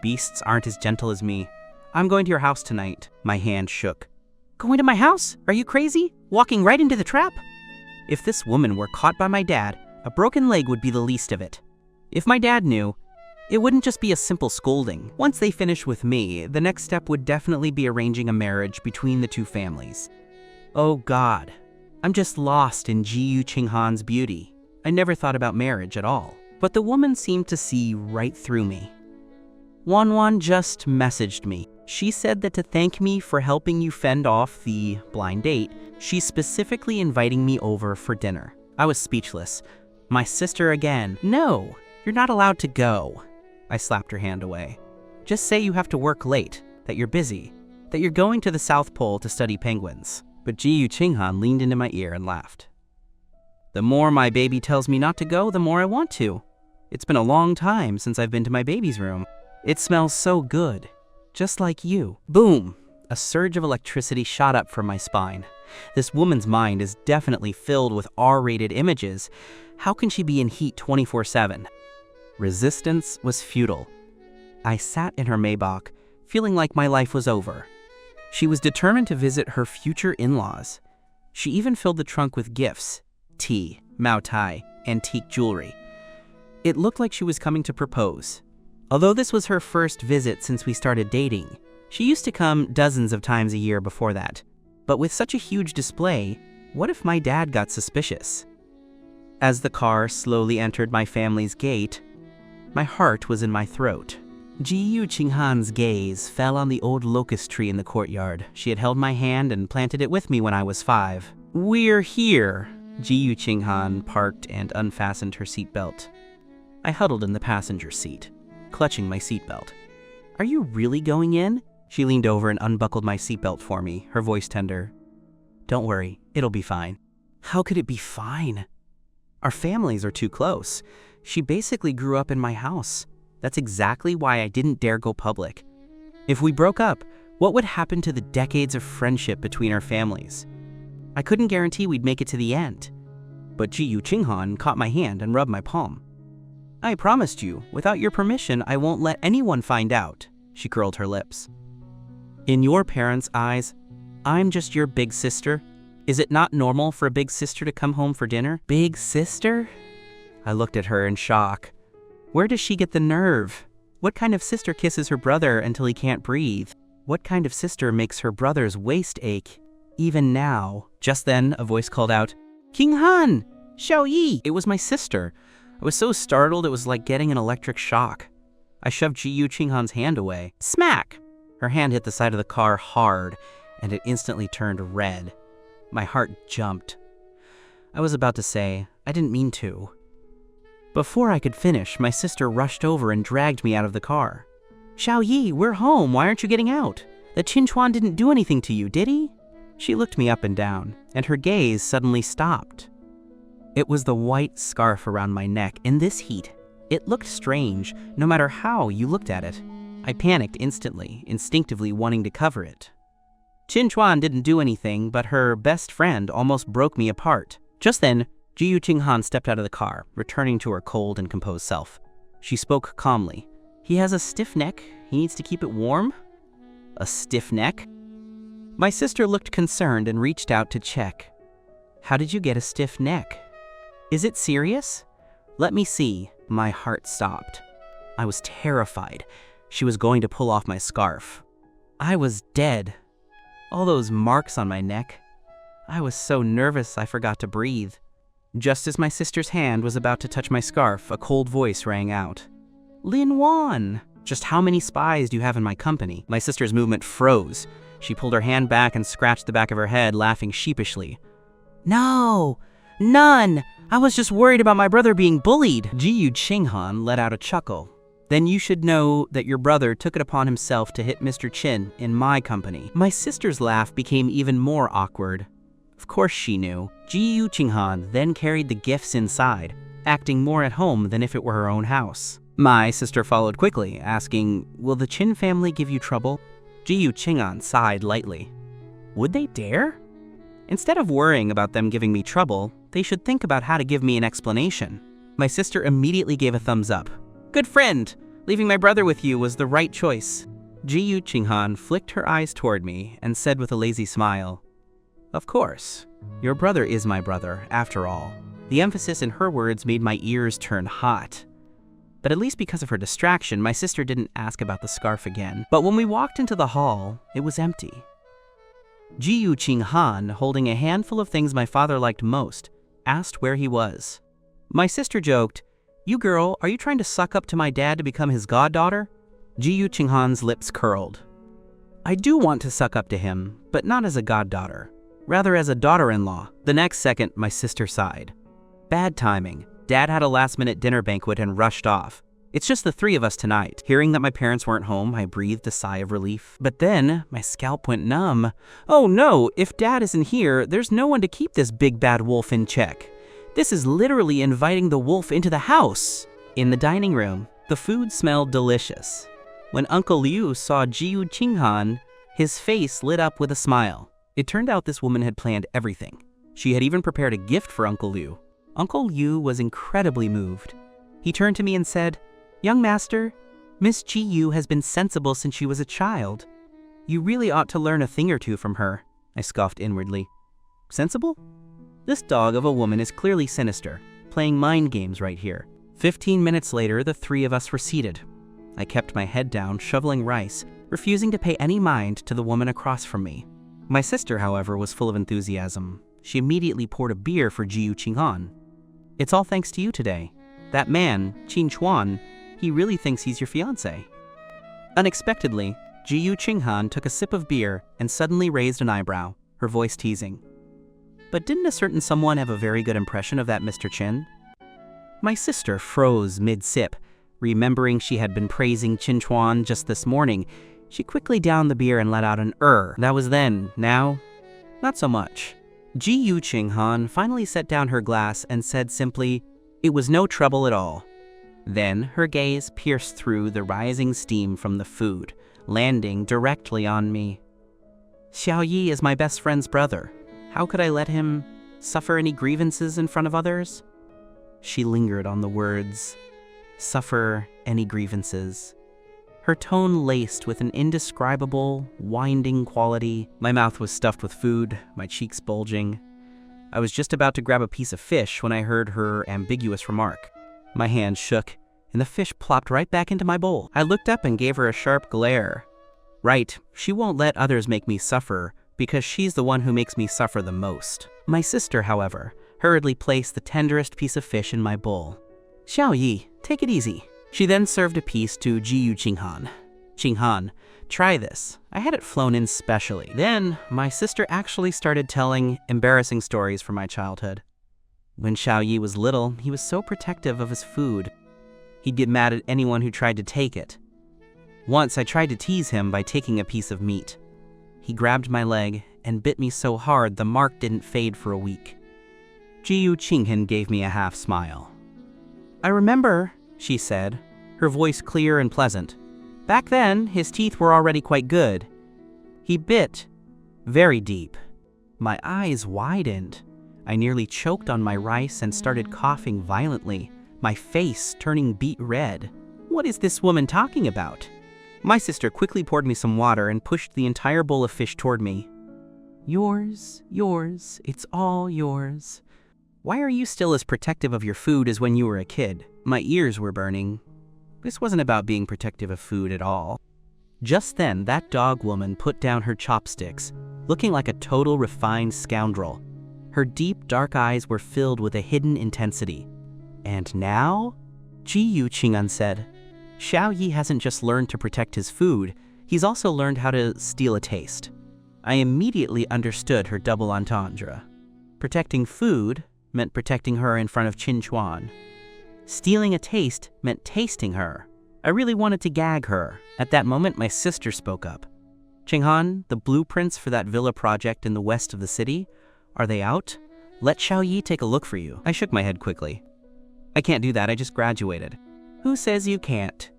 "Beasts aren't as gentle as me. I'm going to your house tonight. My hand shook. Going to my house? Are you crazy? Walking right into the trap? If this woman were caught by my dad, a broken leg would be the least of it. If my dad knew, it wouldn't just be a simple scolding. Once they finished with me, the next step would definitely be arranging a marriage between the two families. Oh God, I'm just lost in Ji Yuqinghan's beauty. I never thought about marriage at all. But the woman seemed to see right through me. Wanwan just messaged me. She said that to thank me for helping you fend off the blind date, she's specifically inviting me over for dinner. I was speechless. My sister again. No, you're not allowed to go. I slapped her hand away. Just say you have to work late, that you're busy, that you're going to the South Pole to study penguins. But Ji Yuqinghan leaned into my ear and laughed. The more my baby tells me not to go, the more I want to. It's been a long time since I've been to my baby's room. It smells so good, just like you. Boom! A surge of electricity shot up from my spine. This woman's mind is definitely filled with R-rated images. How can she be in heat 24/7? Resistance was futile. I sat in her Maybach, feeling like my life was over. She was determined to visit her future in-laws. She even filled the trunk with gifts, tea, Mao Tai, antique jewelry. It looked like she was coming to propose. Although this was her first visit since we started dating, she used to come dozens of times a year before that. But with such a huge display, what if my dad got suspicious? As the car slowly entered my family's gate, my heart was in my throat. Ji Yuqinghan's gaze fell on the old locust tree in the courtyard. She had held my hand and planted it with me when I was 5. We're here. Ji Yuqinghan parked and unfastened her seatbelt. I huddled in the passenger seat, clutching my seatbelt. Are you really going in? She leaned over and unbuckled my seatbelt for me, her voice tender. Don't worry, it'll be fine. How could it be fine? Our families are too close. She basically grew up in my house. That's exactly why I didn't dare go public. If we broke up, what would happen to the decades of friendship between our families? I couldn't guarantee we'd make it to the end. But Ji Yuqinghan caught my hand and rubbed my palm. I promised you, without your permission, I won't let anyone find out. She curled her lips. In your parents' eyes, I'm just your big sister. Is it not normal for a big sister to come home for dinner? Big sister? I looked at her in shock. Where does she get the nerve? What kind of sister kisses her brother until he can't breathe? What kind of sister makes her brother's waist ache? Even now. Just then, a voice called out, Qinghan! Xiaoyi! It was my sister. I was so startled it was like getting an electric shock. I shoved Ji Yuqinghan's hand away. Smack! Her hand hit the side of the car hard, and it instantly turned red. My heart jumped. I was about to say, I didn't mean to. Before I could finish, my sister rushed over and dragged me out of the car. Xiaoyi, we're home. Why aren't you getting out? The Qinchuan didn't do anything to you, did he? She looked me up and down, and her gaze suddenly stopped. It was the white scarf around my neck in this heat. It looked strange, no matter how you looked at it. I panicked instantly, instinctively wanting to cover it. Qinchuan didn't do anything, but her best friend almost broke me apart. Just then, Ji Yuqinghan stepped out of the car, returning to her cold and composed self. She spoke calmly. He has a stiff neck. He needs to keep it warm. A stiff neck? My sister looked concerned and reached out to check. How did you get a stiff neck? Is it serious? Let me see. My heart stopped. I was terrified. She was going to pull off my scarf. I was dead. All those marks on my neck. I was so nervous I forgot to breathe. Just as my sister's hand was about to touch my scarf, a cold voice rang out. Lin Wan! Just how many spies do you have in my company? My sister's movement froze. She pulled her hand back and scratched the back of her head, laughing sheepishly. No! None! I was just worried about my brother being bullied. Ji Yuqinghan let out a chuckle. Then you should know that your brother took it upon himself to hit Mr. Qin in my company. My sister's laugh became even more awkward. Of course she knew. Ji Yuqinghan then carried the gifts inside, acting more at home than if it were her own house. My sister followed quickly, asking, will the Qin family give you trouble? Ji Yuqinghan sighed lightly. Would they dare? Instead of worrying about them giving me trouble, they should think about how to give me an explanation. My sister immediately gave a thumbs up. Good friend! Leaving my brother with you was the right choice. Jiyu Qinghan flicked her eyes toward me and said with a lazy smile, "Of course. Your brother is my brother, after all." The emphasis in her words made my ears turn hot. But at least because of her distraction, my sister didn't ask about the scarf again. But when we walked into the hall, it was empty. Jiyu Qinghan, holding a handful of things my father liked most, asked where he was. My sister joked, "You girl, are you trying to suck up to my dad to become his goddaughter?" Jiyu Qinghan's lips curled. "I do want to suck up to him, but not as a goddaughter. Rather as a daughter-in-law." The next second, my sister sighed. Bad timing. Dad had a last-minute dinner banquet and rushed off. It's just the three of us tonight. Hearing that my parents weren't home, I breathed a sigh of relief. But then, my scalp went numb. Oh no, if Dad isn't here, there's no one to keep this big bad wolf in check. This is literally inviting the wolf into the house. In the dining room, the food smelled delicious. When Uncle Liu saw Jiyu Qinghan, his face lit up with a smile. It turned out this woman had planned everything. She had even prepared a gift for Uncle Liu. Uncle Liu was incredibly moved. He turned to me and said, "Young master, Miss Jiyu has been sensible since she was a child. You really ought to learn a thing or two from her." I scoffed inwardly. Sensible? This dog of a woman is clearly sinister, playing mind games right here. 15 minutes later, the three of us were seated. I kept my head down, shoveling rice, refusing to pay any mind to the woman across from me. My sister, however, was full of enthusiasm. She immediately poured a beer for Jiyu Qinghan. "It's all thanks to you today. That man, Qin Chuan, he really thinks he's your fiancé." Unexpectedly, Jiyu Qinghan took a sip of beer and suddenly raised an eyebrow, her voice teasing. "But didn't a certain someone have a very good impression of that Mr. Qin?" My sister froze mid-sip. Remembering she had been praising Qin Chuan just this morning, she quickly downed the beer and let out an That was then. Now, not so much. Jiyu Qinghan finally set down her glass and said simply, "It was no trouble at all." Then her gaze pierced through the rising steam from the food, landing directly on me. "Xiao Yi is my best friend's brother. How could I let him suffer any grievances in front of others?" She lingered on the words, "suffer any grievances." Her tone laced with an indescribable, winding quality. My mouth was stuffed with food, my cheeks bulging. I was just about to grab a piece of fish when I heard her ambiguous remark. My hand shook, and the fish plopped right back into my bowl. I looked up and gave her a sharp glare. Right, she won't let others make me suffer, because she's the one who makes me suffer the most. My sister, however, hurriedly placed the tenderest piece of fish in my bowl. "Xiao Yi, take it easy." She then served a piece to Jiyu Qinghan. "Qinghan, try this. I had it flown in specially." Then, my sister actually started telling embarrassing stories from my childhood. When Xiao Yi was little, he was so protective of his food. He'd get mad at anyone who tried to take it. Once I tried to tease him by taking a piece of meat. He grabbed my leg and bit me so hard the mark didn't fade for a week. Jiyu Qinghan gave me a half smile. "I remember," she said, her voice clear and pleasant. "Back then, his teeth were already quite good. He bit very deep." My eyes widened. I nearly choked on my rice and started coughing violently, my face turning beet red. What is this woman talking about? My sister quickly poured me some water and pushed the entire bowl of fish toward me. "Yours, yours, it's all yours." Why are you still as protective of your food as when you were a kid? My ears were burning. This wasn't about being protective of food at all. Just then, that dog woman put down her chopsticks, looking like a total refined scoundrel. Her deep, dark eyes were filled with a hidden intensity. "And now?" Jiyu Qinghan said. "Xiao Yi hasn't just learned to protect his food, he's also learned how to steal a taste." I immediately understood her double entendre. Protecting food meant protecting her in front of Qin Chuan. Stealing a taste meant tasting her. I really wanted to gag her. At that moment, my sister spoke up. "Qinghan, the blueprints for that villa project in the west of the city, are they out? Let Xiao Yi take a look for you." I shook my head quickly. "I can't do that, I just graduated." "Who says you can't?"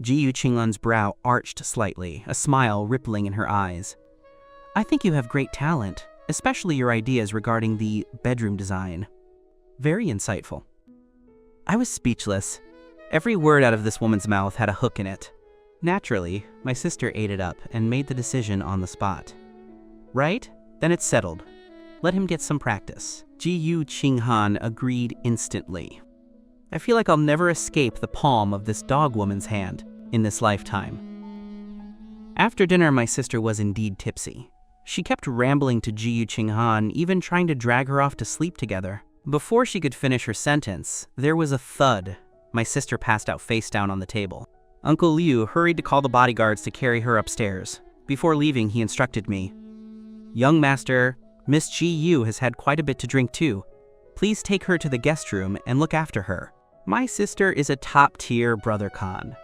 Jiyu Qinghan's brow arched slightly, a smile rippling in her eyes. "I think you have great talent, especially your ideas regarding the bedroom design. Very insightful." I was speechless. Every word out of this woman's mouth had a hook in it. Naturally, my sister ate it up and made the decision on the spot. Right? Then it's settled. Let him get some practice. Ji-Yu Qinghan agreed instantly. I feel like I'll never escape the palm of this dog woman's hand in this lifetime. After dinner, my sister was indeed tipsy. She kept rambling to Ji-Yu Qinghan, even trying to drag her off to sleep together. Before she could finish her sentence, there was a thud. My sister passed out face down on the table. Uncle Liu hurried to call the bodyguards to carry her upstairs. Before leaving, he instructed me, "Young master, Miss Ji-Yu has had quite a bit to drink too. Please take her to the guest room and look after her." My sister is a top-tier brother con.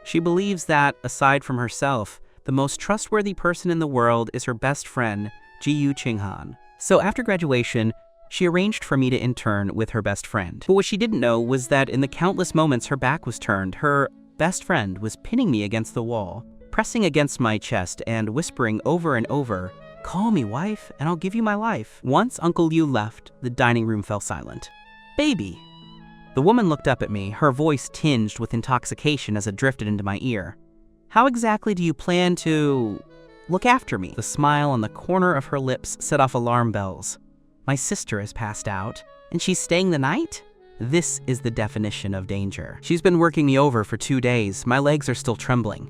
She believes that, aside from herself, the most trustworthy person in the world is her best friend, Ji-Yu Qinghan. So after graduation, she arranged for me to intern with her best friend. But what she didn't know was that in the countless moments her back was turned, her best friend was pinning me against the wall, pressing against my chest and whispering over and over, "Call me, wife, and I'll give you my life." Once Uncle Liu left, the dining room fell silent. "Baby." The woman looked up at me, her voice tinged with intoxication as it drifted into my ear. "How exactly do you plan to look after me?" The smile on the corner of her lips set off alarm bells. My sister has passed out, and she's staying the night? This is the definition of danger. She's been working me over for 2 days. My legs are still trembling.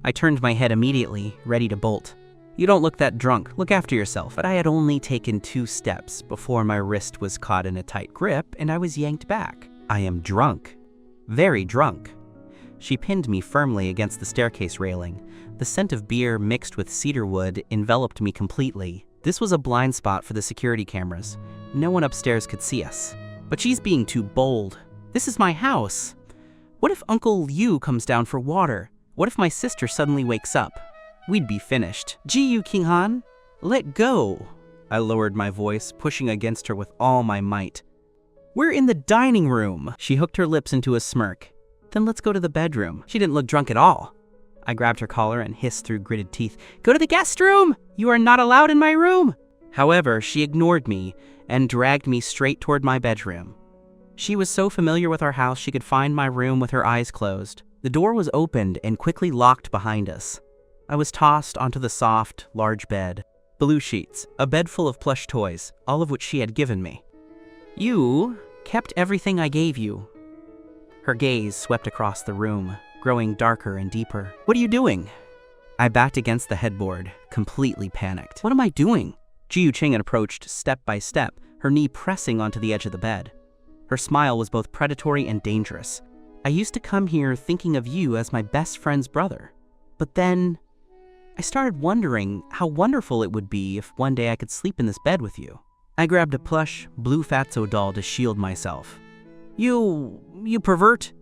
I turned my head immediately, ready to bolt. "You don't look that drunk. Look after yourself." But I had only taken 2 steps before my wrist was caught in a tight grip and I was yanked back. "I am drunk. Very drunk." She pinned me firmly against the staircase railing. The scent of beer mixed with cedar wood enveloped me completely. This was a blind spot for the security cameras. No one upstairs could see us. But she's being too bold. This is my house. What if Uncle Liu comes down for water? What if my sister suddenly wakes up? We'd be finished. "Ji-Yu Qinghan, let go." I lowered my voice, pushing against her with all my might. "We're in the dining room." She hooked her lips into a smirk. "Then let's go to the bedroom." She didn't look drunk at all. I grabbed her collar and hissed through gritted teeth, "Go to the guest room! You are not allowed in my room!" However, she ignored me and dragged me straight toward my bedroom. She was so familiar with our house she could find my room with her eyes closed. The door was opened and quickly locked behind us. I was tossed onto the soft, large bed. Blue sheets, a bed full of plush toys, all of which she had given me. "You kept everything I gave you." Her gaze swept across the room, growing darker and deeper. "What are you doing?" I backed against the headboard, completely panicked. "What am I doing?" Ji-Yu Qinghan approached step by step, her knee pressing onto the edge of the bed. Her smile was both predatory and dangerous. "I used to come here thinking of you as my best friend's brother. But then I started wondering how wonderful it would be if one day I could sleep in this bed with you." I grabbed a plush, blue Fatso doll to shield myself. You pervert."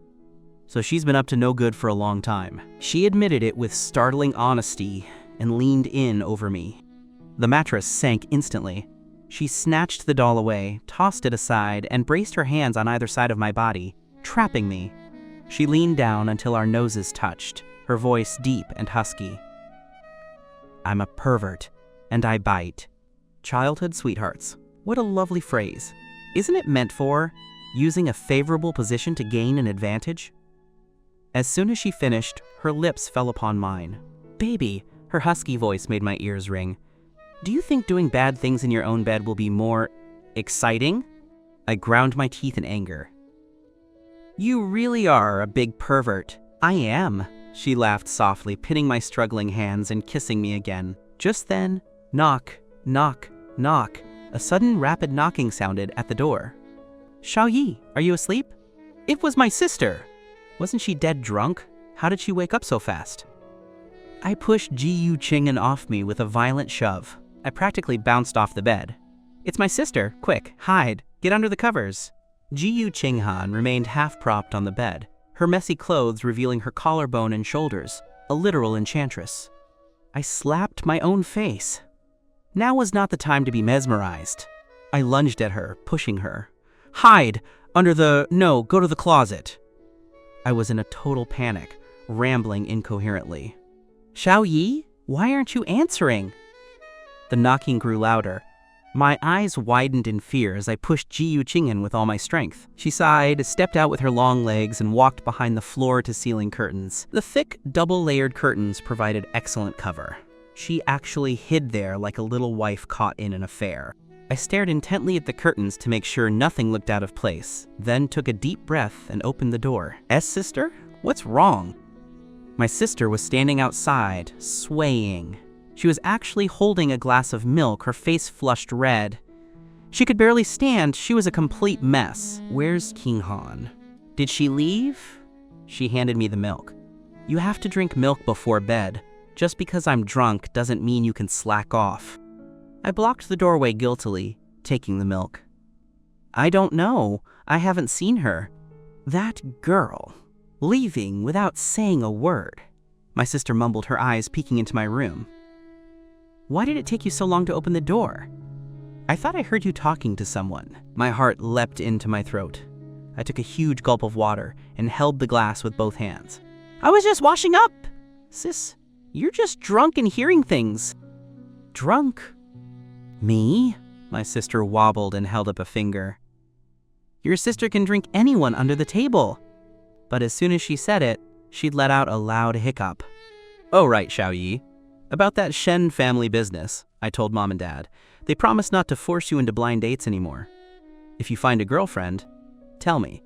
So she's been up to no good for a long time. She admitted it with startling honesty and leaned in over me. The mattress sank instantly. She snatched the doll away, tossed it aside, and braced her hands on either side of my body, trapping me. She leaned down until our noses touched, her voice deep and husky. "I'm a pervert, and I bite." Childhood sweethearts. What a lovely phrase. Isn't it meant for using a favorable position to gain an advantage? As soon as she finished, her lips fell upon mine. "Baby," her husky voice made my ears ring. "Do you think doing bad things in your own bed will be more exciting?" I ground my teeth in anger. "You really are a big pervert." "I am," she laughed softly, pinning my struggling hands and kissing me again. Just then, knock, knock, knock. A sudden rapid knocking sounded at the door. "Xiaoyi, are you asleep?" It was my sister. Wasn't she dead drunk? How did she wake up so fast? I pushed Ji-Yu Qinghan off me with a violent shove. I practically bounced off the bed. "It's my sister. Quick, hide. Get under the covers." Ji-Yu Qinghan remained half-propped on the bed, her messy clothes revealing her collarbone and shoulders, a literal enchantress. I slapped my own face. Now was not the time to be mesmerized. I lunged at her, pushing her. "Hide! No, go to the closet." I was in a total panic, rambling incoherently. "Xiaoyi, why aren't you answering?" The knocking grew louder. My eyes widened in fear as I pushed Ji Yuqinghan with all my strength. She sighed, stepped out with her long legs, and walked behind the floor-to-ceiling curtains. The thick, double-layered curtains provided excellent cover. She actually hid there like a little wife caught in an affair. I stared intently at the curtains to make sure nothing looked out of place, then took a deep breath and opened the door. Sister? What's wrong? My sister was standing outside, swaying. She was actually holding a glass of milk, her face flushed red. She could barely stand, she was a complete mess. Where's Qinghan? Did she leave? She handed me the milk. You have to drink milk before bed. Just because I'm drunk doesn't mean you can slack off. I blocked the doorway guiltily, taking the milk. I don't know. I haven't seen her. That girl, leaving without saying a word. My sister mumbled, her eyes peeking into my room. Why did it take you so long to open the door? I thought I heard you talking to someone. My heart leapt into my throat. I took a huge gulp of water and held the glass with both hands. I was just washing up. Sis, you're just drunk and hearing things. Drunk? Me? My sister wobbled and held up a finger. Your sister can drink anyone under the table. But as soon as she said it, she'd let out a loud hiccup. Oh right, Xiaoyi. About that Shen family business, I told Mom and Dad. They promised not to force you into blind dates anymore. If you find a girlfriend, tell me.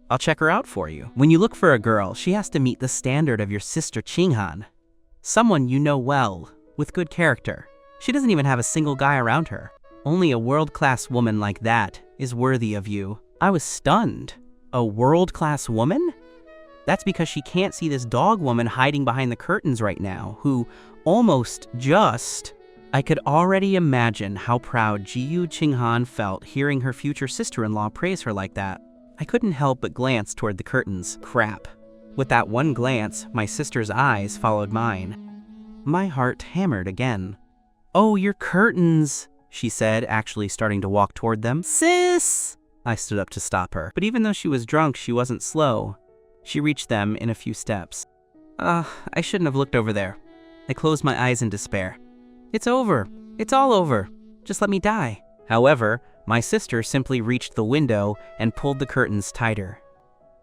I'll check her out for you. When you look for a girl, she has to meet the standard of your sister Qinghan. Someone you know well, with good character. She doesn't even have a single guy around her. Only a world-class woman like that is worthy of you. I was stunned. A world-class woman? That's because she can't see this dog woman hiding behind the curtains right now, who almost just... I could already imagine how proud Ji Yuqinghan felt hearing her future sister-in-law praise her like that. I couldn't help but glance toward the curtains. Crap. With that one glance, my sister's eyes followed mine. My heart hammered again. Oh, your curtains, she said, actually starting to walk toward them. Sis! I stood up to stop her, but even though she was drunk, she wasn't slow. She reached them in a few steps. I shouldn't have looked over there. I closed my eyes in despair. It's over. It's all over. Just let me die. However, my sister simply reached the window and pulled the curtains tighter.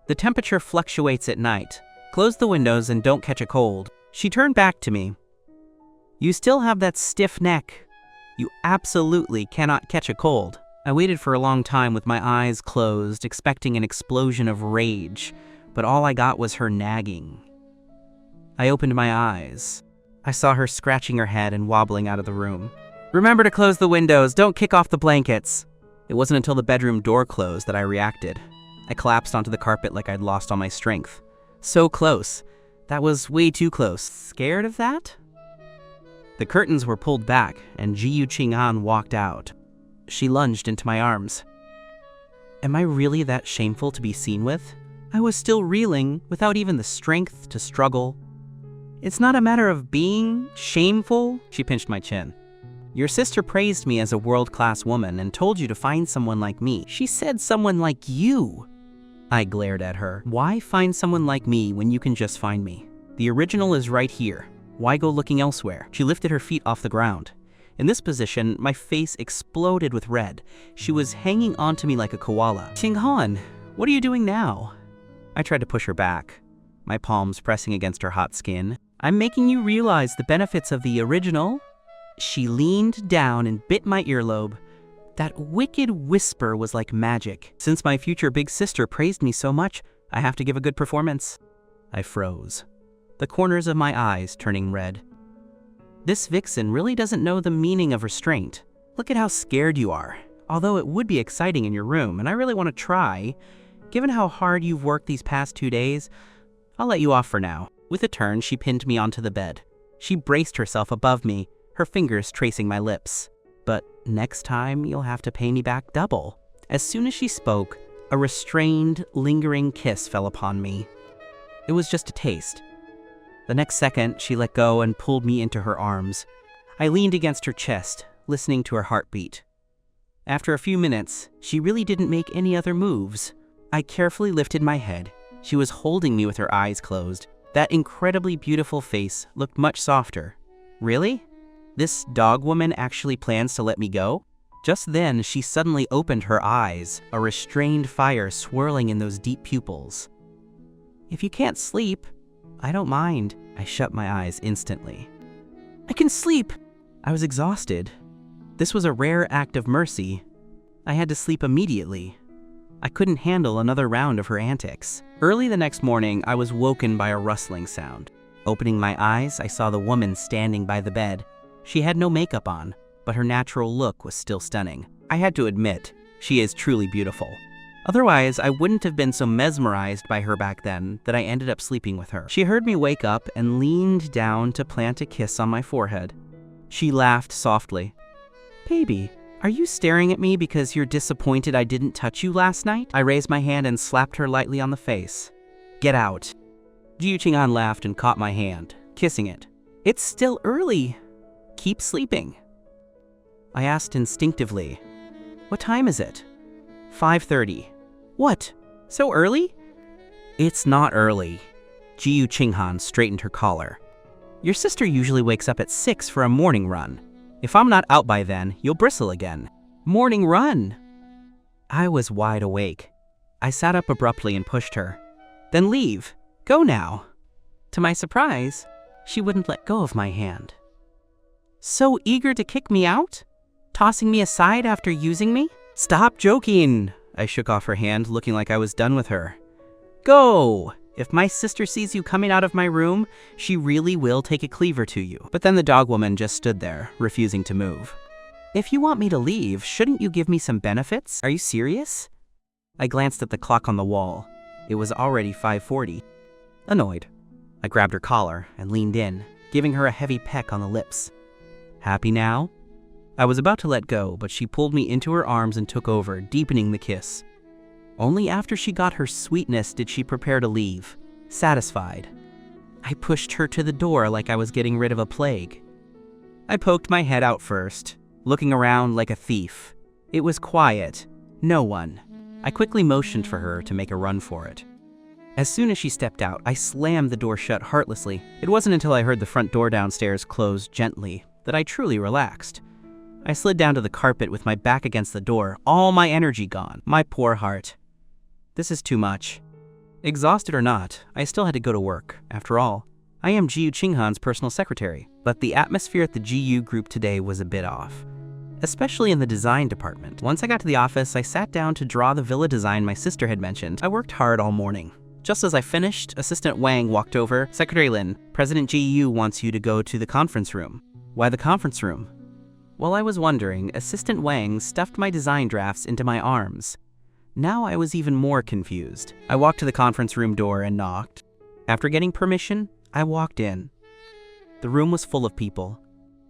The temperature fluctuates at night. Close the windows and don't catch a cold. She turned back to me. You still have that stiff neck. You absolutely cannot catch a cold. I waited for a long time with my eyes closed, expecting an explosion of rage, but all I got was her nagging. I opened my eyes. I saw her scratching her head and wobbling out of the room. Remember to close the windows, don't kick off the blankets. It wasn't until the bedroom door closed that I reacted. I collapsed onto the carpet like I'd lost all my strength. So close. That was way too close. Scared of that? The curtains were pulled back, and Ji Yuqinghan walked out. She lunged into my arms. Am I really that shameful to be seen with? I was still reeling, without even the strength to struggle. It's not a matter of being shameful, she pinched my chin. Your sister praised me as a world-class woman and told you to find someone like me. She said someone like you. I glared at her. Why find someone like me when you can just find me? The original is right here. Why go looking elsewhere? She lifted her feet off the ground. In this position, my face exploded with red. She was hanging onto me like a koala. Qinghan, what are you doing now? I tried to push her back, my palms pressing against her hot skin. I'm making you realize the benefits of the original. She leaned down and bit my earlobe. That wicked whisper was like magic. Since my future big sister praised me so much, I have to give a good performance. I froze, the corners of my eyes turning red. This vixen really doesn't know the meaning of restraint. Look at how scared you are. Although it would be exciting in your room, and I really want to try, given how hard you've worked these past 2 days, I'll let you off for now. With a turn, she pinned me onto the bed. She braced herself above me, her fingers tracing my lips. But next time, you'll have to pay me back double. As soon as she spoke, a restrained, lingering kiss fell upon me. It was just a taste. The next second, she let go and pulled me into her arms. I leaned against her chest, listening to her heartbeat. After a few minutes, she really didn't make any other moves. I carefully lifted my head. She was holding me with her eyes closed. That incredibly beautiful face looked much softer. Really? This dog woman actually plans to let me go? Just then, she suddenly opened her eyes, a restrained fire swirling in those deep pupils. "If you can't sleep, I don't mind." I shut my eyes instantly. "I can sleep!" I was exhausted. This was a rare act of mercy. I had to sleep immediately. I couldn't handle another round of her antics. Early the next morning, I was woken by a rustling sound. Opening my eyes, I saw the woman standing by the bed. She had no makeup on, but her natural look was still stunning. I had to admit, she is truly beautiful. Otherwise, I wouldn't have been so mesmerized by her back then that I ended up sleeping with her. She heard me wake up and leaned down to plant a kiss on my forehead. She laughed softly. "Baby, are you staring at me because you're disappointed I didn't touch you last night?" I raised my hand and slapped her lightly on the face. "Get out." Jiu Qinghan laughed and caught my hand, kissing it. "It's still early. Keep sleeping." I asked instinctively, "What time is it?" 5:30. "What? So early?" "It's not early." Jiu Qinghan straightened her collar. "Your sister usually wakes up at 6 for a morning run. If I'm not out by then, you'll bristle again." "Morning run?" I was wide awake. I sat up abruptly and pushed her. "Then leave. Go now." To my surprise, she wouldn't let go of my hand. "So eager to kick me out? Tossing me aside after using me?" "Stop joking!" I shook off her hand, looking like I was done with her. "Go! If my sister sees you coming out of my room, she really will take a cleaver to you." But then the dog woman just stood there, refusing to move. "If you want me to leave, shouldn't you give me some benefits? Are you serious?" I glanced at the clock on the wall. It was already 5:40. Annoyed, I grabbed her collar and leaned in, giving her a heavy peck on the lips. "Happy now?" I was about to let go, but she pulled me into her arms and took over, deepening the kiss. Only after she got her sweetness did she prepare to leave, satisfied. I pushed her to the door like I was getting rid of a plague. I poked my head out first, looking around like a thief. It was quiet, no one. I quickly motioned for her to make a run for it. As soon as she stepped out, I slammed the door shut heartlessly. It wasn't until I heard the front door downstairs close gently that I truly relaxed. I slid down to the carpet with my back against the door, all my energy gone. My poor heart. This is too much. Exhausted or not, I still had to go to work. After all, I am Jiu Qinghan's personal secretary. But the atmosphere at the GU group today was a bit off, especially in the design department. Once I got to the office, I sat down to draw the villa design my sister had mentioned. I worked hard all morning. Just as I finished, Assistant Wang walked over. "Secretary Lin, President GU wants you to go to the conference room." "Why the conference room?" While I was wondering, Assistant Wang stuffed my design drafts into my arms. Now I was even more confused. I walked to the conference room door and knocked. After getting permission, I walked in. The room was full of people.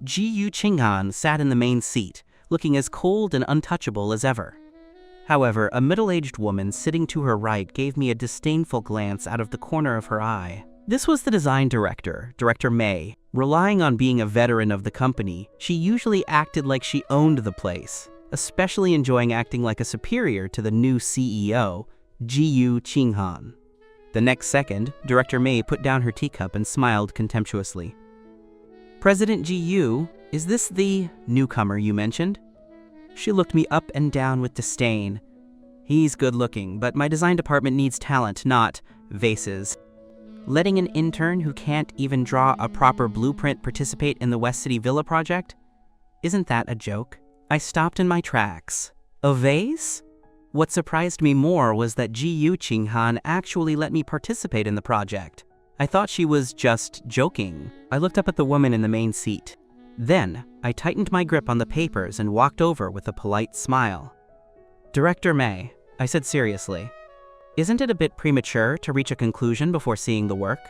Jiu Qinghan sat in the main seat, looking as cold and untouchable as ever. However, a middle-aged woman sitting to her right gave me a disdainful glance out of the corner of her eye. This was the design director, Director May. Relying on being a veteran of the company, she usually acted like she owned the place, especially enjoying acting like a superior to the new CEO, Jiu Qinghan. The next second, Director May put down her teacup and smiled contemptuously. "President GU, is this the newcomer you mentioned?" She looked me up and down with disdain. "He's good-looking, but my design department needs talent, not vases. Letting an intern who can't even draw a proper blueprint participate in the West City Villa project? Isn't that a joke?" I stopped in my tracks. A vase? What surprised me more was that Jiu Qinghan actually let me participate in the project. I thought she was just joking. I looked up at the woman in the main seat. Then, I tightened my grip on the papers and walked over with a polite smile. "Director May," I said seriously, "isn't it a bit premature to reach a conclusion before seeing the work?"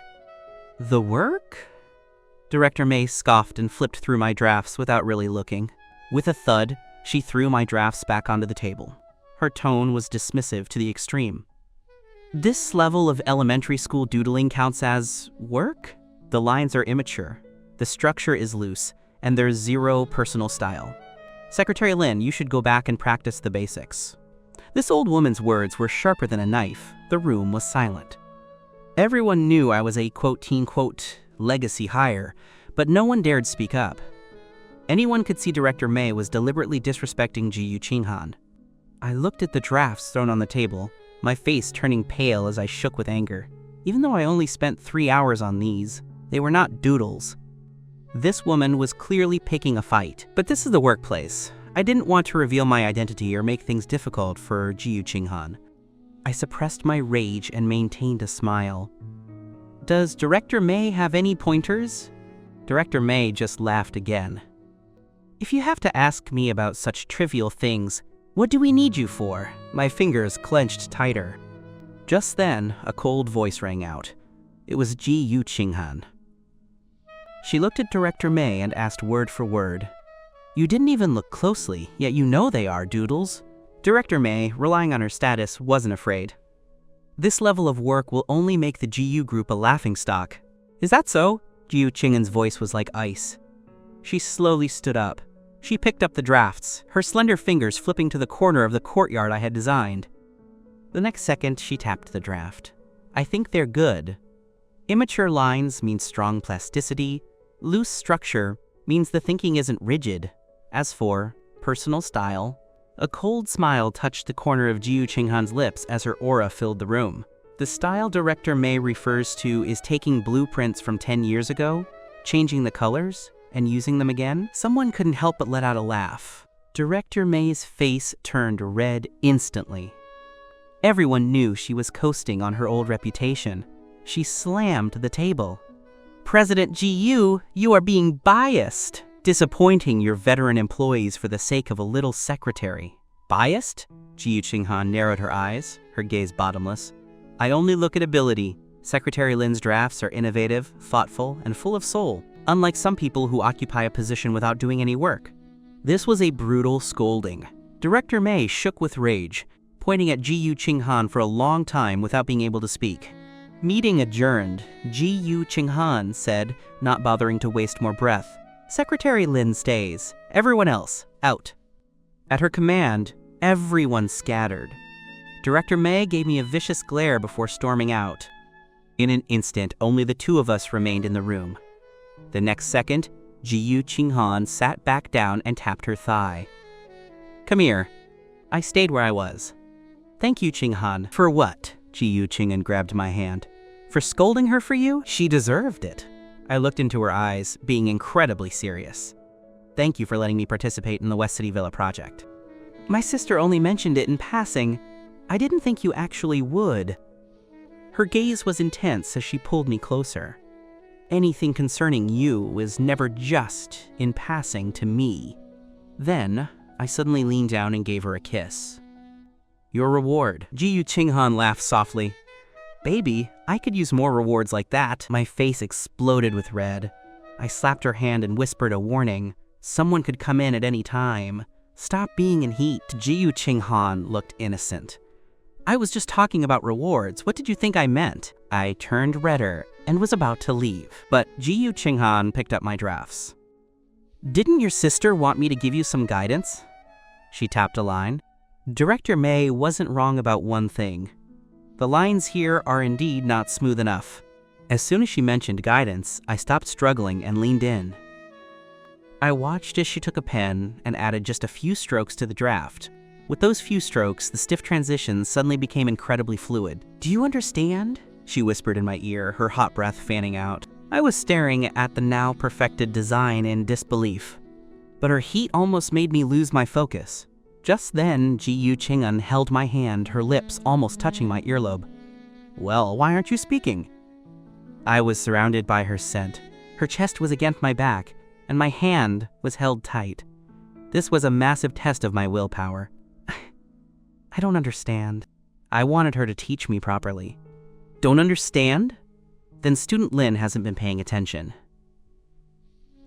"The work?" Director May scoffed and flipped through my drafts without really looking. With a thud, she threw my drafts back onto the table. Her tone was dismissive to the extreme. "This level of elementary school doodling counts as work? The lines are immature, the structure is loose, and there's zero personal style. Secretary Lin, you should go back and practice the basics." This old woman's words were sharper than a knife. The room was silent. Everyone knew I was a quote-teen-quote legacy hire, but no one dared speak up. Anyone could see Director May was deliberately disrespecting Ji Yu Qinghan. I looked at the drafts thrown on the table, my face turning pale as I shook with anger. Even though I only spent 3 hours on these, they were not doodles. This woman was clearly picking a fight. But this is the workplace. I didn't want to reveal my identity or make things difficult for Ji Yu Qinghan. I suppressed my rage and maintained a smile. Does Director May have any pointers? Director May just laughed again. If you have to ask me about such trivial things, what do we need you for? My fingers clenched tighter. Just then, a cold voice rang out. It was Ji Yu Qinghan. She looked at Director May and asked word for word. You didn't even look closely, yet you know they are doodles. Director May, relying on her status, wasn't afraid. This level of work will only make the GU group a laughingstock. Is that so? Ji Yu Qinghan's voice was like ice. She slowly stood up. She picked up the drafts, her slender fingers flipping to the corner of the courtyard I had designed. The next second, she tapped the draft. I think they're good. Immature lines mean strong plasticity. Loose structure means the thinking isn't rigid. As for personal style, a cold smile touched the corner of Ji Yu Qinghan's lips as her aura filled the room. The style Director May refers to is taking blueprints from 10 years ago, changing the colors, and using them again. Someone couldn't help but let out a laugh. Director May's face turned red instantly. Everyone knew she was coasting on her old reputation. She slammed the table. President GU, you are being biased, disappointing your veteran employees for the sake of a little secretary. Biased? Ji Yu Qinghan narrowed her eyes, her gaze bottomless. I only look at ability. Secretary Lin's drafts are innovative, thoughtful, and full of soul, unlike some people who occupy a position without doing any work. This was a brutal scolding. Director May shook with rage, pointing at Ji Yu Qinghan for a long time without being able to speak. Meeting adjourned, Ji Yu Qinghan said, not bothering to waste more breath. Secretary Lin stays. Everyone else, out. At her command, everyone scattered. Director May gave me a vicious glare before storming out. In an instant, only the two of us remained in the room. The next second, Ji Yu Qinghan sat back down and tapped her thigh. Come here. I stayed where I was. Thank you, Qinghan. For what? Ji Yu Qinghan grabbed my hand. For scolding her for you? She deserved it. I looked into her eyes, being incredibly serious. Thank you for letting me participate in the West City Villa project. My sister only mentioned it in passing. I didn't think you actually would. Her gaze was intense as she pulled me closer. Anything concerning you was never just in passing to me. Then, I suddenly leaned down and gave her a kiss. Your reward. Ji Yu Qinghan laughed softly. Baby, I could use more rewards like that. My face exploded with red. I slapped her hand and whispered a warning. Someone could come in at any time. Stop being in heat. Ji Yu Qinghan looked innocent. I was just talking about rewards. What did you think I meant? I turned redder and was about to leave, but Ji Yu Qinghan picked up my drafts. Didn't your sister want me to give you some guidance? She tapped a line. Director May wasn't wrong about one thing. The lines here are indeed not smooth enough. As soon as she mentioned guidance, I stopped struggling and leaned in. I watched as she took a pen and added just a few strokes to the draft. With those few strokes, the stiff transitions suddenly became incredibly fluid. Do you understand? She whispered in my ear, her hot breath fanning out. I was staring at the now perfected design in disbelief. But her heat almost made me lose my focus. Just then, Ji Yu Qinghan held my hand, her lips almost touching my earlobe. Well, why aren't you speaking? I was surrounded by her scent. Her chest was against my back, and my hand was held tight. This was a massive test of my willpower. I don't understand. I wanted her to teach me properly. Don't understand? Then Student Lin hasn't been paying attention.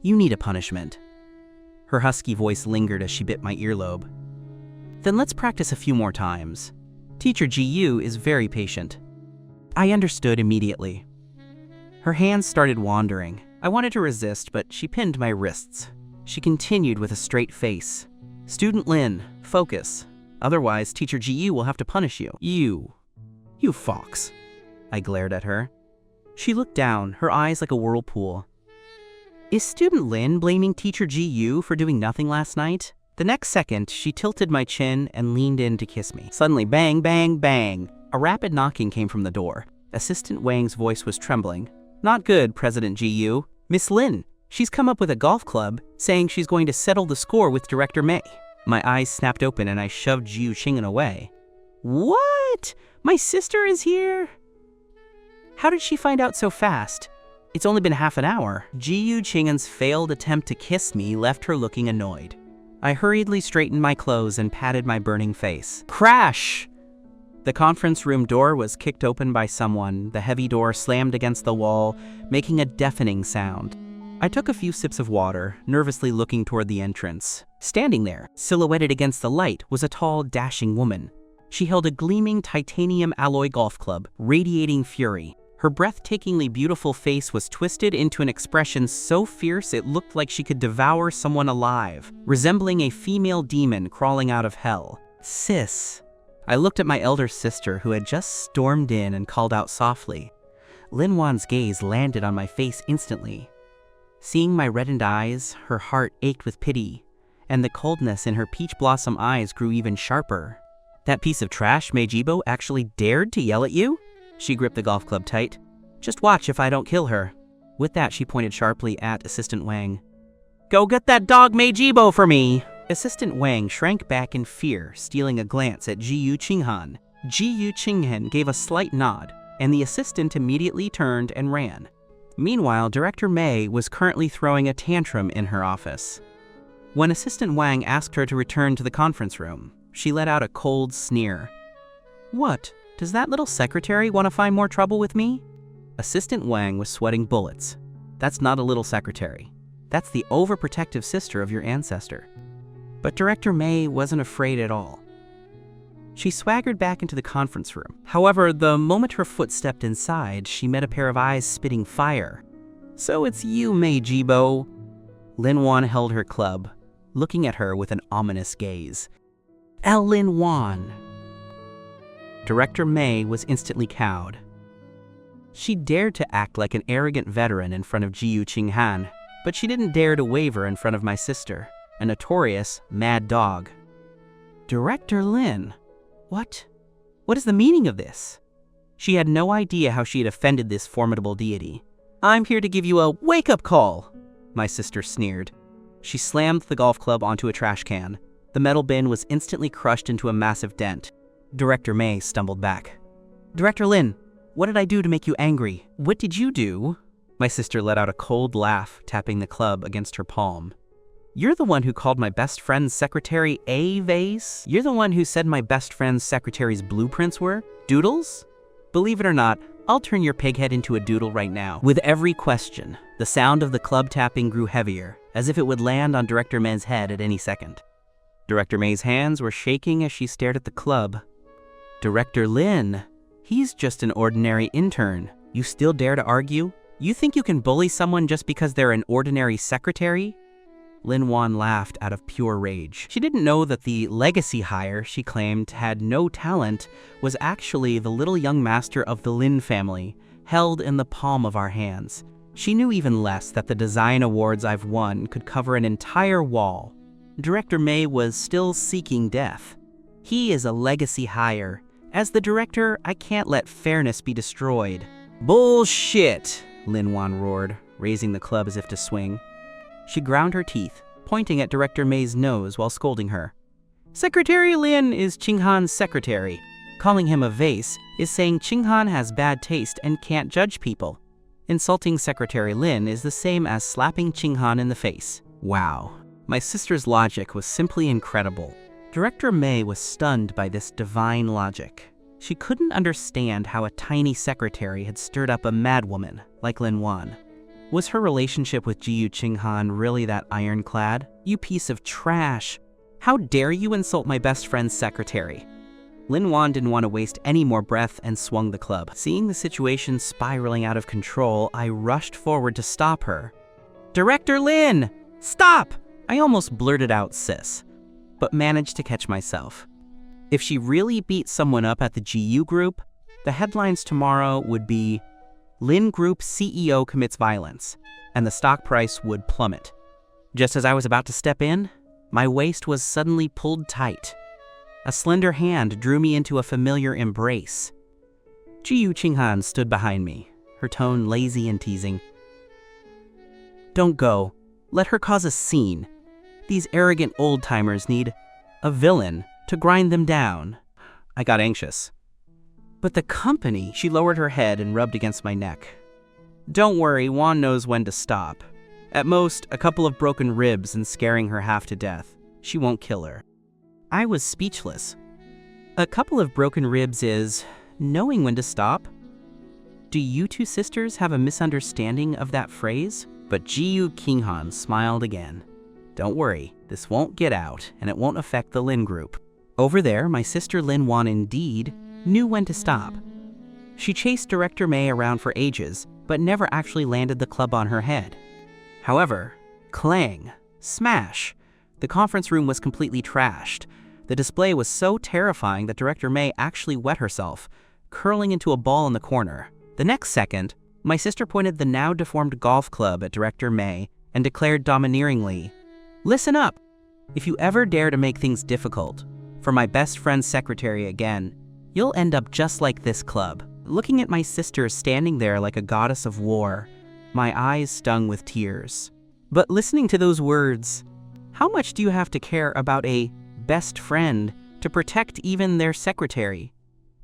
You need a punishment. Her husky voice lingered as she bit my earlobe. Then let's practice a few more times. Teacher GU is very patient. I understood immediately. Her hands started wandering. I wanted to resist, but she pinned my wrists. She continued with a straight face. Student Lin, focus. Otherwise, Teacher GU will have to punish you. You fox. I glared at her. She looked down, her eyes like a whirlpool. Is student Lin blaming teacher GU for doing nothing last night? The next second, she tilted my chin and leaned in to kiss me. Suddenly, bang, bang, bang. A rapid knocking came from the door. Assistant Wang's voice was trembling. Not good, President GU. Miss Lin, she's come up with a golf club, saying she's going to settle the score with Director May. My eyes snapped open and I shoved Jiu Qinghan away. What? My sister is here? How did she find out so fast? It's only been half an hour. Jiu Qinghan's failed attempt to kiss me left her looking annoyed. I hurriedly straightened my clothes and patted my burning face. Crash! The conference room door was kicked open by someone. The heavy door slammed against the wall, making a deafening sound. I took a few sips of water, nervously looking toward the entrance. Standing there, silhouetted against the light, was a tall, dashing woman. She held a gleaming titanium alloy golf club, radiating fury. Her breathtakingly beautiful face was twisted into an expression so fierce it looked like she could devour someone alive, resembling a female demon crawling out of hell. Sis. I looked at my elder sister, who had just stormed in, and called out softly. Lin Wan's gaze landed on my face instantly. Seeing my reddened eyes, her heart ached with pity, and the coldness in her peach blossom eyes grew even sharper. That piece of trash, Mei Jibo, actually dared to yell at you? She gripped the golf club tight. Just watch if I don't kill her. With that, she pointed sharply at Assistant Wang. Go get that dog Mei Jibo for me! Assistant Wang shrank back in fear, stealing a glance at Jiu Qinghan. Jiu Qinghan gave a slight nod, and the assistant immediately turned and ran. Meanwhile, Director May was currently throwing a tantrum in her office. When Assistant Wang asked her to return to the conference room, she let out a cold sneer. What? Does that little secretary want to find more trouble with me? Assistant Wang was sweating bullets. That's not a little secretary. That's the overprotective sister of your ancestor. But Director May wasn't afraid at all. She swaggered back into the conference room. However, the moment her foot stepped inside, she met a pair of eyes spitting fire. So it's you, Mei Jibo. Lin Wan held her club, looking at her with an ominous gaze. Lin Wan. Director May was instantly cowed. She dared to act like an arrogant veteran in front of Jiu Qinghan, but she didn't dare to waver in front of my sister, a notorious mad dog. Director Lin? What? What is the meaning of this? She had no idea how she had offended this formidable deity. I'm here to give you a wake-up call, my sister sneered. She slammed the golf club onto a trash can. The metal bin was instantly crushed into a massive dent. Director May stumbled back. Director Lin, what did I do to make you angry? What did you do? My sister let out a cold laugh, tapping the club against her palm. You're the one who called my best friend's secretary a vase? You're the one who said my best friend's secretary's blueprints were doodles? Believe it or not, I'll turn your pighead into a doodle right now. With every question, the sound of the club tapping grew heavier, as if it would land on Director May's head at any second. Director May's hands were shaking as she stared at the club. Director Lin, he's just an ordinary intern. You still dare to argue? You think you can bully someone just because they're an ordinary secretary? Lin Wan laughed out of pure rage. She didn't know that the legacy hire she claimed had no talent was actually the little young master of the Lin family, held in the palm of our hands. She knew even less that the design awards I've won could cover an entire wall. Director May was still seeking death. He is a legacy hire. As the director, I can't let fairness be destroyed. Bullshit, Lin Wan roared, raising the club as if to swing. She ground her teeth, pointing at Director May's nose while scolding her. Secretary Lin is Qinghan's secretary. Calling him a vase is saying Qinghan has bad taste and can't judge people. Insulting Secretary Lin is the same as slapping Qinghan in the face. Wow. My sister's logic was simply incredible. Director May was stunned by this divine logic. She couldn't understand how a tiny secretary had stirred up a madwoman like Lin Wan. Was her relationship with Jiu Qinghan really that ironclad? You piece of trash! How dare you insult my best friend's secretary? Lin Wan didn't want to waste any more breath and swung the club. Seeing the situation spiraling out of control, I rushed forward to stop her. Director Lin! Stop! I almost blurted out sis, but managed to catch myself. If she really beat someone up at the GU group, the headlines tomorrow would be Lin Group CEO commits violence, and the stock price would plummet. Just as I was about to step in, my waist was suddenly pulled tight. A slender hand drew me into a familiar embrace. Ji-Yu Qinghan stood behind me, her tone lazy and teasing. "Don't go. Let her cause a scene. These arrogant old-timers need a villain to grind them down." I got anxious. "But the company," she lowered her head and rubbed against my neck. "Don't worry, Juan knows when to stop. At most, a couple of broken ribs and scaring her half to death. She won't kill her." I was speechless. A couple of broken ribs is knowing when to stop? Do you two sisters have a misunderstanding of that phrase? But Ji-Yu Qinghan smiled again. "Don't worry, this won't get out, and it won't affect the Lin Group." Over there, my sister Lin Wan indeed knew when to stop. She chased Director May around for ages, but never actually landed the club on her head. However, clang, smash, the conference room was completely trashed. The display was so terrifying that Director May actually wet herself, curling into a ball in the corner. The next second, my sister pointed the now deformed golf club at Director May and declared domineeringly, "Listen up! If you ever dare to make things difficult for my best friend's secretary again, you'll end up just like this club." Looking at my sister standing there like a goddess of war, my eyes stung with tears. But listening to those words, how much do you have to care about a best friend to protect even their secretary?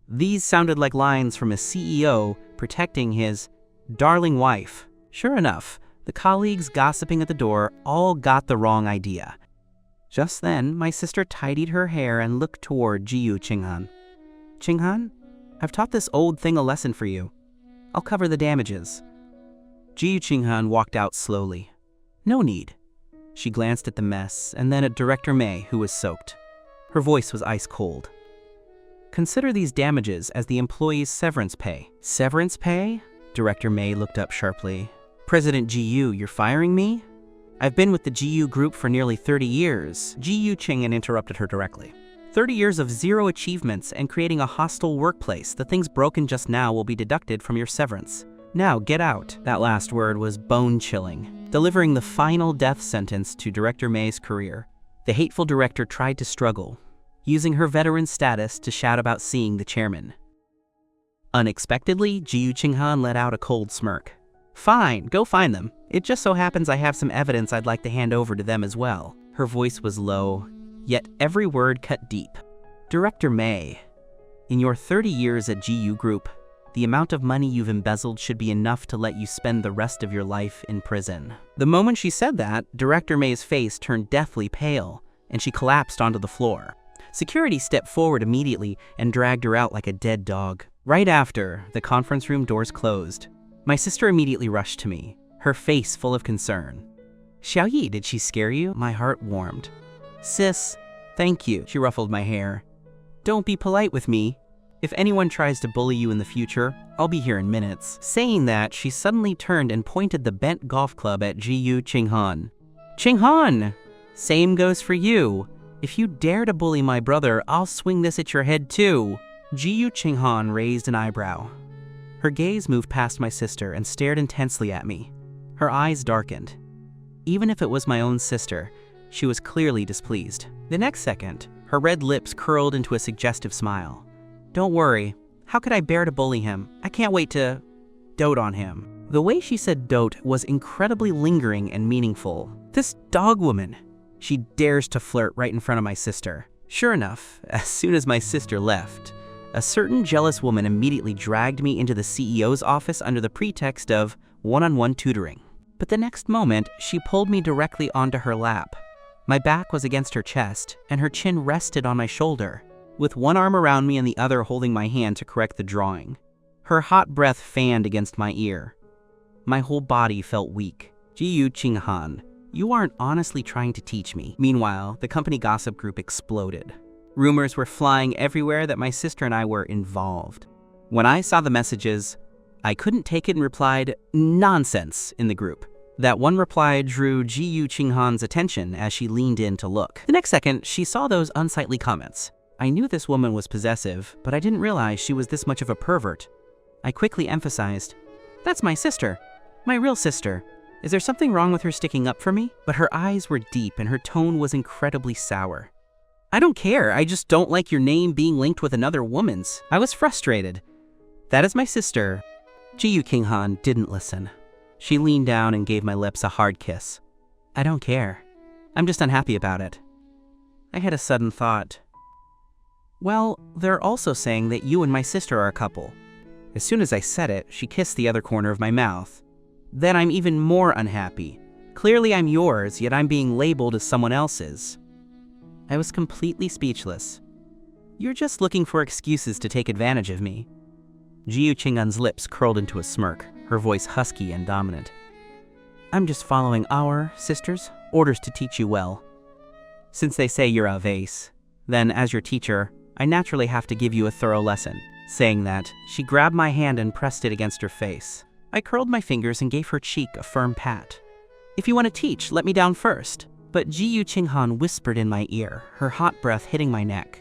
These sounded like lines from a CEO protecting his darling wife. Sure enough, the colleagues gossiping at the door all got the wrong idea. Just then, my sister tidied her hair and looked toward Ji-Yu Qinghan. "Qinghan, I've taught this old thing a lesson for you. I'll cover the damages." Ji-Yu Qinghan walked out slowly. "No need." She glanced at the mess and then at Director May, who was soaked. Her voice was ice cold. "Consider these damages as the employee's severance pay." "Severance pay?" Director May looked up sharply. "President Ji-Yu, you're firing me? I've been with the Ji-Yu Group for nearly 30 years. Ji-Yu Qinghan interrupted her directly. 30 years of zero achievements and creating a hostile workplace. The things broken just now will be deducted from your severance. Now get out." That last word was bone-chilling, delivering the final death sentence to Director May's career. The hateful director tried to struggle, using her veteran status to shout about seeing the chairman. Unexpectedly, Ji-Yu Qinghan let out a cold smirk. "Fine, go find them. It just so happens I have some evidence I'd like to hand over to them as well." Her voice was low, yet every word cut deep. "Director May, in your 30 years at Ji-Yu Group, the amount of money you've embezzled should be enough to let you spend the rest of your life in prison." The moment she said that, Director May's face turned deathly pale, and she collapsed onto the floor. Security stepped forward immediately and dragged her out like a dead dog. Right after, the conference room doors closed. My sister immediately rushed to me, her face full of concern. "Xiaoyi, did she scare you?" My heart warmed. "Sis, thank you." She ruffled my hair. "Don't be polite with me. If anyone tries to bully you in the future, I'll be here in minutes." Saying that, she suddenly turned and pointed the bent golf club at Ji-Yu Qinghan. "Qinghan! Same goes for you. If you dare to bully my brother, I'll swing this at your head too." Ji-Yu Qinghan raised an eyebrow. Her gaze moved past my sister and stared intensely at me. Her eyes darkened. Even if it was my own sister, she was clearly displeased. The next second, her red lips curled into a suggestive smile. "Don't worry. How could I bear to bully him? I can't wait to dote on him." The way she said dote was incredibly lingering and meaningful. This dog woman. She dares to flirt right in front of my sister. Sure enough, as soon as my sister left, a certain jealous woman immediately dragged me into the CEO's office under the pretext of one-on-one tutoring. But the next moment, she pulled me directly onto her lap. My back was against her chest, and her chin rested on my shoulder, with one arm around me and the other holding my hand to correct the drawing. Her hot breath fanned against my ear. My whole body felt weak. "Ji-Yu Qinghan, you aren't honestly trying to teach me." Meanwhile, the company gossip group exploded. Rumors were flying everywhere that my sister and I were involved. When I saw the messages, I couldn't take it and replied, "Nonsense," in the group. That one reply drew Ji-Yu Qinghan's attention as she leaned in to look. The next second, she saw those unsightly comments. I knew this woman was possessive, but I didn't realize she was this much of a pervert. I quickly emphasized, That's my sister. My real sister. Is there something wrong with her sticking up for me? But her eyes were deep and her tone was incredibly sour. I don't care, I just don't like your name being linked with another woman's. I was frustrated. That is my sister. Ji-Yu Qinghan didn't listen. She leaned down and gave my lips a hard kiss. I don't care. I'm just unhappy about it. I had a sudden thought. Well, they're also saying that you and my sister are a couple. As soon as I said it, she kissed the other corner of my mouth. Then I'm even more unhappy. Clearly I'm yours, yet I'm being labeled as someone else's. I was completely speechless. You're just looking for excuses to take advantage of me. Ji-Yu Qinghan's lips curled into a smirk, her voice husky and dominant. I'm just following our, sisters, orders to teach you well. Since they say you're a vase, then as your teacher, I naturally have to give you a thorough lesson. Saying that, she grabbed my hand and pressed it against her face. I curled my fingers and gave her cheek a firm pat. If you want to teach, let me down first. But Ji-Yu Qinghan whispered in my ear, her hot breath hitting my neck.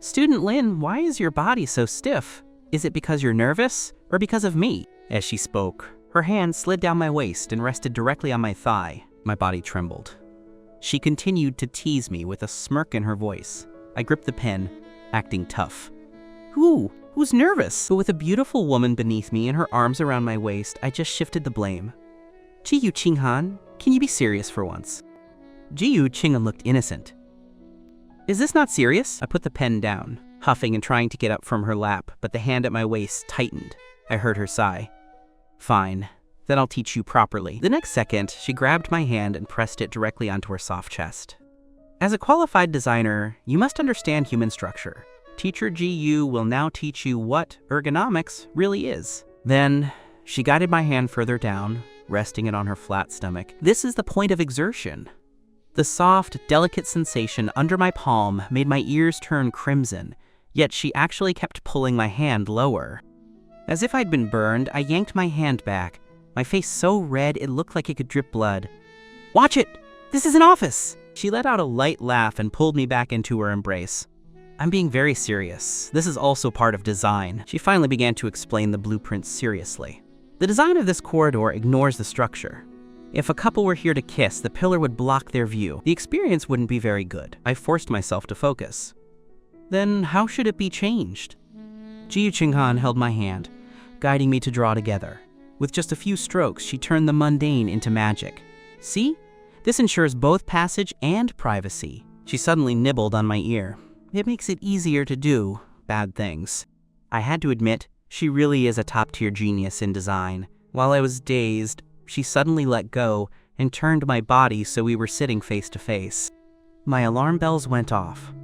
Student Lin, why is your body so stiff? Is it because you're nervous, or because of me? As she spoke, her hand slid down my waist and rested directly on my thigh. My body trembled. She continued to tease me with a smirk in her voice. I gripped the pen, acting tough. Who's nervous? But with a beautiful woman beneath me and her arms around my waist, I just shifted the blame. Ji-Yu Qinghan, can you be serious for once? Ji-Yu Qinghan looked innocent. Is this not serious? I put the pen down, huffing and trying to get up from her lap, but the hand at my waist tightened. I heard her sigh. Fine, then I'll teach you properly. The next second, she grabbed my hand and pressed it directly onto her soft chest. As a qualified designer, you must understand human structure. Teacher Ji-Yu will now teach you what ergonomics really is. Then, she guided my hand further down, resting it on her flat stomach. This is the point of exertion. The soft, delicate sensation under my palm made my ears turn crimson, yet she actually kept pulling my hand lower. As if I'd been burned, I yanked my hand back, my face so red it looked like it could drip blood. Watch it! This is an office! She let out a light laugh and pulled me back into her embrace. I'm being very serious. This is also part of design. She finally began to explain the blueprint seriously. The design of this corridor ignores the structure. If a couple were here to kiss, the pillar would block their view. The experience wouldn't be very good. I forced myself to focus. Then how should it be changed? Ji-Yu Qinghan held my hand, guiding me to draw together. With just a few strokes, she turned the mundane into magic. See? This ensures both passage and privacy. She suddenly nibbled on my ear. It makes it easier to do bad things. I had to admit, she really is a top-tier genius in design. While I was dazed, she suddenly let go and turned my body so we were sitting face to face. My alarm bells went off.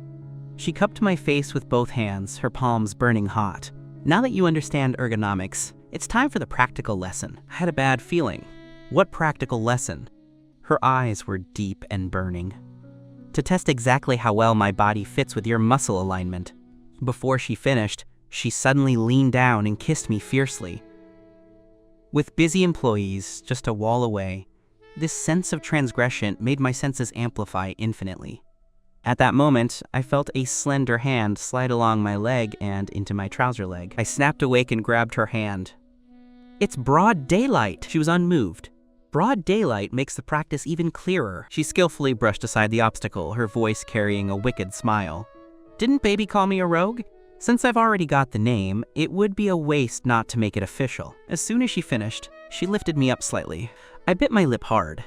She cupped my face with both hands, her palms burning hot. Now that you understand ergonomics, it's time for the practical lesson. I had a bad feeling. What practical lesson? Her eyes were deep and burning. To test exactly how well my body fits with your muscle alignment. Before she finished, she suddenly leaned down and kissed me fiercely. With busy employees just a wall away, this sense of transgression made my senses amplify infinitely. At that moment, I felt a slender hand slide along my leg and into my trouser leg. I snapped awake and grabbed her hand. It's broad daylight! She was unmoved. Broad daylight makes the practice even clearer. She skillfully brushed aside the obstacle, her voice carrying a wicked smile. Didn't baby call me a rogue? Since I've already got the name, it would be a waste not to make it official. As soon as she finished, she lifted me up slightly. I bit my lip hard.